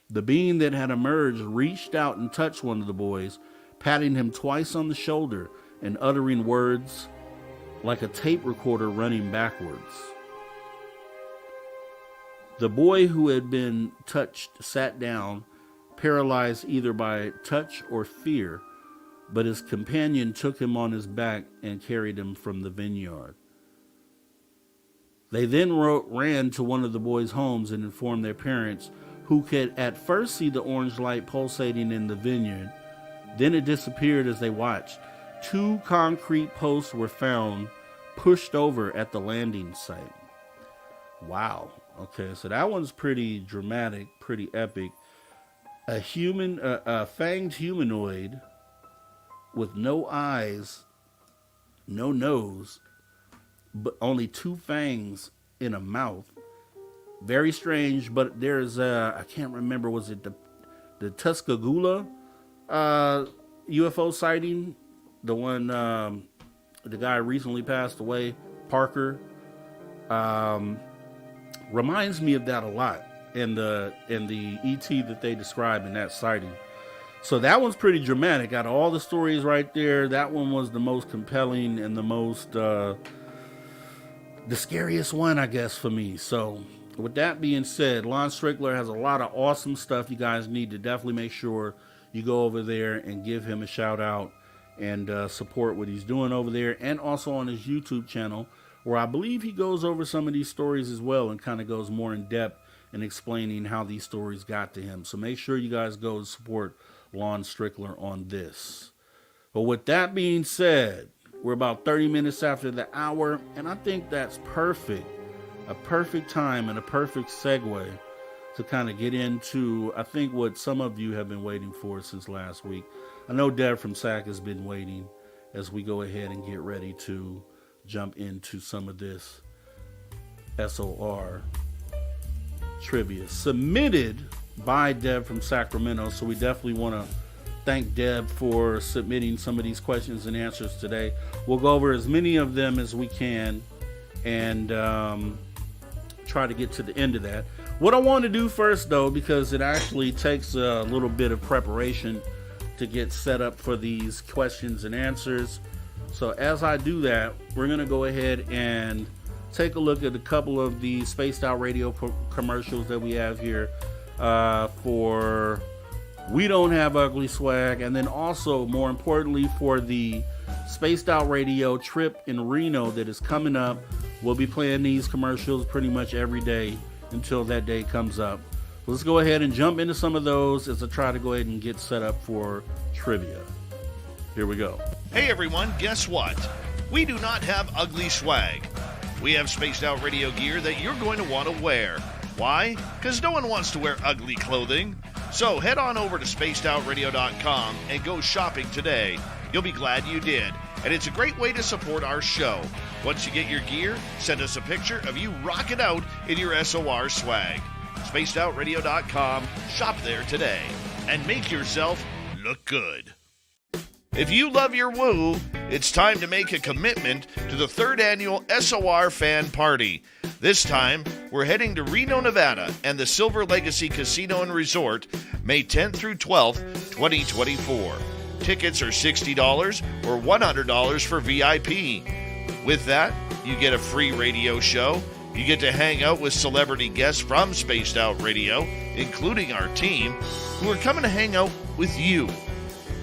The being that had emerged reached out and touched one of the boys, patting him twice on the shoulder and uttering words like a tape recorder running backwards. The boy who had been touched sat down, paralyzed either by touch or fear, but his companion took him on his back and carried him from the vineyard. They then ran to one of the boys' homes and informed their parents, who could at first see the orange light pulsating in the vineyard. Then it disappeared as they watched. 2 concrete posts were found pushed over at the landing site. Wow. Okay, so that one's pretty dramatic, pretty epic. A fanged humanoid with no eyes, no nose, but only 2 fangs in a mouth. Very strange, but there's I can't remember, was it the Tuscaloosa UFO sighting? The one the guy recently passed away, Parker. Reminds me of that a lot in the ET that they describe in that sighting. So that one's pretty dramatic. Out of all the stories right there, that one was the most compelling and the most the scariest one, I guess, for me. So with that being said, Lon Strickler has a lot of awesome stuff. You guys need to definitely make sure you go over there and give him a shout out and support what he's doing over there, and also on his YouTube channel, where I believe he goes over some of these stories as well and kind of goes more in depth in explaining how these stories got to him. So make sure you guys go support Lon Strickler on this. But with that being said, we're about 30 minutes after the hour, and I think that's perfect. A perfect time and a perfect segue to kind of get into, I think, what some of you have been waiting for since last week. I know Deb from SAC has been waiting as we go ahead and get ready to jump into some of this SOR. trivia submitted by Deb from Sacramento. So we definitely want to thank Deb for submitting some of these questions and answers today. We'll go over as many of them as we can and try to get to the end of that. What I want to do first, though, because it actually takes a little bit of preparation to get set up for these questions and answers. So as I do that, we're going to go ahead and take a look at a couple of the Spaced Out Radio commercials that we have here for We Don't Have Ugly Swag, and then also, more importantly, for the Spaced Out Radio trip in Reno that is coming up. We'll be playing these commercials pretty much every day until that day comes up. Let's go ahead and jump into some of those as I try to go ahead and get set up for trivia. Here we go. Hey everyone, guess what? We do not have ugly swag. We have Spaced Out Radio gear that you're going to want to wear. Why? Because no one wants to wear ugly clothing. So head on over to spacedoutradio.com and go shopping today. You'll be glad you did. And it's a great way to support our show. Once you get your gear, send us a picture of you rocking out in your SOR swag. spacedoutradio.com, shop there today, and make yourself look good. If you love your woo, it's time to make a commitment to the 3rd annual SOR Fan Party. This time, we're heading to Reno, Nevada, and the Silver Legacy Casino and Resort, May 10th through 12th, 2024. Tickets are $60 or $100 for VIP. With that, you get a free radio show. You get to hang out with celebrity guests from Spaced Out Radio, including our team, who are coming to hang out with you.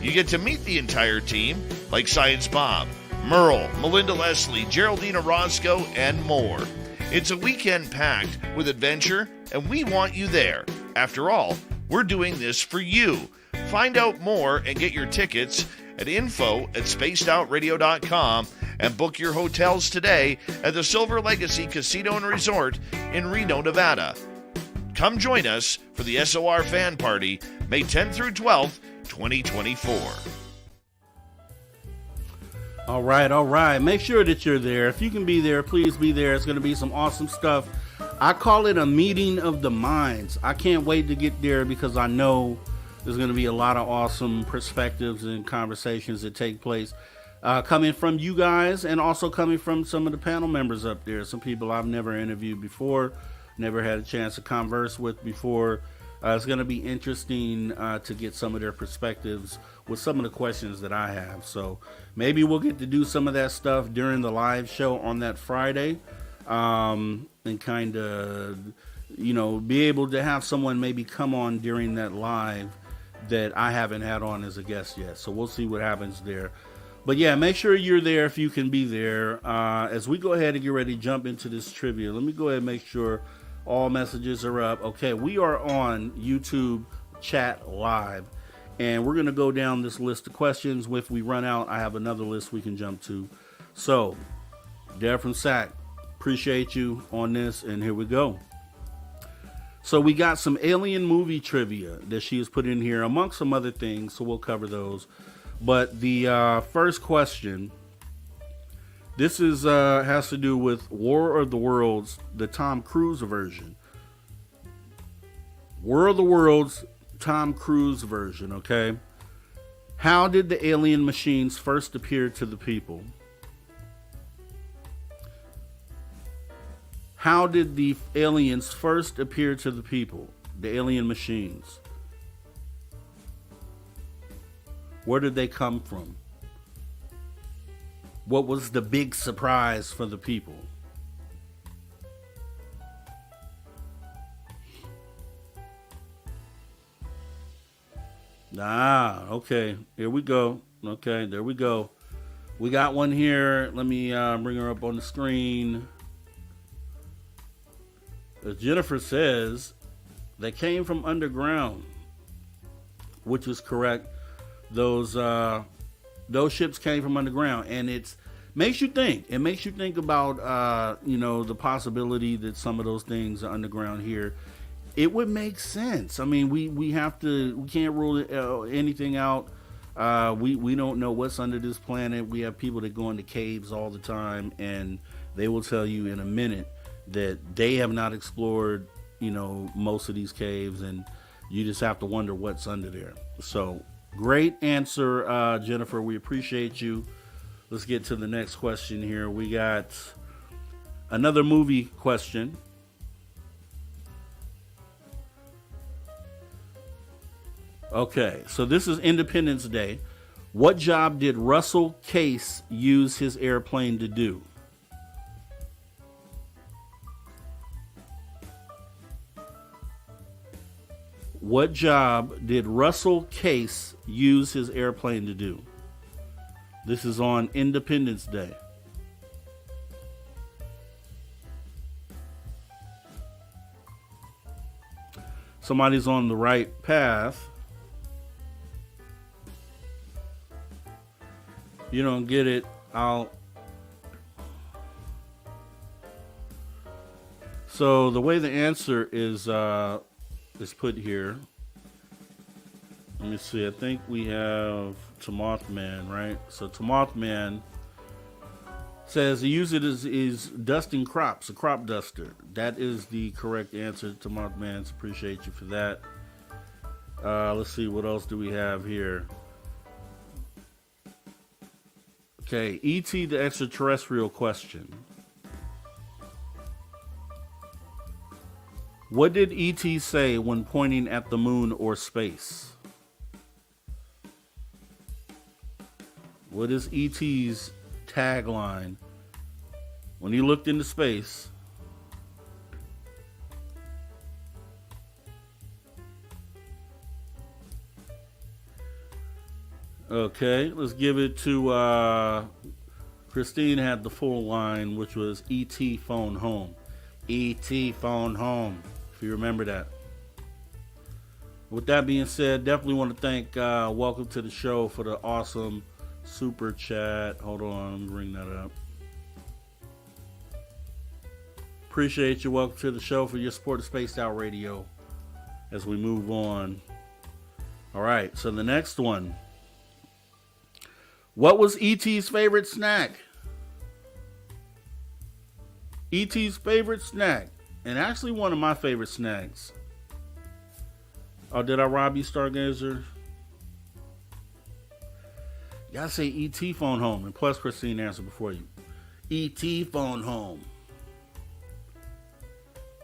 You get to meet the entire team, like Science Bob, Merle, Melinda Leslie, Geraldine Orozco, and more. It's a weekend packed with adventure, and we want you there. After all, we're doing this for you. Find out more and get your tickets at info@spacedoutradio.com and book your hotels today at the Silver Legacy Casino and Resort in Reno, Nevada. Come join us for the SOR Fan Party, May 10th through 12th, 2024. All right. Make sure that you're there. If you can be there, please be there. It's going to be some awesome stuff. I call it a meeting of the minds. I can't wait to get there because I know there's going to be a lot of awesome perspectives and conversations that take place coming from you guys and also coming from some of the panel members up there. Some people I've never interviewed before, never had a chance to converse with before. It's going to be interesting to get some of their perspectives with some of the questions that I have. So maybe we'll get to do some of that stuff during the live show on that Friday and kind of, be able to have someone maybe come on during that live that I haven't had on as a guest yet. So we'll see what happens there. But yeah, make sure you're there if you can be there. As we go ahead and get ready to jump into this trivia, let me go ahead and make sure all messages are up. Okay, we are on YouTube chat live, and we're going to go down this list of questions. If we run out, I have another list we can jump to. So, Deb from Sac, appreciate you on this, and here we go. So we got some alien movie trivia that she has put in here, amongst some other things, so we'll cover those. But the first question, this is has to do with War of the Worlds, the Tom Cruise version. War of the Worlds, Tom Cruise version, okay? How did the alien machines first appear to the people? How did the aliens first appear to the people? The alien machines. Where did they come from? What was the big surprise for the people? Okay. Here we go. Okay, there we go. We got one here. Let me bring her up on the screen. As Jennifer says, they came from underground, which is correct. Those ships came from underground, and it makes you think. It makes you think about the possibility that some of those things are underground here. It would make sense. I mean, we can't rule anything out. We don't know what's under this planet. We have people that go into caves all the time, and they will tell you in a minute that they have not explored most of these caves, and you just have to wonder what's under there. So great answer, Jennifer. We appreciate you. Let's get to the next question here. We got another movie question. Okay, so this is Independence Day. What job did Russell Case use his airplane to do? What job did Russell Case use his airplane to do? This is on Independence Day. Somebody's on the right path. You don't get it, So the way the answer is put here. Let me see. I think we have Mothman, right? So Mothman says he used it as dusting crops, a crop duster. That is the correct answer to Mothman. Appreciate you for that. Let's see, what else do we have here? Okay, E.T. the extraterrestrial question. What did E.T. say when pointing at the moon or space? What is E.T.'s tagline when he looked into space? Okay, let's give it to Christine. Had the full line, which was E.T. phone home. E.T. phone home, if you remember that. With that being said, definitely want to thank Welcome to the Show for the awesome super chat. Hold on, let me bring that up. Appreciate you. Welcome to the show for your support of Spaced Out Radio as we move on. All right, so the next one. What was E.T.'s favorite snack? E.T.'s favorite snack. And actually one of my favorite snacks. Oh, did I rob you, Stargazer? You gotta say E.T. phone home. And plus Christine answered before you. E.T. phone home.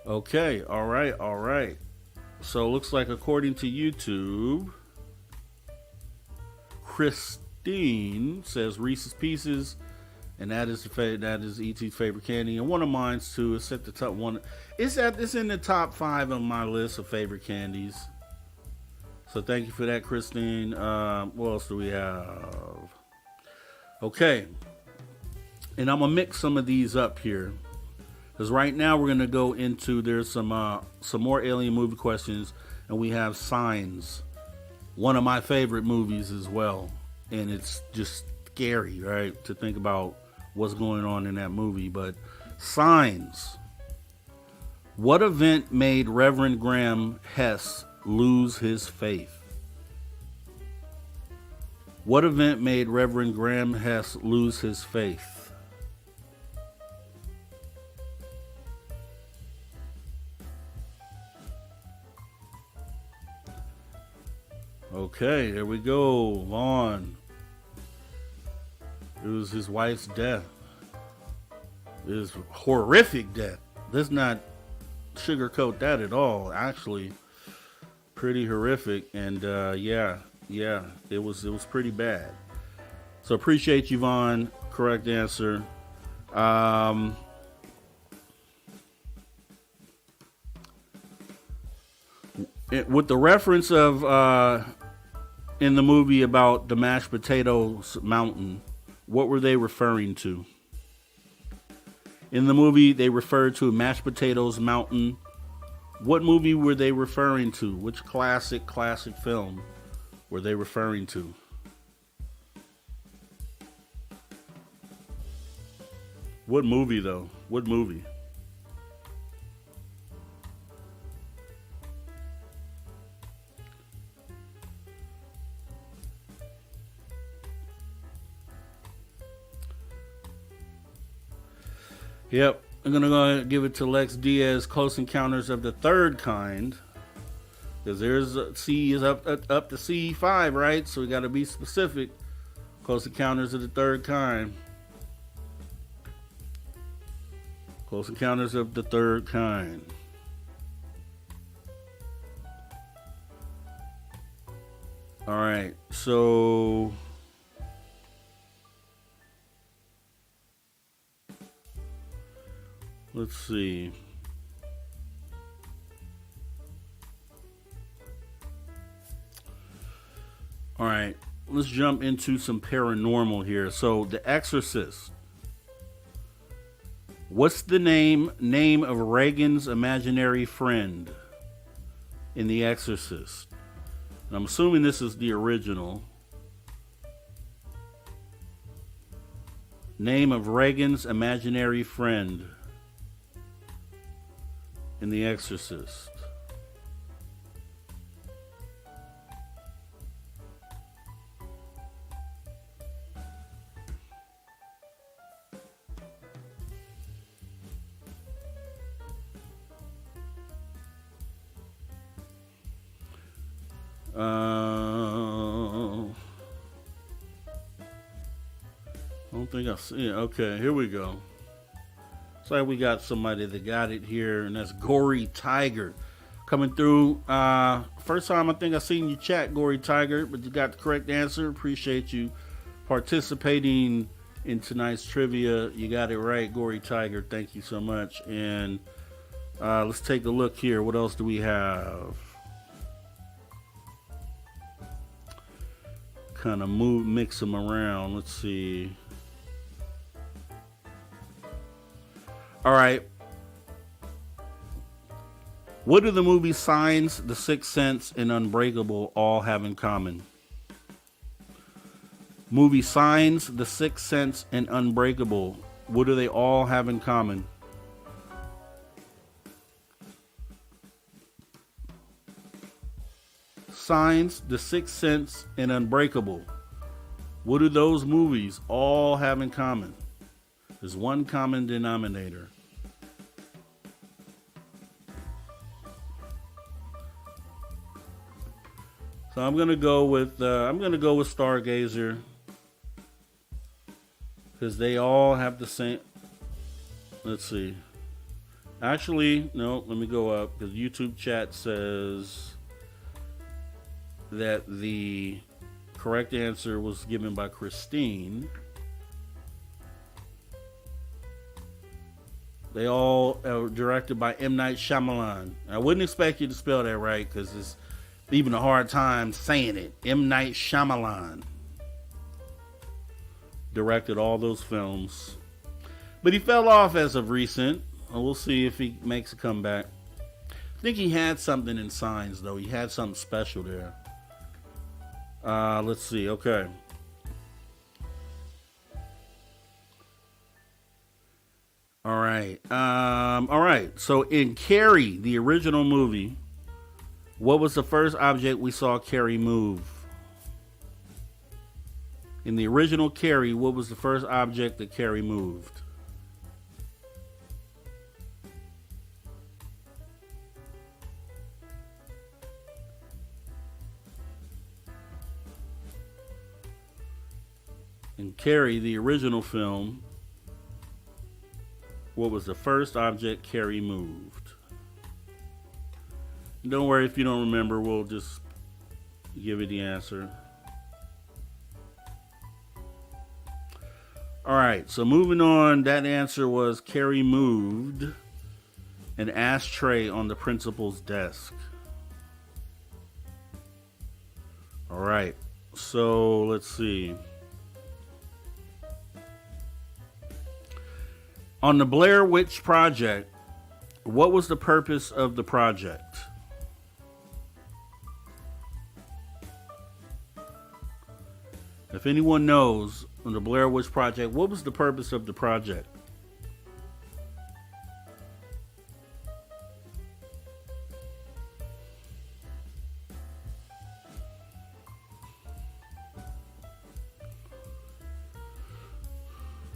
Okay, all right. So it looks like according to YouTube, Christine says Reese's Pieces, and that is E.T.'s favorite candy, and one of mine's too. It's at the top one. It's in the top 5 on my list of favorite candies. So thank you for that, Christine. What else do we have? Okay, and I'm gonna mix some of these up here, because right now we're gonna go into there's some more alien movie questions, and we have Signs, one of my favorite movies as well, and it's just scary, right, to think about what's going on in that movie. But Signs. What event made Reverend Graham Hess lose his faith? What event made Reverend Graham Hess lose his faith? Okay, there we go. Vaughn. It was his wife's death. It was horrific death. Let's not sugarcoat that at all. Actually, pretty horrific. And yeah, it was pretty bad. So appreciate you, Vaughn. Correct answer. With the reference of in the movie about the mashed potatoes mountain, what were they referring to? In the movie, they referred to mashed potatoes mountain. What movie were they referring to? Which classic film were they referring to? What movie, though? What movie? Yep. I'm going to go ahead and give it to Lex Diaz, Close Encounters of the Third Kind. Because there's C is up to C5, right? So we got to be specific. Close Encounters of the Third Kind. Close Encounters of the Third Kind. All right, so let's see. All right, let's jump into some paranormal here. So, The Exorcist. What's the name of Reagan's imaginary friend in The Exorcist? And I'm assuming this is the original. Name of Reagan's imaginary friend in The Exorcist. I don't think I see it. Okay, here we go. It's like we got somebody that got it here, and that's Gory Tiger coming through. First time I think I seen you chat, Gory Tiger, but you got the correct answer. Appreciate you participating in tonight's trivia. You got it right, Gory Tiger. Thank you so much. And let's take a look here. What else do we have? Kind of mix them around. Let's see. All right. What do the movies Signs, The Sixth Sense, and Unbreakable all have in common? Movie Signs, The Sixth Sense, and Unbreakable. What do they all have in common? Signs, The Sixth Sense, and Unbreakable. What do those movies all have in common? There's one common denominator. So I'm gonna go with Stargazer because they all have the same. Let's see. Actually, no. Let me go up because YouTube chat says that the correct answer was given by Christine. They all are directed by M. Night Shyamalan. I wouldn't expect you to spell that right because it's even a hard time saying it. M. Night Shyamalan directed all those films. But he fell off as of recent. We'll see if he makes a comeback. I think he had something in Signs, though. He had something special there. Let's see. Okay. All right. So in Carrie, the original movie, what was the first object we saw Carrie move? In the original Carrie, what was the first object that Carrie moved? In Carrie, the original film, what was the first object Carrie moved? Don't worry if you don't remember, we'll just give you the answer. All right, so moving on, that answer was Carrie moved an ashtray on the principal's desk. All right, so let's see. On the Blair Witch Project, what was the purpose of the project? If anyone knows, on the Blair Witch Project, what was the purpose of the project?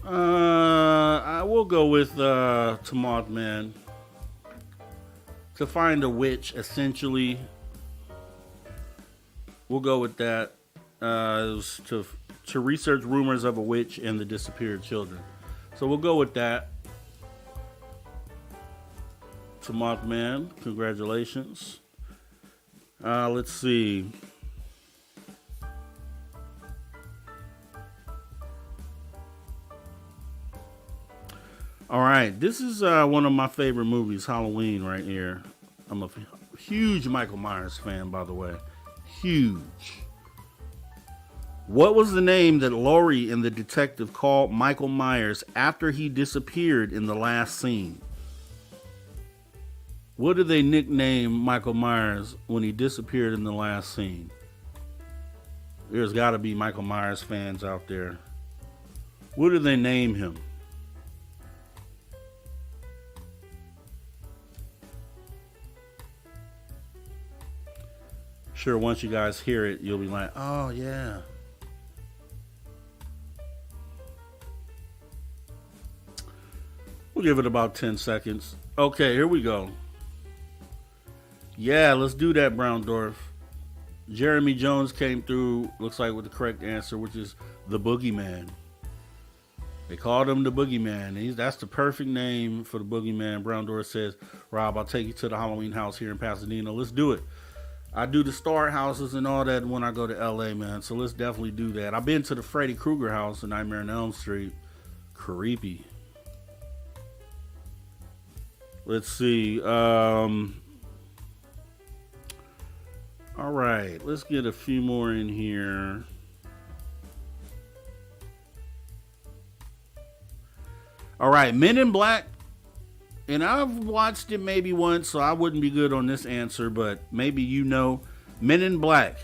I will go with to Mothman to find a witch, essentially. We'll go with that. It was to research rumors of a witch and the disappeared children. So we'll go with that. To Mothman, congratulations. Let's see. All right, this is one of my favorite movies, Halloween, right here. I'm a huge Michael Myers fan, by the way. Huge. What was the name that Laurie and the detective called Michael Myers after he disappeared in the last scene? What did they nickname Michael Myers when he disappeared in the last scene? There's got to be Michael Myers fans out there. What did they name him? Sure, once you guys hear it, you'll be like, oh, yeah. We'll give it about 10 seconds. Okay, here we go. Yeah, let's do that, Brown Dwarf. Jeremy Jones came through, looks like, with the correct answer, which is the Boogeyman. They called him the Boogeyman. That's the perfect name for the Boogeyman. Brown Dwarf says, Rob, I'll take you to the Halloween house here in Pasadena. Let's do it. I do the Star houses and all that when I go to LA, man. So let's definitely do that. I've been to the Freddy Krueger house in Nightmare on Elm Street. Creepy. Let's see. All right. Let's get a few more in here. All right. Men in Black. And I've watched it maybe once, so I wouldn't be good on this answer, but maybe you know. Men in Black.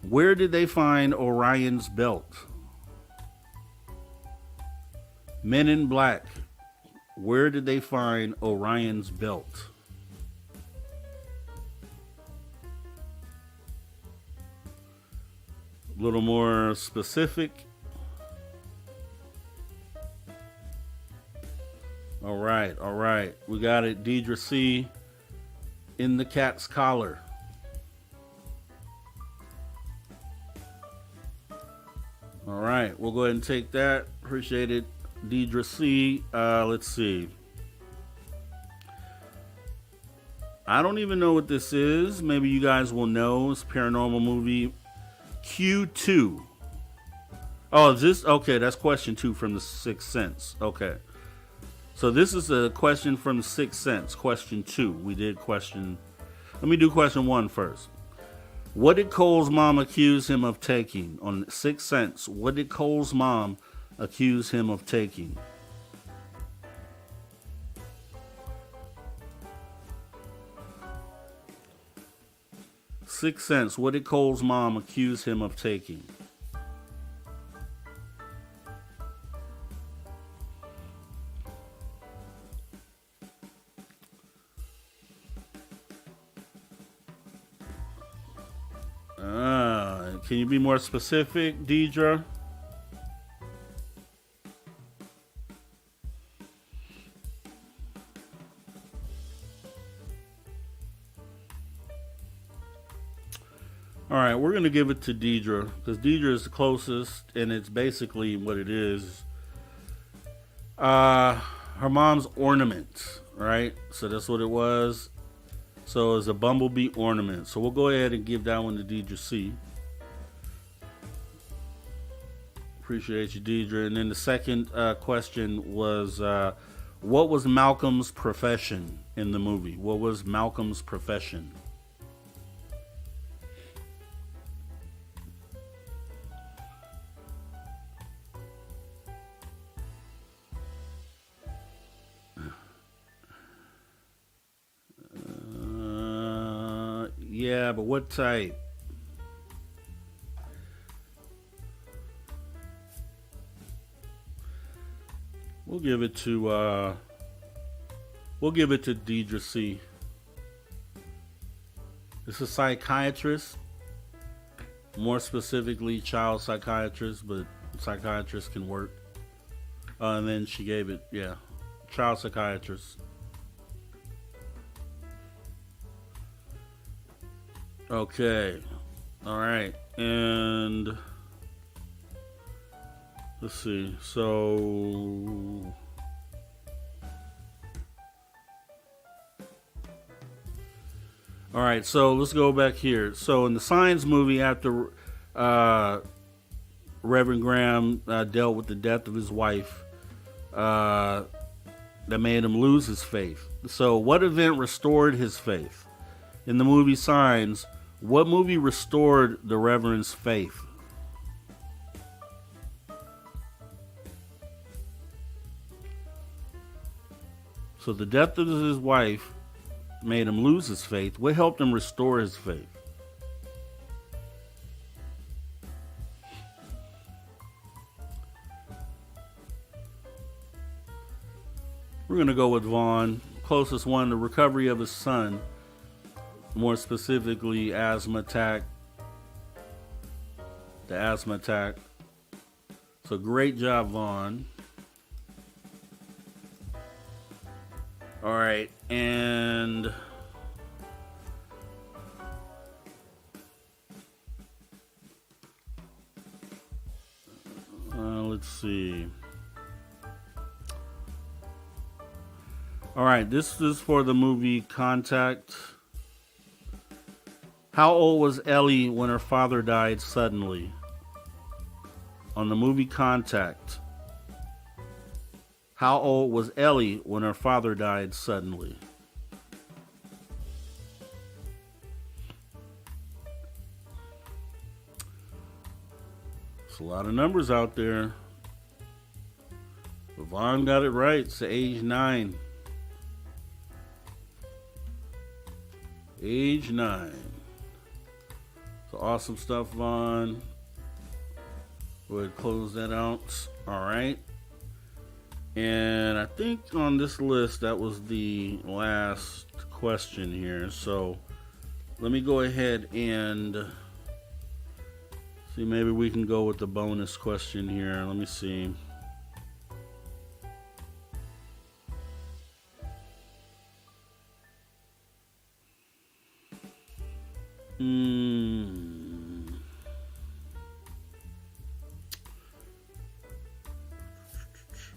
Where did they find Orion's belt? Men in Black. Where did they find Orion's belt? A little more specific. All right. We got it. Deidre C. In the cat's collar. All right. We'll go ahead and take that. Appreciate it. Deidre C. Let's see. I don't even know what this is. Maybe you guys will know. It's a paranormal movie. Q2. Oh, is this? Okay, that's question 2 from The Sixth Sense. Okay. So this is a question from The Sixth Sense, question 2. We did question... Let me do question 1 first. What did Cole's mom accuse him of taking? On The Sixth Sense, what did Cole's mom accuse him of taking? Sixth Sense, what did Cole's mom accuse him of taking? Can you be more specific, Deidre? All right, we're going to give it to Deidre because Deidre is the closest, and it's basically what it is. Her mom's ornament, right? So that's what it was. So it's a bumblebee ornament. So we'll go ahead and give that one to Deidre C. Appreciate you, Deidre. And then the second question was, what was Malcolm's profession in the movie? What was Malcolm's profession? Yeah, but what type? We'll give it to Deidre C. It's a psychiatrist, more specifically child psychiatrist, but psychiatrist can work. And then she gave it, child psychiatrist. Okay. All right. And let's see. So all right, so let's go back here. So in the Signs movie, after Reverend Graham dealt with the death of his wife, that made him lose his faith. So what event restored his faith? In the movie Signs, what movie restored the Reverend's faith? So the death of his wife made him lose his faith. What helped him restore his faith? We're going to go with Vaughn. Closest one, the recovery of his son. More specifically, asthma attack. The asthma attack. So great job, Vaughn. All right, and let's see. All right, this is for the movie Contact. How old was Ellie when her father died suddenly? On the movie Contact. How old was Ellie when her father died suddenly? There's a lot of numbers out there. But Vaughn got it right. It's age 9. Age 9. So awesome stuff, Vaughn. Go ahead and close that out. All right. And I think on this list, that was the last question here. So let me go ahead and see, maybe we can go with the bonus question here. Let me see.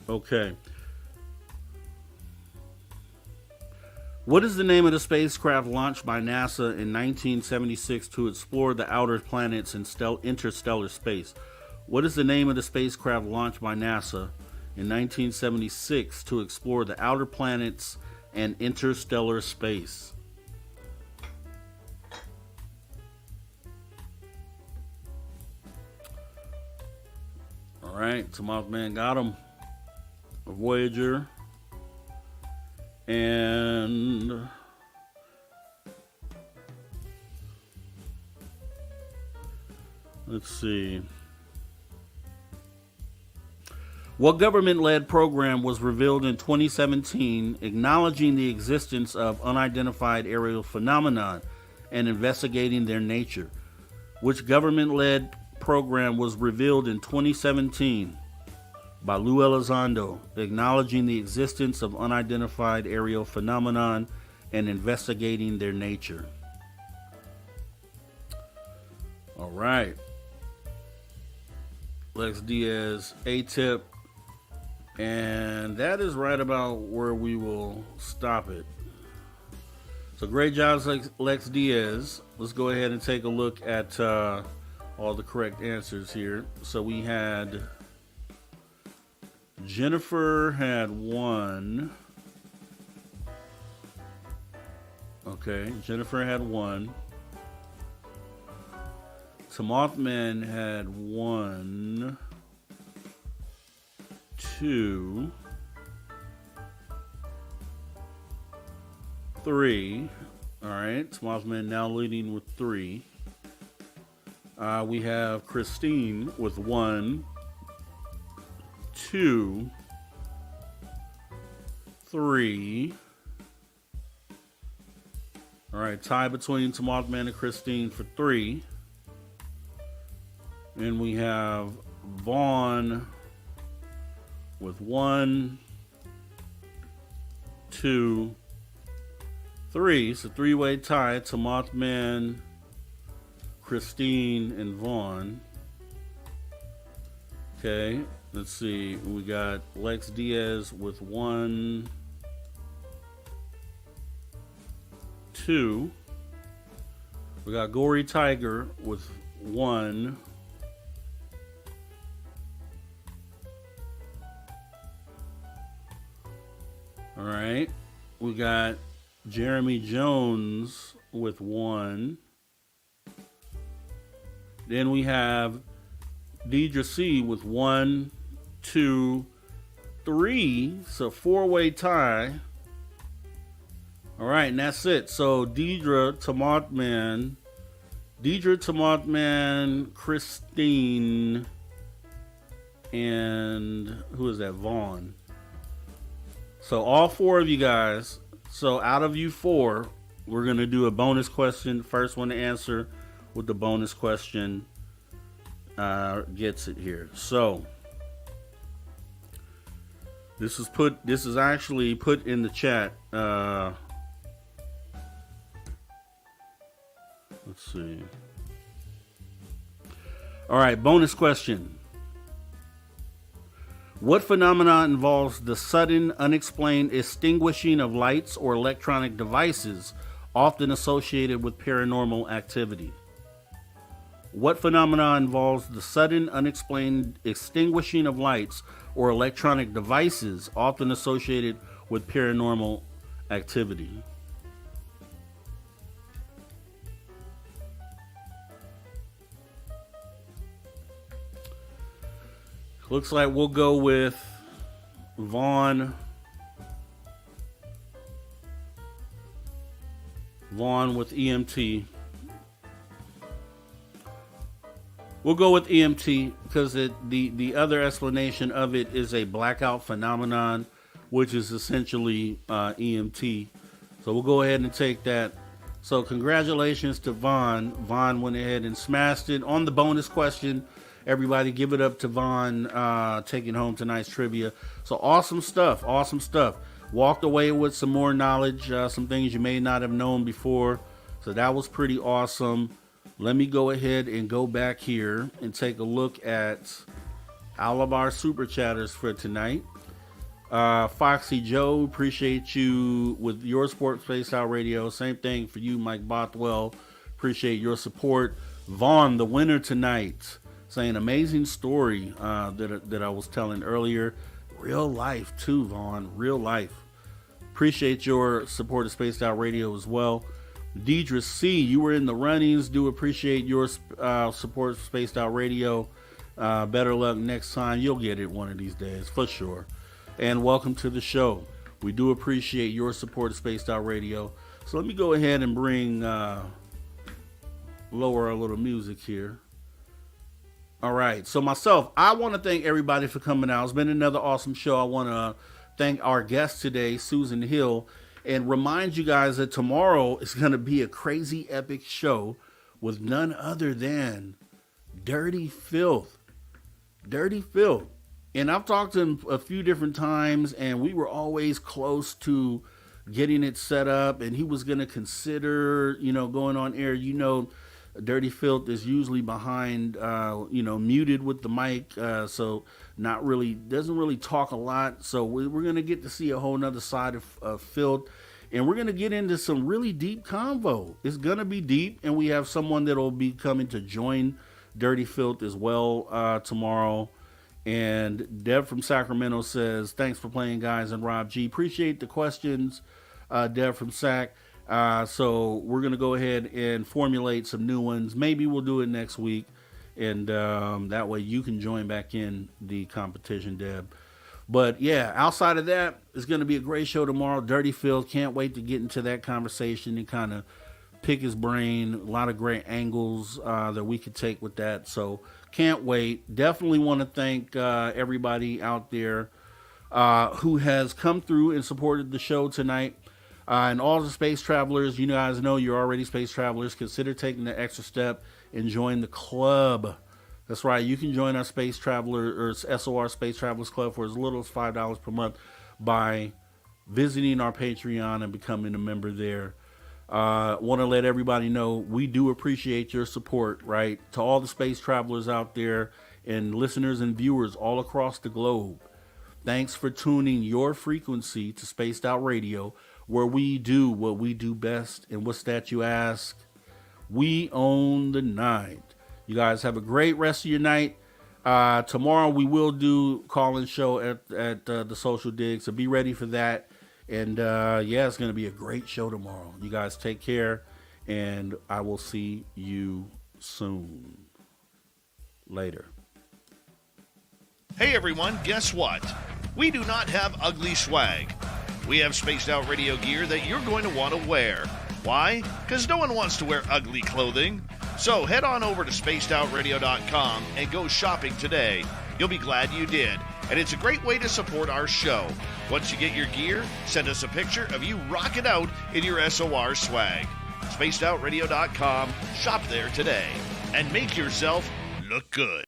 Okay. What is the name of the spacecraft launched by NASA in 1976 to explore the outer planets and interstellar space? What is the name of the spacecraft launched by NASA in 1976 to explore the outer planets and interstellar space? All right, Mothman got him. Voyager. And let's see. What government-led program was revealed in 2017 acknowledging the existence of unidentified aerial phenomena and investigating their nature? Which government-led program was revealed in 2017 by Lou Elizondo, acknowledging the existence of unidentified aerial phenomenon and investigating their nature? All right. Lex Diaz, A-Tip. And that is right about where we will stop it. So great job, Lex Diaz. Let's go ahead and take a look at all the correct answers here. So we had Jennifer had 1. Okay, Jennifer had 1. Mothman had 1, 2, 3. All right, Mothman now leading with 3. We have Christine with 1, 2, 3. All right, tie between Mothman and Christine for 3. And we have Vaughn with 1, 2, 3. It's a three-way tie to Mothman, Christine, and Vaughn. Okay, let's see. We got Lex Diaz with 1, 2. We got Gory Tiger with 1. All right. We got Jeremy Jones with 1. Then we have Deidre C with 1, 2, 3. So 4-way tie. All right, and that's it. So Deidre to Mothman, Christine, and who is that? Vaughn. So all 4 of you guys. So out of you 4, we're going to do a bonus question. First one to answer with the bonus question gets it here. So this is actually put in the chat. Let's see. All right, bonus question. What phenomenon involves the sudden, unexplained extinguishing of lights or electronic devices, often associated with paranormal activity? What phenomenon involves the sudden, unexplained extinguishing of lights or electronic devices, often associated with paranormal activity? Looks like we'll go with Vaughn. Vaughn with EMT. We'll go with EMT because the other explanation of it is a blackout phenomenon, which is essentially EMT. So we'll go ahead and take that. So congratulations to Vaughn. Vaughn went ahead and smashed it on the bonus question. Everybody give it up to Vaughn taking home tonight's trivia. So awesome stuff. Awesome stuff. Walked away with some more knowledge, some things you may not have known before. So that was pretty awesome. Let me go ahead and go back here and take a look at all of our super chatters for tonight. Foxy Joe, appreciate you with your Sports Spaced Out Radio. Same thing for you, Mike Bothwell. Appreciate your support. Vaughn, the winner tonight, saying amazing story that I was telling earlier. Real life too, Vaughn. Real life. Appreciate your support of Spaced Out Radio as well. Deidre C, you were in the runnings. Do appreciate your support of Spaced Out Radio. Better luck next time. You'll get it one of these days for sure. And welcome to the show. We do appreciate your support of Spaced Out Radio. So let me go ahead and bring lower a little music here. All right. So myself, I want to thank everybody for coming out. It's been another awesome show. I want to thank our guest today, Susan Hill, and remind you guys that tomorrow is going to be a crazy epic show with none other than Dirty Filth. Dirty Filth. And I've talked to him a few different times, and we were always close to getting it set up, and he was going to consider, going on air. Dirty Filth is usually behind, muted with the mic, so doesn't really talk a lot. So we're going to get to see a whole nother side of Filth, and we're going to get into some really deep convo. It's going to be deep, and we have someone that will be coming to join Dirty Filth as well tomorrow. And Deb from Sacramento says, thanks for playing, guys, and Rob G. Appreciate the questions, Deb from Sac. So we're going to go ahead and formulate some new ones. Maybe we'll do it next week. And that way you can join back in the competition, Deb. But yeah, outside of that, it's going to be a great show tomorrow. Dirty Phil, can't wait to get into that conversation and kind of pick his brain. A lot of great angles that we could take with that. So can't wait. Definitely want to thank everybody out there who has come through and supported the show tonight. And all the space travelers, you guys know you're already space travelers. Consider taking the extra step and join the club. That's right. You can join our Space Traveler or SOR Space Travelers Club for as little as $5 per month by visiting our Patreon and becoming a member there. Want to let everybody know we do appreciate your support, right? To all the space travelers out there and listeners and viewers all across the globe, thanks for tuning your frequency to Spaced Out Radio, where we do what we do best. And what's that, you ask? We own the night. You guys have a great rest of your night. Tomorrow we will do call-in show at the Social Dig, so be ready for that. And yeah, it's going to be a great show tomorrow. You guys take care, and I will see you soon. Later. Hey everyone, guess what? We do not have ugly swag. We have Spaced Out Radio gear that you're going to want to wear. Why? Because no one wants to wear ugly clothing. So head on over to spacedoutradio.com and go shopping today. You'll be glad you did. And it's a great way to support our show. Once you get your gear, send us a picture of you rocking out in your SOR swag. spacedoutradio.com, shop there today, and make yourself look good.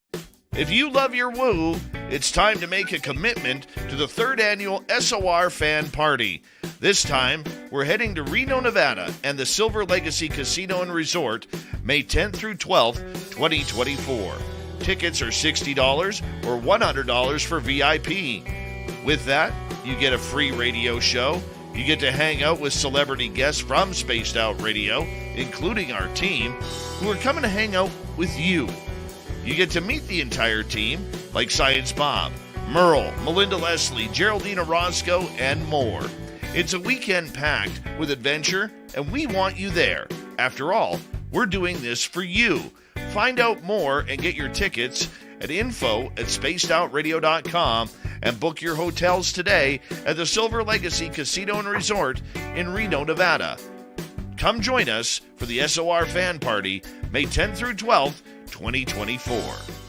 If you love your woo, it's time to make a commitment to the 3rd annual SOR Fan Party. This time, we're heading to Reno, Nevada, and the Silver Legacy Casino and Resort, May 10th through 12th, 2024. Tickets are $60 or $100 for VIP. With that, you get a free radio show. You get to hang out with celebrity guests from Spaced Out Radio, including our team, who are coming to hang out with you. You get to meet the entire team, like Science Bob, Merle, Melinda Leslie, Geraldina Roscoe, and more. It's a weekend packed with adventure, and we want you there. After all, we're doing this for you. Find out more and get your tickets at info@spacedoutradio.com and book your hotels today at the Silver Legacy Casino and Resort in Reno, Nevada. Come join us for the SOR Fan Party, May 10th through 12th, 2024.